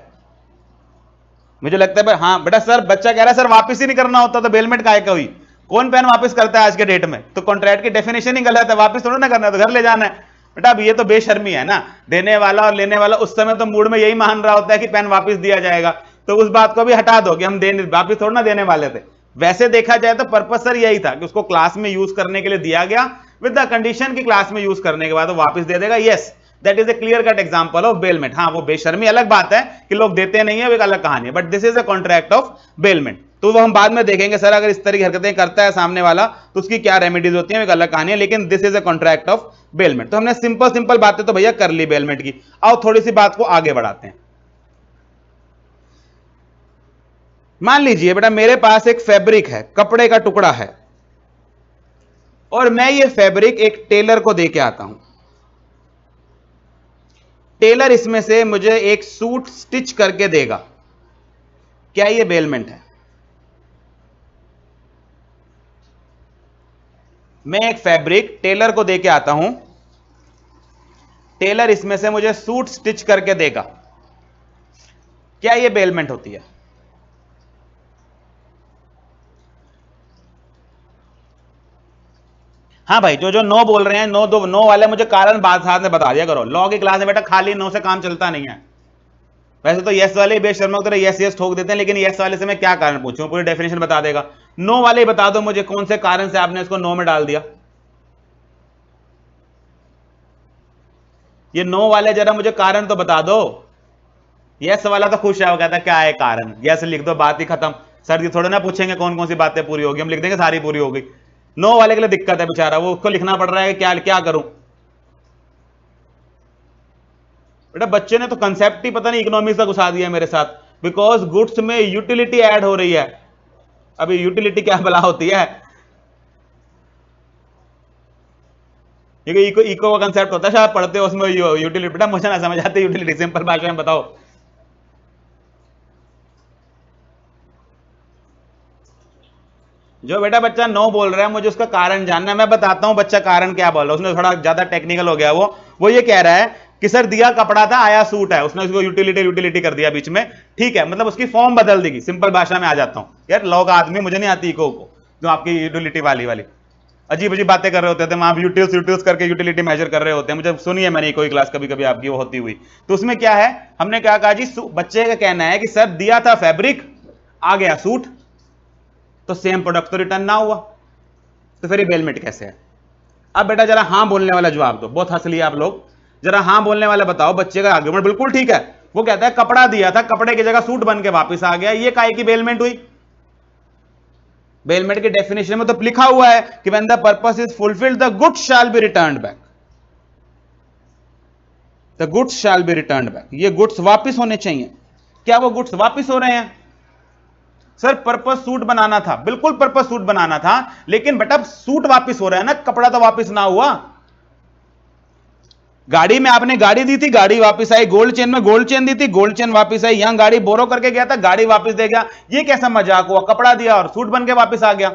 मुझे लगता है हाँ बेटा सर, बच्चा कह रहा है सर वापस ही नहीं करना होता तो बेलमेंट काहे का हुई? कौन पेन वापस करता है आज के डेट में? तो कॉन्ट्रैक्ट की डेफिनेशन ही गलत है, वापस थोड़ा ना करना है, तो घर ले जाना है। बेटा अब ये तो बेशर्मी है ना, देने वाला और लेने वाला उस समय तो मूड में यही मान रहा होता है कि पेन वापस दिया जाएगा, तो उस बात को भी हटा दो कि हम देने वापस थोड़ा ना देने वाले थे। वैसे देखा जाए तो पर्पस सर यही था कि उसको क्लास में यूज करने के लिए दिया गया, विद द कंडीशन की क्लास में यूज करने के बाद वो वापस दे देगा। Yes that is a clear cut example of bailment. हाँ वो बेशर्मी अलग बात है कि लोग देते नहीं है, वो एक अलग कहानी है, but this is a contract of bailment. तो वो हम बाद में देखेंगे सर, अगर इस तरह की हरकतें करता है सामने वाला तो उसकी क्या रेमेडीज होती है, एक अलग कहानी है, लेकिन this is a contract of bailment. तो हमने सिंपल सिंपल बातें तो भैया कर ली बेलमेंट की। आओ थोड़ी सी बात को आगे बढ़ाते हैं। मान लीजिए बेटा मेरे पास एक फैब्रिक है, कपड़े का टुकड़ा है, और मैं ये फैब्रिक एक टेलर को दे के आता हूं। टेलर इसमें से मुझे एक सूट स्टिच करके देगा, क्या ये बेलमेंट है? मैं एक फैब्रिक टेलर को दे के आता हूं, टेलर इसमें से मुझे सूट स्टिच करके देगा, क्या ये बेलमेंट होती है? हाँ भाई जो जो नो बोल रहे हैं, नो दो नो वाले मुझे कारण बात साथ में बता दिया करो। लॉ की क्लास में बेटा खाली नो से काम चलता नहीं है। वैसे तो यस वाले बेशर्मा की तरह यस यस ठोक देते हैं, लेकिन यस वाले से मैं क्या कारण पूछूं, पूरी डेफिनेशन बता देगा। नो वाले बता दो मुझे कौन से कारण से आपने इसको नो में डाल दिया। ये नो वाले जरा मुझे कारण तो बता दो। यस वाला तो खुश है, वो कहता क्या है कारण, यस लिख दो बात ही खत्म। सर जी थोड़े ना पूछेंगे कौन कौन सी बातें पूरी होगी, हम लिख देंगे सारी पूरी हो गई। नो वाले के लिए दिक्कत है बेचारा, वो उसको लिखना पड़ रहा है, क्या क्या करूं? बेटा बच्चे ने तो कंसेप्ट ही पता नहीं इकोनॉमिक्स का घुसा दिया मेरे साथ। बिकॉज गुड्स में यूटिलिटी ऐड हो रही है। अभी यूटिलिटी क्या भला होती है? क्योंकि इको इको का कंसेप्ट होता है, शायद पढ़ते हो उसमें यूटिलिटी। बेटा मुझे ना समझ आती यूटिलिटी, सिंपल भाषा में बताओ। जो बेटा बच्चा नो बोल रहा है, मुझे उसका कारण जानना है, मैं बताता हूं बच्चा कारण क्या बोल रहा है। उसने थोड़ा ज्यादा टेक्निकल हो गया वो ये कह रहा है कि सर दिया कपड़ा था आया सूट है, उसने उसको यूटिलिटी यूटिलिटी कर दिया बीच में, ठीक है, मतलब उसकी फॉर्म बदल देगी। सिंपल भाषा में आ जाता हूं यार, लॉ का आदमी, मुझे नहीं आती इको को, जो आपकी यूटिलिटी वाली अजीब अजीब बातें कर रहे होते थे, आप यूटिल्स करके यूटिलिटी मेजर कर रहे होते हैं। मुझे सुनी है मैंने कोई क्लास कभी कभी आपकी वो होती हुई। तो उसमें क्या है, हमने क्या कहा जी, बच्चे का कहना है कि सर दिया था फैब्रिक आ गया सूट, तो सेम प्रोडक्ट तो रिटर्न ना हुआ, तो फिर ये बेलमेंट कैसे है। अब बेटा जरा हां बोलने वाला जवाब दो, बहुत हंस लिया आप लोग, जरा हां बोलने वाला बताओ। बच्चे का आर्गुमेंट बिल्कुल ठीक है, वो कहता है कपड़ा दिया था, कपड़े की जगह सूट बन के वापस आ गया, ये काहे की बेलमेंट हुई। बेलमेंट की डेफिनेशन में तो लिखा हुआ है कि when the purpose is fulfilled the goods shall be returned back, the goods shall be returned back, ये गुड्स वापस होने चाहिए। क्या वो गुड्स वापस हो रहे हैं। सर पर्पस सूट बनाना था, बिल्कुल पर्पस सूट बनाना था, लेकिन बेटा सूट वापस हो रहा है ना, कपड़ा तो वापस ना हुआ। गाड़ी में आपने गाड़ी दी थी, गाड़ी वापस आई, गोल्ड चेन में गोल्ड चेन दी थी, गोल्ड चेन वापस आई, यहां गाड़ी बोरो करके गया था, गाड़ी वापस दे गया, ये कैसा मजाक हुआ, कपड़ा दिया और सूट बन के वापस आ गया।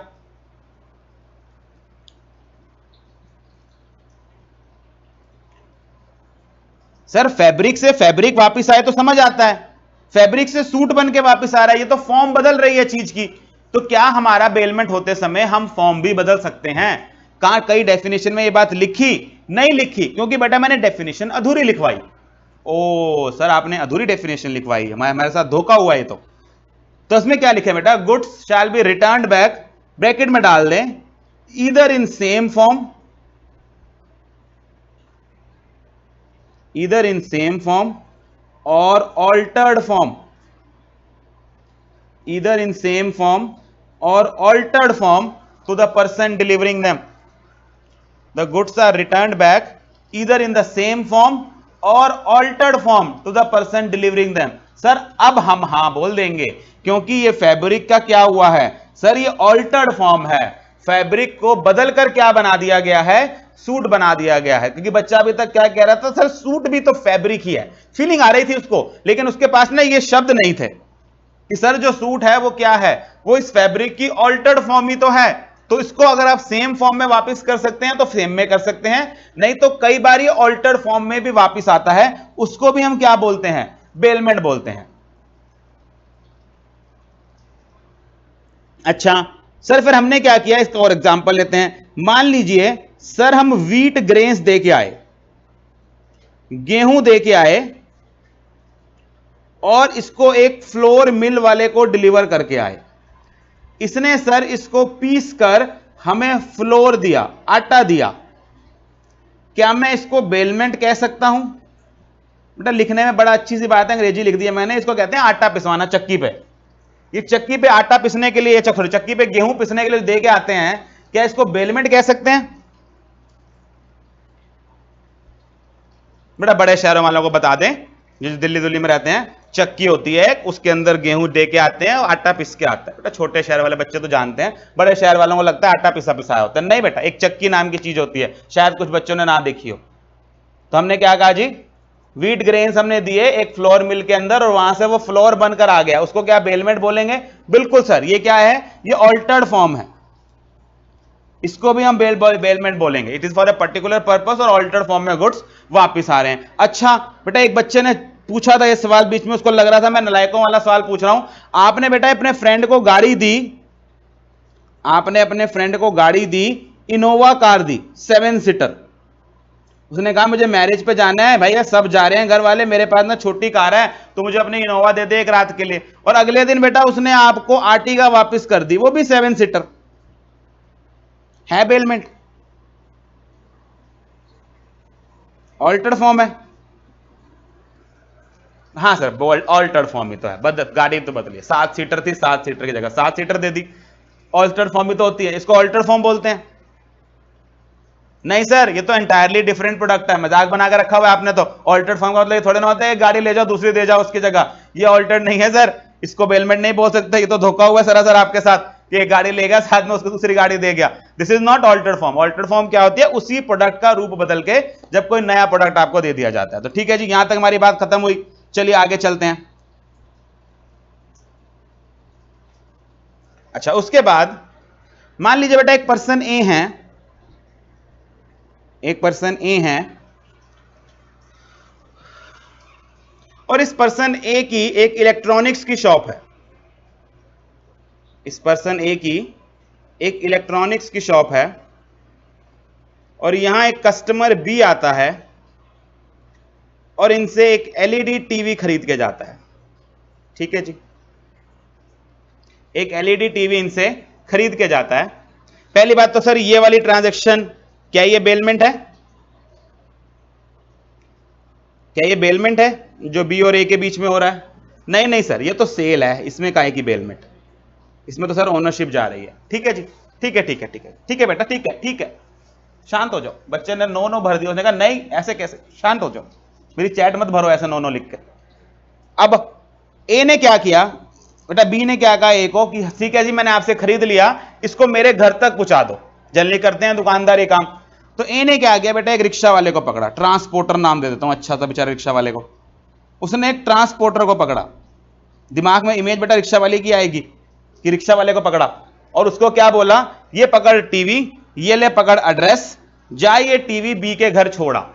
सर फैब्रिक से फैब्रिक वापस आए तो समझ आता है, फैब्रिक से सूट बन के वापस आ रहा है, ये तो फॉर्म बदल रही है चीज की। तो क्या हमारा बेलमेंट होते समय हम फॉर्म भी बदल सकते हैं। कहां कई डेफिनेशन में ये बात लिखी नहीं लिखी, क्योंकि बेटा मैंने डेफिनेशन अधूरी लिखवाई। ओ सर आपने अधूरी डेफिनेशन लिखवाई है, हमारे साथ धोखा हुआ है। तो इसमें क्या लिखे बेटा, goods shall be returned back, bracket में डाल दें, either in same form, either in same form or altered form, either in same form or altered form to the person delivering them. The goods are returned back either in the same form or altered form to the person delivering them. Sir अब हम हां बोल देंगे, क्योंकि ये fabric का क्या हुआ है सर, ये ऑल्टर्ड फॉर्म है, फैब्रिक को बदल कर क्या बना दिया गया है, सूट बना दिया गया है। क्योंकि बच्चा अभी तक क्या कह रहा था, सर सूट भी तो फैब्रिक ही है, फीलिंग आ रही थी उसको, लेकिन उसके पास ना ये शब्द नहीं थे कि सर जो सूट है वो क्या है, वो इस फैब्रिक की ऑल्टर्ड फॉर्म ही तो है। तो इसको अगर आप सेम फॉर्म में वापस कर सकते हैं तो सेम में कर सकते हैं, नहीं तो कई बार ये ऑल्टर्ड फॉर्म में भी वापस आता है, उसको भी हम क्या बोलते हैं, बेलमेंट बोलते हैं। अच्छा सर फिर हमने क्या किया, इसका और एग्जांपल लेते हैं। मान लीजिए सर हम व्हीट ग्रेन्स दे के आए, गेहूं दे के आए, और इसको एक फ्लोर मिल वाले को डिलीवर करके आए। इसने सर इसको पीस कर हमें फ्लोर दिया, आटा दिया, क्या मैं इसको बेलमेंट कह सकता हूं। बेटा लिखने में बड़ा अच्छी सी बात है, अंग्रेजी लिख दिया मैंने, इसको कहते हैं आटा पिसवाना चक्की पे। ये चक्की पे आटा पिसने के लिए, चक्की पे गेहूं पिसने के लिए दे के आते हैं, क्या इसको बेलमेंट कह सकते हैं। बेटा बड़े शहरों वालों को बता दें, जो दिल्ली दिल्ली में रहते हैं, चक्की होती है, उसके अंदर गेहूं दे के आते हैं और आटा पिस के आता है। बेटा छोटे शहर वाले बच्चे तो जानते हैं, बड़े शहर वालों को लगता है आटा पिसा पिसाया होता है। नहीं बेटा, एक चक्की नाम की चीज होती है, शायद कुछ बच्चों ने ना देखी हो। तो हमने क्या कहा जी, व्हीट ग्रेन्स हमने दिए एक फ्लोर मिल के अंदर, और वहां से वो फ्लोर बनकर आ गया, उसको क्या बेलमेंट बोलेंगे। बिल्कुल सर, ये क्या है, ये ऑल्टर्ड फॉर्म है, इसको भी हम बेलमेंट बोलेंगे। It is for a particular purpose और ऑल्टर्ड फॉर्म में गुड्स वापस आ रहे हैं। अच्छा बेटा एक बच्चे ने पूछा था ये सवाल बीच में, उसको लग रहा था मैं नलायकों वाला सवाल पूछ रहा हूं। आपने बेटा अपने फ्रेंड को गाड़ी दी, आपने अपने फ्रेंड को गाड़ी दी, इनोवा कार दी 7 सीटर। उसने कहा मुझे मैरिज पे जाना है भैया, सब जा रहे हैं घर वाले, मेरे पास ना छोटी कार है, तो मुझे अपनी इनोवा दे दे एक रात के लिए। और अगले दिन बेटा उसने आपको आर्टिगा वापस कर दी, वो भी 7 सीटर, है बेलमेंट, ऑल्टर्ड फॉर्म है। हाँ सर ऑल्टर्ड फॉर्म ही तो है, गाड़ी तो बदली, 7 सीटर थी, 7 सीटर की जगह 7 सीटर दे दी, ऑल्टर्ड फॉर्म ही तो होती है, इसको ऑल्टर्ड फॉर्म बोलते हैं। नहीं सर ये तो एंटायरली डिफरेंट प्रोडक्ट है, मजाक बना के रखा हुआ है आपने। तो ऑल्टर्ड फॉर्म का मतलब थोड़े ना होता है गाड़ी ले जाओ दूसरी दे जाओ उसकी जगह, ये ऑल्टर्ड नहीं है सर, इसको बेलमेंट नहीं बोल सकते, ये तो धोखा हुआ है सरासर आपके साथ कि एक गाड़ी ले गया साथ में उसको दूसरी गाड़ी दे गया। This is not altered form. Altered form क्या होती है? उसी प्रोडक्ट का रूप बदल के जब कोई नया प्रोडक्ट आपको दे दिया जाता है। तो ठीक है जी, यहां तक हमारी बात खत्म हुई। चलिए आगे चलते हैं। अच्छा, उसके बाद मान लीजिए बेटा एक पर्सन ए है, एक पर्सन ए है और इस पर्सन ए की एक इलेक्ट्रॉनिक्स की शॉप है। इस पर्सन ए की एक इलेक्ट्रॉनिक्स की शॉप है और यहां एक कस्टमर बी आता है और इनसे एक एलईडी टीवी खरीद के जाता है। ठीक है जी, एक एलईडी टीवी इनसे खरीद के जाता है। पहली बात तो सर, ये वाली ट्रांजैक्शन क्या ये बेलमेंट है? क्या ये बेलमेंट है जो बी और ए के बीच में हो रहा है? नहीं नहीं सर, ये तो सेल है, इसमें काहे की बेलमेंट? इसमें तो सर ओनरशिप जा रही है। ठीक है जी, ठीक है ठीक है ठीक है ठीक है बेटा, ठीक है ठीक है, शांत हो जाओ। बच्चे ने नो नो भर दिया, उसने कहा नहीं ऐसे कैसे, शांत हो जाओ, मेरी चैट मत भरो ऐसे नो नो लिख के। अब ए ने क्या किया बेटा, बी ने क्या कहा ए को कि ठीक है जी मैंने आपसे खरीद लिया, इसको मेरे घर तक पहुंचा दो। जल्दी करते हैं दुकानदार ये काम। तो ए ने क्या किया बेटा, एक रिक्शा वाले को पकड़ा, ट्रांसपोर्टर नाम दे देता हूं अच्छा सा बेचारा रिक्शा वाले को। उसने एक ट्रांसपोर्टर को पकड़ा, दिमाग में इमेज बेटा रिक्शा वाले की आएगी कि रिक्शा वाले को पकड़ा और उसको क्या बोला, ये पकड़ टीवी, ये ले पकड़ एड्रेस, जा ये टीवी बी के घर छोड़ा।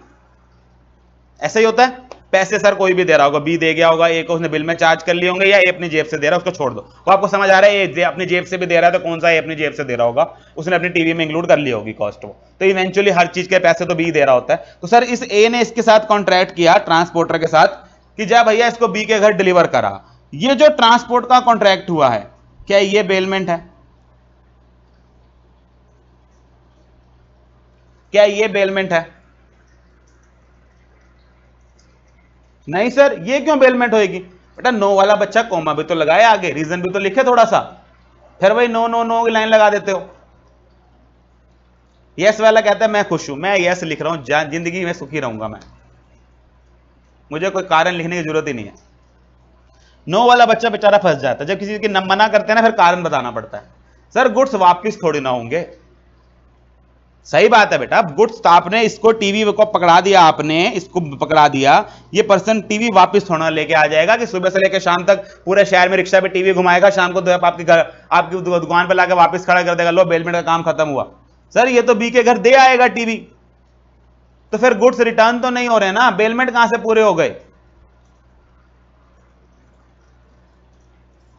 ऐसा ही होता है। पैसे सर कोई भी दे रहा होगा, बी दे गया होगा ए को, उसने बिल में चार्ज कर लिए होंगे, या ए अपनी जेब से दे रहा है, उसको छोड़ दो। वो आपको समझ आ रहा है, ए अपनी जेब से भी दे रहा है तो कौन सा ए अपनी जेब से दे रहा होगा, उसने अपनी टीवी में इंक्लूड कर ली होगी कॉस्ट वो। तो इवेंचुअली हर चीज के पैसे तो बी दे रहा होता है। तो सर इस ए ने इसके साथ कॉन्ट्रैक्ट किया ट्रांसपोर्टर के साथ कि जा भैया इसको बी के घर डिलीवर करा। ये जो ट्रांसपोर्ट का कॉन्ट्रैक्ट हुआ है, क्या ये बेलमेंट है? क्या ये बेलमेंट है? नहीं सर, ये क्यों बेलमेंट होएगी बेटा? नो वाला बच्चा कोमा भी तो लगाए, आगे रीजन भी तो लिखे थोड़ा सा, फिर वही नो नो नो की लाइन लगा देते हो। यस वाला कहता है मैं खुश हूं, मैं यस लिख रहा हूं, जिंदगी में सुखी रहूंगा मैं, मुझे कोई कारण लिखने की जरूरत ही नहीं है। नो वाला बच्चा बेचारा फंस जाता है, जब किसी की मना करते हैं ना फिर कारण बताना पड़ता है। सर गुड्स वापिस थोड़ी ना होंगे। सही बात है बेटा, गुड्स आपने इसको टीवी को पकड़ा दिया, आपने इसको पकड़ा दिया, ये पर्सन टीवी वापस थोड़ा लेके आ जाएगा कि सुबह से लेकर शाम तक पूरे शहर में रिक्शा पे टीवी घुमाएगा, शाम को आपके घर आपकी दुकान पे लाके वापस खड़ा कर देगा, लो बेलमेंट का काम खत्म हुआ। सर ये तो बी के घर दे आएगा टीवी, तो फिर गुड्स रिटर्न तो नहीं हो रहे ना, बेलमेंट कहां से पूरे हो गए?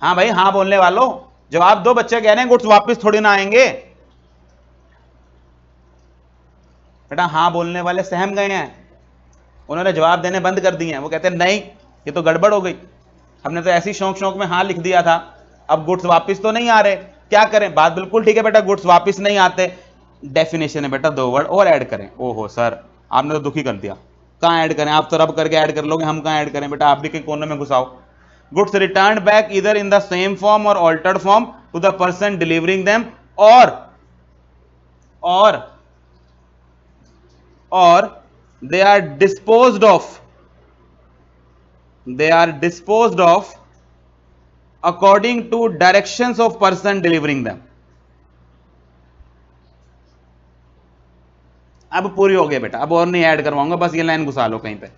हाँ भाई हाँ बोलने वालों जवाब दो, बच्चे कह रहे हैं गुड्स वापस थोड़ी ना आएंगे। बेटा हाँ बोलने वाले सहम गए हैं, उन्होंने जवाब देने बंद कर दिए हैं। वो कहते हैं नहीं ये तो गड़बड़ हो गई, हमने तो ऐसी शौक शौक में हाँ लिख दिया था, अब गुड्स वापस तो नहीं आ रहे, क्या करें? बात बिल्कुल ठीक है बेटा, गुड्स वापस नहीं आते, डेफिनेशन है बेटा 2 वर्ड और ऐड करें। ओहो सर आपने तो दुखी कर दिया, कहां ऐड करें? आप तो रब करके ऐड कर लोगे, हम कहां ऐड करें? बेटा आप भी कहीं कोने में घुसाओ। Goods return back either in the same form और altered form to the person delivering them, or they are disposed of according to directions of person delivering them। अब पूरी हो गई बेटा, अब और नहीं ऐड करवाऊंगा, बस ये लाइन घुसा लो कहीं पे।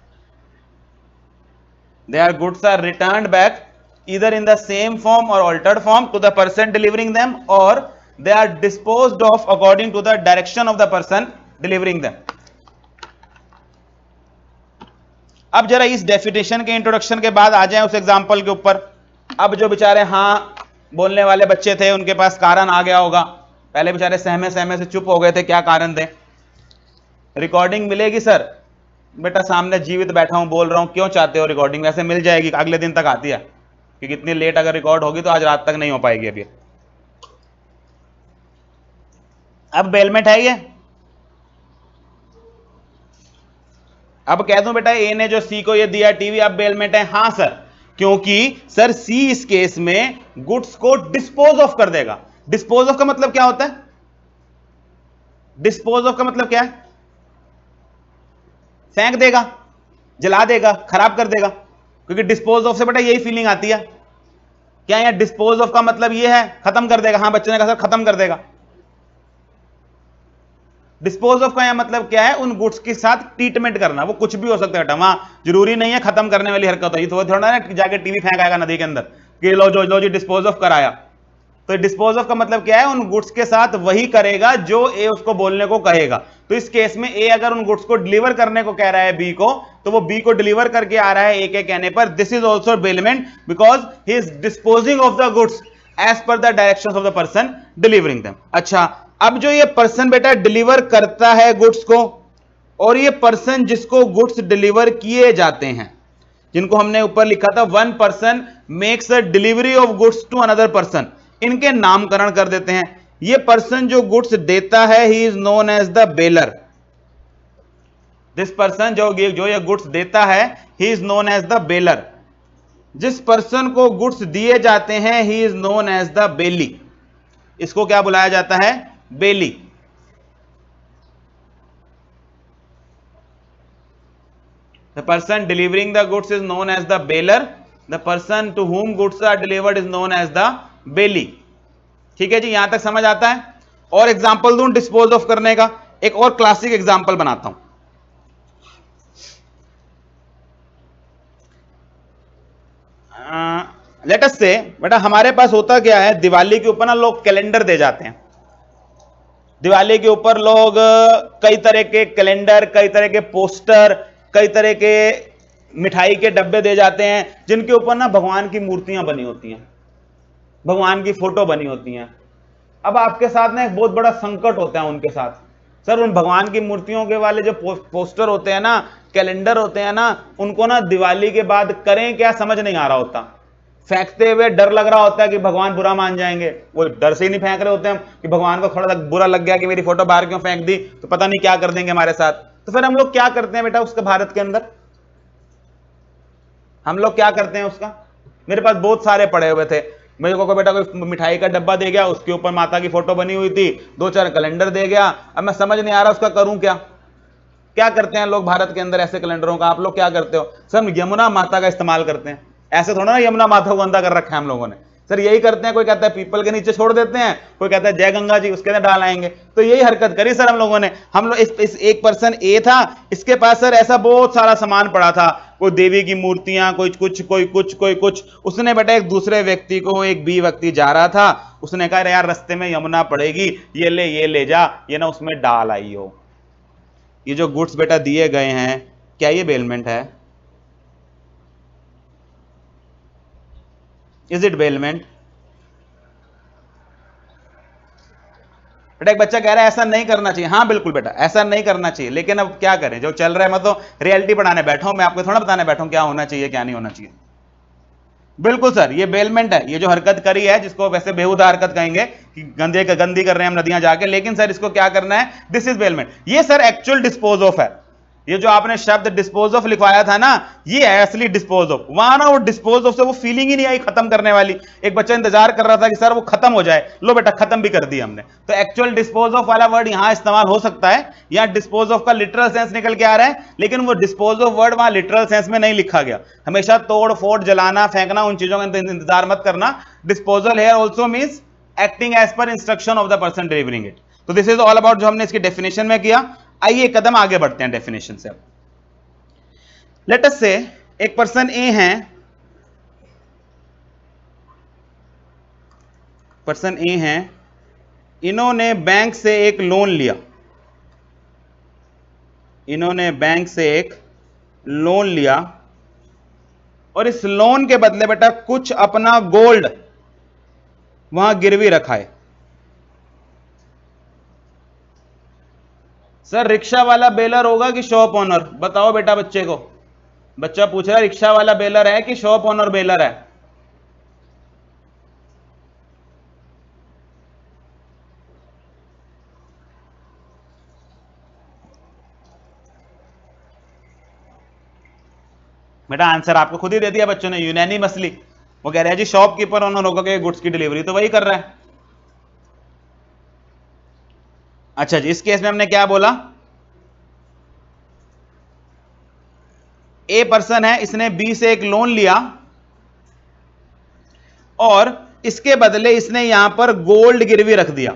their goods are returned back either in the same form or altered form to the person delivering them, or they are disposed of according to the direction of the person delivering them। अब जरा इस definition के introduction के बाद आ जाएं उस example के ऊपर। अब जो बेचारे हाँ बोलने वाले बच्चे थे उनके पास कारण आ गया होगा, पहले बेचारे सहमे सहमे से चुप हो गए थे, क्या कारण थे? रिकॉर्डिंग मिलेगी सर? बेटा सामने जीवित बैठा हूं बोल रहा हूं, क्यों चाहते हो रिकॉर्डिंग? वैसे मिल जाएगी, अगले दिन तक आती है, क्योंकि इतनी लेट अगर रिकॉर्ड होगी तो आज रात तक नहीं हो पाएगी। अभी अब बेलमेंट है ये। अब कह दूं बेटा ए ने जो सी को ये दिया टीवी, अब बेलमेंट है? हाँ सर, क्योंकि सर सी इस केस में गुड्स को डिस्पोज ऑफ कर देगा। डिस्पोज ऑफ का मतलब क्या होता है? डिस्पोज ऑफ का मतलब क्या है? फेंक देगा, जला देगा, खराब कर देगा, क्योंकि डिस्पोज ऑफ से बेटा यही फीलिंग आती है। क्या यहाँ डिस्पोज ऑफ का मतलब ये है खत्म कर देगा? हाँ बच्चे ने कहा सर खत्म कर देगा। डिस्पोज ऑफ का यह मतलब क्या है? उन गुड्स के साथ ट्रीटमेंट करना। वो कुछ भी हो सकता है बेटा, वहां जरूरी नहीं है खत्म करने वाली हरकत है। तो थोड़ा ना जाके टीवी फेंक आएगा नदी के अंदर कि लो जी डिस्पोज ऑफ कराया। तो डिस्पोज ऑफ का मतलब क्या है? उन गुड्स के साथ वही करेगा जो ए उसको बोलने को कहेगा। तो इस केस में ए अगर उन गुड्स को डिलीवर करने को कह रहा है बी को, तो वो बी को डिलीवर करके आ रहा है ए के कहने पर। This is also bailment because he is disposing of the goods as per the directions of the person delivering them. अच्छा, अब जो ये पर्सन बेटा डिलीवर करता है गुड्स को, और ये पर्सन जिसको गुड्स डिलीवर किए जाते हैं, जिनको हमने ऊपर लिखा था one person makes a delivery of goods to another person, इनके नामकरण कर देते हैं। ये पर्सन जो गुड्स देता है he is known as the bailor. This person जो ये गुड्स देता है he is known as the bailor. जिस पर्सन को गुड्स दिए जाते हैं he is known as the bailee. इसको क्या बुलाया जाता है? Bailee. The person delivering the goods is known as the bailor. The person to whom goods are delivered is known as the bailee. ठीक है जी, यहां तक समझ आता है? और एग्जांपल दूं डिस्पोज ऑफ करने का? एक और क्लासिक एग्जांपल बनाता हूं। लेट अस से बेटा हमारे पास होता क्या है, दिवाली के ऊपर ना लोग कैलेंडर दे जाते हैं। दिवाली के ऊपर लोग कई तरह के कैलेंडर, कई तरह के पोस्टर, कई तरह के मिठाई के डब्बे दे जाते हैं, जिनके ऊपर ना भगवान की मूर्तियां बनी होती हैं, भगवान की फोटो बनी होती हैं। अब आपके साथ ना एक बहुत बड़ा संकट होता है उनके साथ। सर उन भगवान की मूर्तियों के वाले जो पोस्टर होते हैं ना, कैलेंडर होते हैं ना, उनको ना दिवाली के बाद करें क्या समझ नहीं आ रहा होता। फेंकते हुए डर लग रहा होता है कि भगवान बुरा मान जाएंगे। वो डर से ही नहीं फेंक रहे होते हम कि भगवान को थोड़ा सा बुरा लग गया कि मेरी फोटो बाहर क्यों फेंक दी, तो पता नहीं क्या कर देंगे हमारे साथ। तो फिर हम लोग क्या करते हैं बेटा उसके भारत के अंदर? हम लोग क्या करते हैं उसका? मेरे पास बहुत सारे पड़े हुए थे। मेरे को बेटा कोई मिठाई का डब्बा दे गया, उसके ऊपर माता की फोटो बनी हुई थी, 2-4 कैलेंडर दे गया। अब मैं समझ नहीं आ रहा उसका करूं क्या। क्या करते हैं लोग भारत के अंदर ऐसे कैलेंडरों का? आप लोग क्या करते हो? सर यमुना माता का इस्तेमाल करते हैं। ऐसे थोड़ा ना यमुना माता को गंदा कर रखा है हम लोगों ने। सर यही करते हैं। कोई कहता है पीपल के नीचे छोड़ देते हैं, कोई कहता है जय गंगा जी उसके अंदर डाल आएंगे। तो यही हरकत करी सर हम लोगों ने। हम लोग इस एक पर्सन ए था, इसके पास सर ऐसा बहुत सारा सामान पड़ा था, कोई देवी की मूर्तियां, कोई कुछ कोई कुछ कोई कुछ। उसने बेटा एक दूसरे व्यक्ति को, एक बी व्यक्ति जा रहा था, उसने कहा यार रास्ते में यमुना पड़ेगी, ये ले जा, ये ना उसमें डाल आई हो। ये जो गुड्स बेटा दिए गए हैं, क्या ये बेलमेंट है? Is it bailment? बेटा एक बच्चा कह रहा है ऐसा नहीं करना चाहिए। हाँ बिल्कुल बेटा ऐसा नहीं करना चाहिए, लेकिन अब क्या करें, जो चल रहा है। मैं तो रियलिटी पढ़ाने बैठा हूं, मैं आपको थोड़ा बताने बैठा हूं क्या होना चाहिए क्या नहीं होना चाहिए। बिल्कुल सर ये बेलमेंट है। ये जो हरकत करी है, जिसको वैसे बेहुदा हरकत कहेंगे कि गंदी कर रहे हैं हम नदियां जाके, लेकिन सर इसको क्या करना है? This is bailment. ये सर एक्चुअल डिस्पोज ऑफ है। ये जो आपने शब्द डिस्पोज ऑफ लिखवाया था ना, ये असली डिस्पोज ऑफ। वहां ना वो डिस्पोज ऑफ से वो फीलिंग ही नहीं आई खत्म करने वाली। एक बच्चा इंतजार कर रहा था कि सर वो खत्म हो जाए, लो बेटा खत्म भी कर दी हमने। तो एक्चुअल डिस्पोज ऑफ वाला वर्ड यहां इस्तेमाल हो सकता है। यहां डिस्पोज ऑफ का लिटरल सेंस निकल के आ रहा है, लेकिन वो डिस्पोज ऑफ वर्ड वहां लिटरल सेंस में नहीं लिखा गया। हमेशा तोड़ फोड़, जलाना, फेंकना, उन चीजों का इंतजार मत करना। Disposal here also means acting as per instruction of the person delivering it. तो दिस इज ऑल अबाउट जो हमने इसकी डेफिनेशन में किया। आइए कदम आगे बढ़ते हैं डेफिनेशन से। लेट अस से एक पर्सन ए है, पर्सन ए है, इन्होंने बैंक से एक लोन लिया। इन्होंने बैंक से एक लोन लिया और इस लोन के बदले बेटा कुछ अपना गोल्ड वहां गिरवी रखा है। सर रिक्शा वाला बेलर होगा कि शॉप ओनर? बताओ बेटा बच्चे को। बच्चा पूछ रहा है रिक्शा वाला बेलर है कि शॉप ओनर बेलर है? बेटा आंसर आपको खुद ही दे दिया बच्चों ने, यूनैनिमसली। वो कह रहे हैं जी शॉपकीपर ओनर होगा कि गुड्स की डिलीवरी तो वही कर रहा है। अच्छा जी, इस केस में हमने क्या बोला? ए पर्सन है, इसने बी से एक लोन लिया और इसके बदले इसने यहां पर गोल्ड गिरवी रख दिया,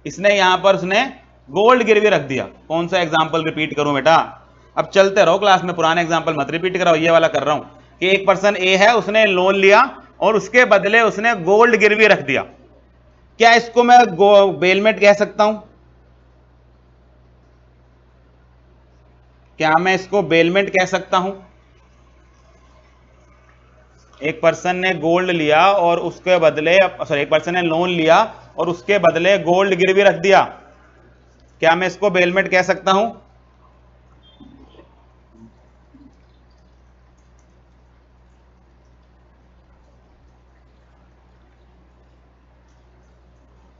इसने यहां पर उसने गोल्ड गिरवी रख दिया। कौन सा एग्जांपल रिपीट करूं बेटा? अब चलते रहो क्लास में, पुराने एग्जांपल मत रिपीट कराओ, ये वाला कर रहा हूं कि एक पर्सन ए है, उसने लोन लिया और उसके बदले उसने गोल्ड गिरवी रख दिया। क्या इसको मैं बेलमेंट कह सकता हूं? क्या मैं इसको बेलमेंट कह सकता हूं? एक पर्सन ने गोल्ड लिया और उसके बदले, सॉरी, एक पर्सन ने लोन लिया और उसके बदले गोल्ड गिरवी रख दिया, क्या मैं इसको बेलमेंट कह सकता हूं?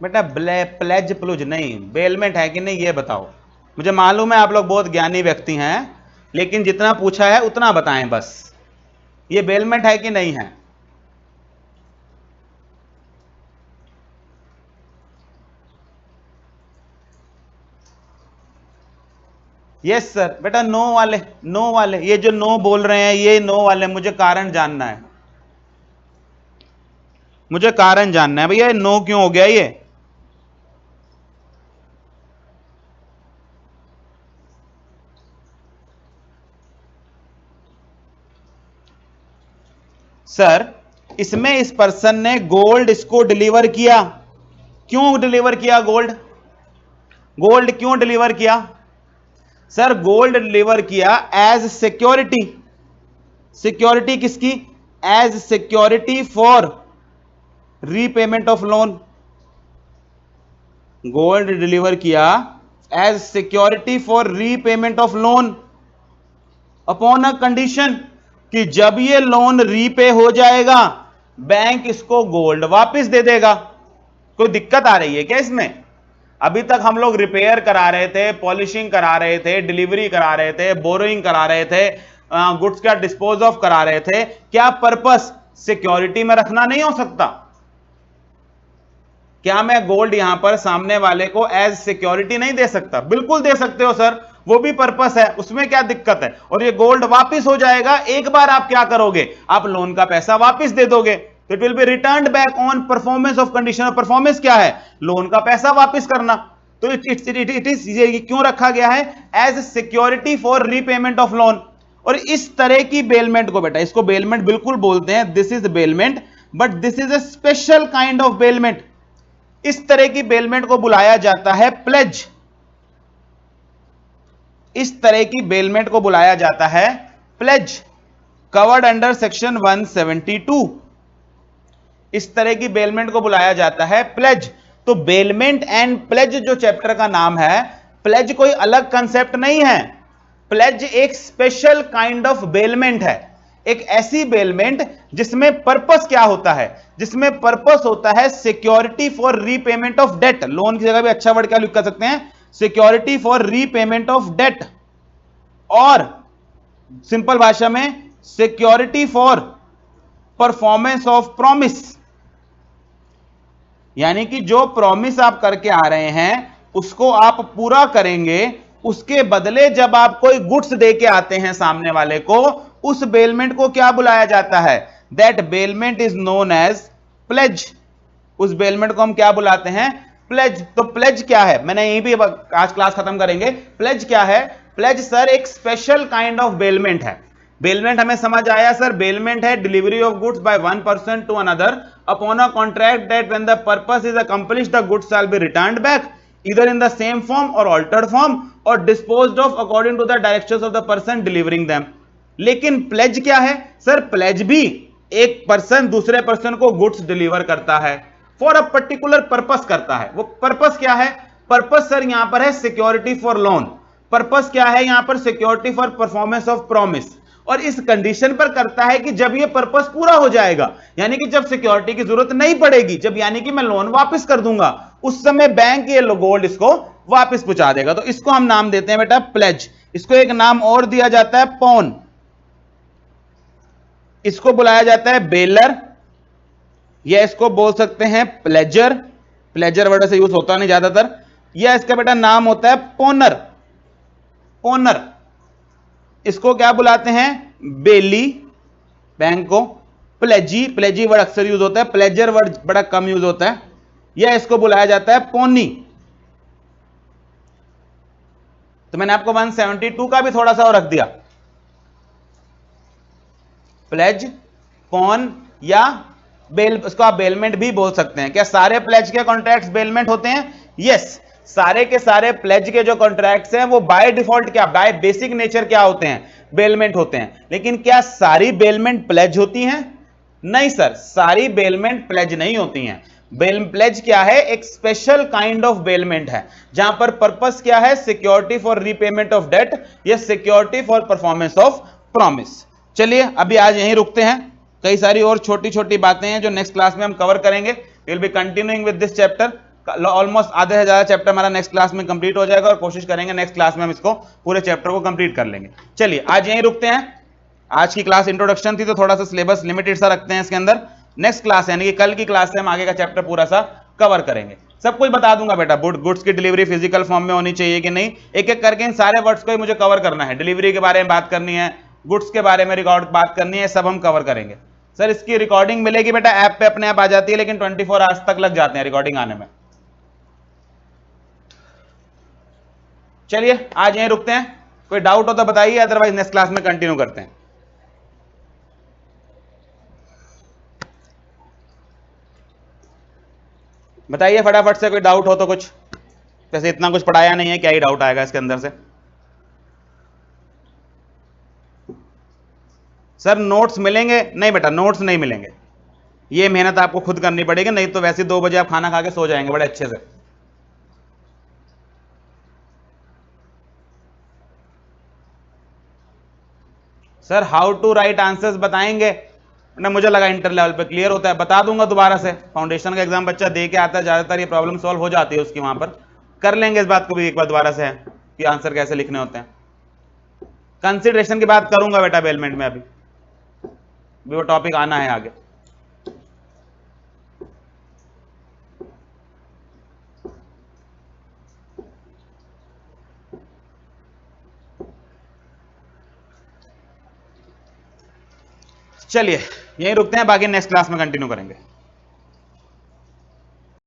बेटा प्लेज प्लुज नहीं, बेलमेंट है कि नहीं ये बताओ। मुझे मालूम है आप लोग बहुत ज्ञानी व्यक्ति हैं, लेकिन जितना पूछा है उतना बताएं बस, ये बेलमेंट है कि नहीं है? Yes sir. बेटा नो वाले, नो वाले, ये जो नो बोल रहे हैं ये नो वाले, मुझे कारण जानना है, मुझे कारण जानना है भैया, नो क्यों हो गया ये? सर इसमें इस पर्सन ने गोल्ड इसको डिलीवर किया, क्यों डिलीवर किया गोल्ड? गोल्ड क्यों डिलीवर किया? सर गोल्ड डिलीवर किया एज सिक्योरिटी। सिक्योरिटी किसकी? As security for repayment of loan. Gold deliver किया as security for repayment of loan upon a condition कि जब ये लोन रीपे हो जाएगा बैंक इसको गोल्ड वापस दे देगा। कोई दिक्कत आ रही है क्या इसमें? अभी तक हम लोग रिपेयर करा रहे थे, पॉलिशिंग करा रहे थे, डिलीवरी करा रहे थे, बोरोइंग करा रहे थे, गुड्स का डिस्पोज ऑफ करा रहे थे। क्या पर्पस सिक्योरिटी में रखना नहीं हो सकता? क्या मैं गोल्ड यहां पर सामने वाले को एज सिक्योरिटी नहीं दे सकता? बिल्कुल दे सकते हो सर, वो भी पर्पस है, उसमें क्या दिक्कत है? और ये गोल्ड वापस हो जाएगा, एक बार आप क्या करोगे, आप लोन का पैसा वापस दे दोगे, तो it will be returned back on performance of condition. Performance क्या है? लोन का पैसा वापस करना। तो इट इज क्यों रखा गया है? As security for repayment of loan. और इस तरह की बेलमेंट को, बेटा इसको बेलमेंट बिल्कुल बोलते हैं, this is bailment, but this is a special kind of bailment. इस तरह की बेलमेंट को बुलाया जाता है प्लेज। इस तरह की बेलमेंट को बुलाया जाता है प्लेज, कवर्ड अंडर सेक्शन 172। इस तरह की बेलमेंट को बुलाया जाता है प्लेज। तो बेलमेंट एंड प्लेज जो चैप्टर का नाम है, प्लेज कोई अलग कंसेप्ट नहीं है, प्लेज एक स्पेशल काइंड ऑफ बेलमेंट है। एक ऐसी बेलमेंट जिसमें पर्पस क्या होता है? जिसमें पर्पस होता है security for repayment of debt. Loan की जगह भी अच्छा वर्ड क्या लिख कर सकते हैं? Security for repayment of debt, और सिंपल भाषा में security for performance of promise. यानी कि जो प्रॉमिस आप करके आ रहे हैं उसको आप पूरा करेंगे, उसके बदले जब आप कोई गुड्स दे के आते हैं सामने वाले को, उस बेलमेंट को क्या बुलाया जाता है? That bailment is known as pledge. उस बेलमेंट को हम क्या बुलाते हैं? प्लेज। तो प्लेज क्या है? मैंने यहीं भी, आज क्लास खत्म करेंगे। प्लेज क्या है? प्लेज सर एक स्पेशल काइंड ऑफ बेलमेंट है। बेलमेंट हमें समझ आया सर, बेलमेंट है delivery of goods by one person to another upon a contract that when the purpose is accomplished the goods shall be returned back either in the same form or altered form or disposed of according to the directions of the person delivering them। लेकिन pledge क्या है? Sir pledge भी एक person दूसरे person को goods deliver करता है, for a particular purpose करता है। वो पर्पस क्या है? पर्पस सर यहां पर है सिक्योरिटी फॉर लोन। पर्पस क्या है यहां पर? Security for performance of promise. और इस कंडीशन पर करता है कि जब ये पर्पस पूरा हो जाएगा, यानी कि जब सिक्योरिटी की जरूरत नहीं पड़ेगी, जब यानी कि मैं लोन वापस कर दूंगा, उस समय बैंक ये गोल्ड इसको वापस पहुंचा देगा। तो इसको हम नाम देते हैं बेटा प्लेज। इसको एक नाम और दिया जाता है पॉन। इसको बुलाया जाता है बेलर, या इसको बोल सकते हैं प्लेजर। प्लेजर वर्ड से यूज होता नहीं ज्यादातर। या इसका बेटा नाम होता है पोनर। पोनर इसको क्या बुलाते हैं? बेली बैंक को। प्लेजी वर्ड अक्सर यूज होता है, प्लेजर वर्ड बड़ा कम यूज होता है, या इसको बुलाया जाता है पोनी। तो मैंने आपको 172 का भी थोड़ा सा और रख दिया, प्लेज, पॉन या बेल, उसको आप बेलमेंट भी बोल सकते हैं। क्या सारे प्लेज के कॉन्ट्रैक्ट्स बेलमेंट होते हैं? यस, सारे के सारे प्लेज के जो कॉन्ट्रैक्ट्स हैं वो बाय डिफॉल्ट क्या, बाय बेसिक नेचर क्या होते हैं, बेलमेंट होते हैं। लेकिन क्या सारी बेलमेंट प्लेज होती हैं? नहीं सर, सारी बेलमेंट प्लेज नहीं होती हैं। प्लेज क्या है? एक स्पेशल काइंड ऑफ बेलमेंट है, जहां पर पर्पस क्या है, security for repayment of debt या security for performance of promise. चलिए अभी आज यहीं रुकते हैं, कई सारी और छोटी छोटी बातें हैं जो नेक्स्ट क्लास में हम कवर करेंगे। Will be continuing with this chapter, almost आधे से ज्यादा चैप्टर हमारा नेक्स्ट क्लास में कंप्लीट हो जाएगा और कोशिश करेंगे नेक्स्ट क्लास में हम इसको पूरे चैप्टर को कंप्लीट कर लेंगे। चलिए आज यहीं रुकते हैं। आज की क्लास इंट्रोडक्शन थी तो थोड़ा सा सिलेबस लिमिटेड सा रखते हैं इसके अंदर। नेक्स्ट क्लास यानी कि कल की क्लास से हम आगे का चैप्टर पूरा सा कवर करेंगे। सब कुछ बता दूंगा बेटा, गुड्स की डिलीवरी फिजिकल फॉर्म में होनी चाहिए कि नहीं, एक एक करके इन सारे वर्ड्स को ही मुझे कवर करना है। डिलीवरी के बारे में बात करनी है, गुड्स के बारे में रिकॉर्ड बात करनी है, सब हम कवर करेंगे। सर इसकी रिकॉर्डिंग मिलेगी बेटा, ऐप पे अपने आप आ जाती है, लेकिन 24 आवर्स तक लग जाते हैं रिकॉर्डिंग आने में। चलिए आज यहीं रुकते हैं, कोई डाउट हो तो बताइए, अदरवाइज नेक्स्ट क्लास में कंटिन्यू करते हैं। बताइए फटाफट से, कोई डाउट हो तो कुछ, जैसे इतना कुछ पढ़ाया नहीं है, क्या ही डाउट आएगा इसके अंदर से। सर नोट्स मिलेंगे? नहीं बेटा नोट्स नहीं मिलेंगे, ये मेहनत आपको खुद करनी पड़ेगी, नहीं तो वैसे 2 बजे आप खाना खा के सो जाएंगे बड़े अच्छे से। Sir how to write answers बताएंगे ना, मुझे लगा इंटर लेवल पे क्लियर होता है, बता दूंगा दोबारा से। फाउंडेशन का एग्जाम बच्चा दे के आता है, ज्यादातर ये प्रॉब्लम सॉल्व हो जाती है उसकी, वहां पर कर लेंगे इस बात को भी एक बार दोबारा से कि आंसर कैसे लिखने होते हैं। कंसिडरेशन की बात करूंगा बेटा बेलमेंट में, अभी वो टॉपिक आना है आगे। चलिए यहीं रुकते हैं, बाकी नेक्स्ट क्लास में कंटिन्यू करेंगे।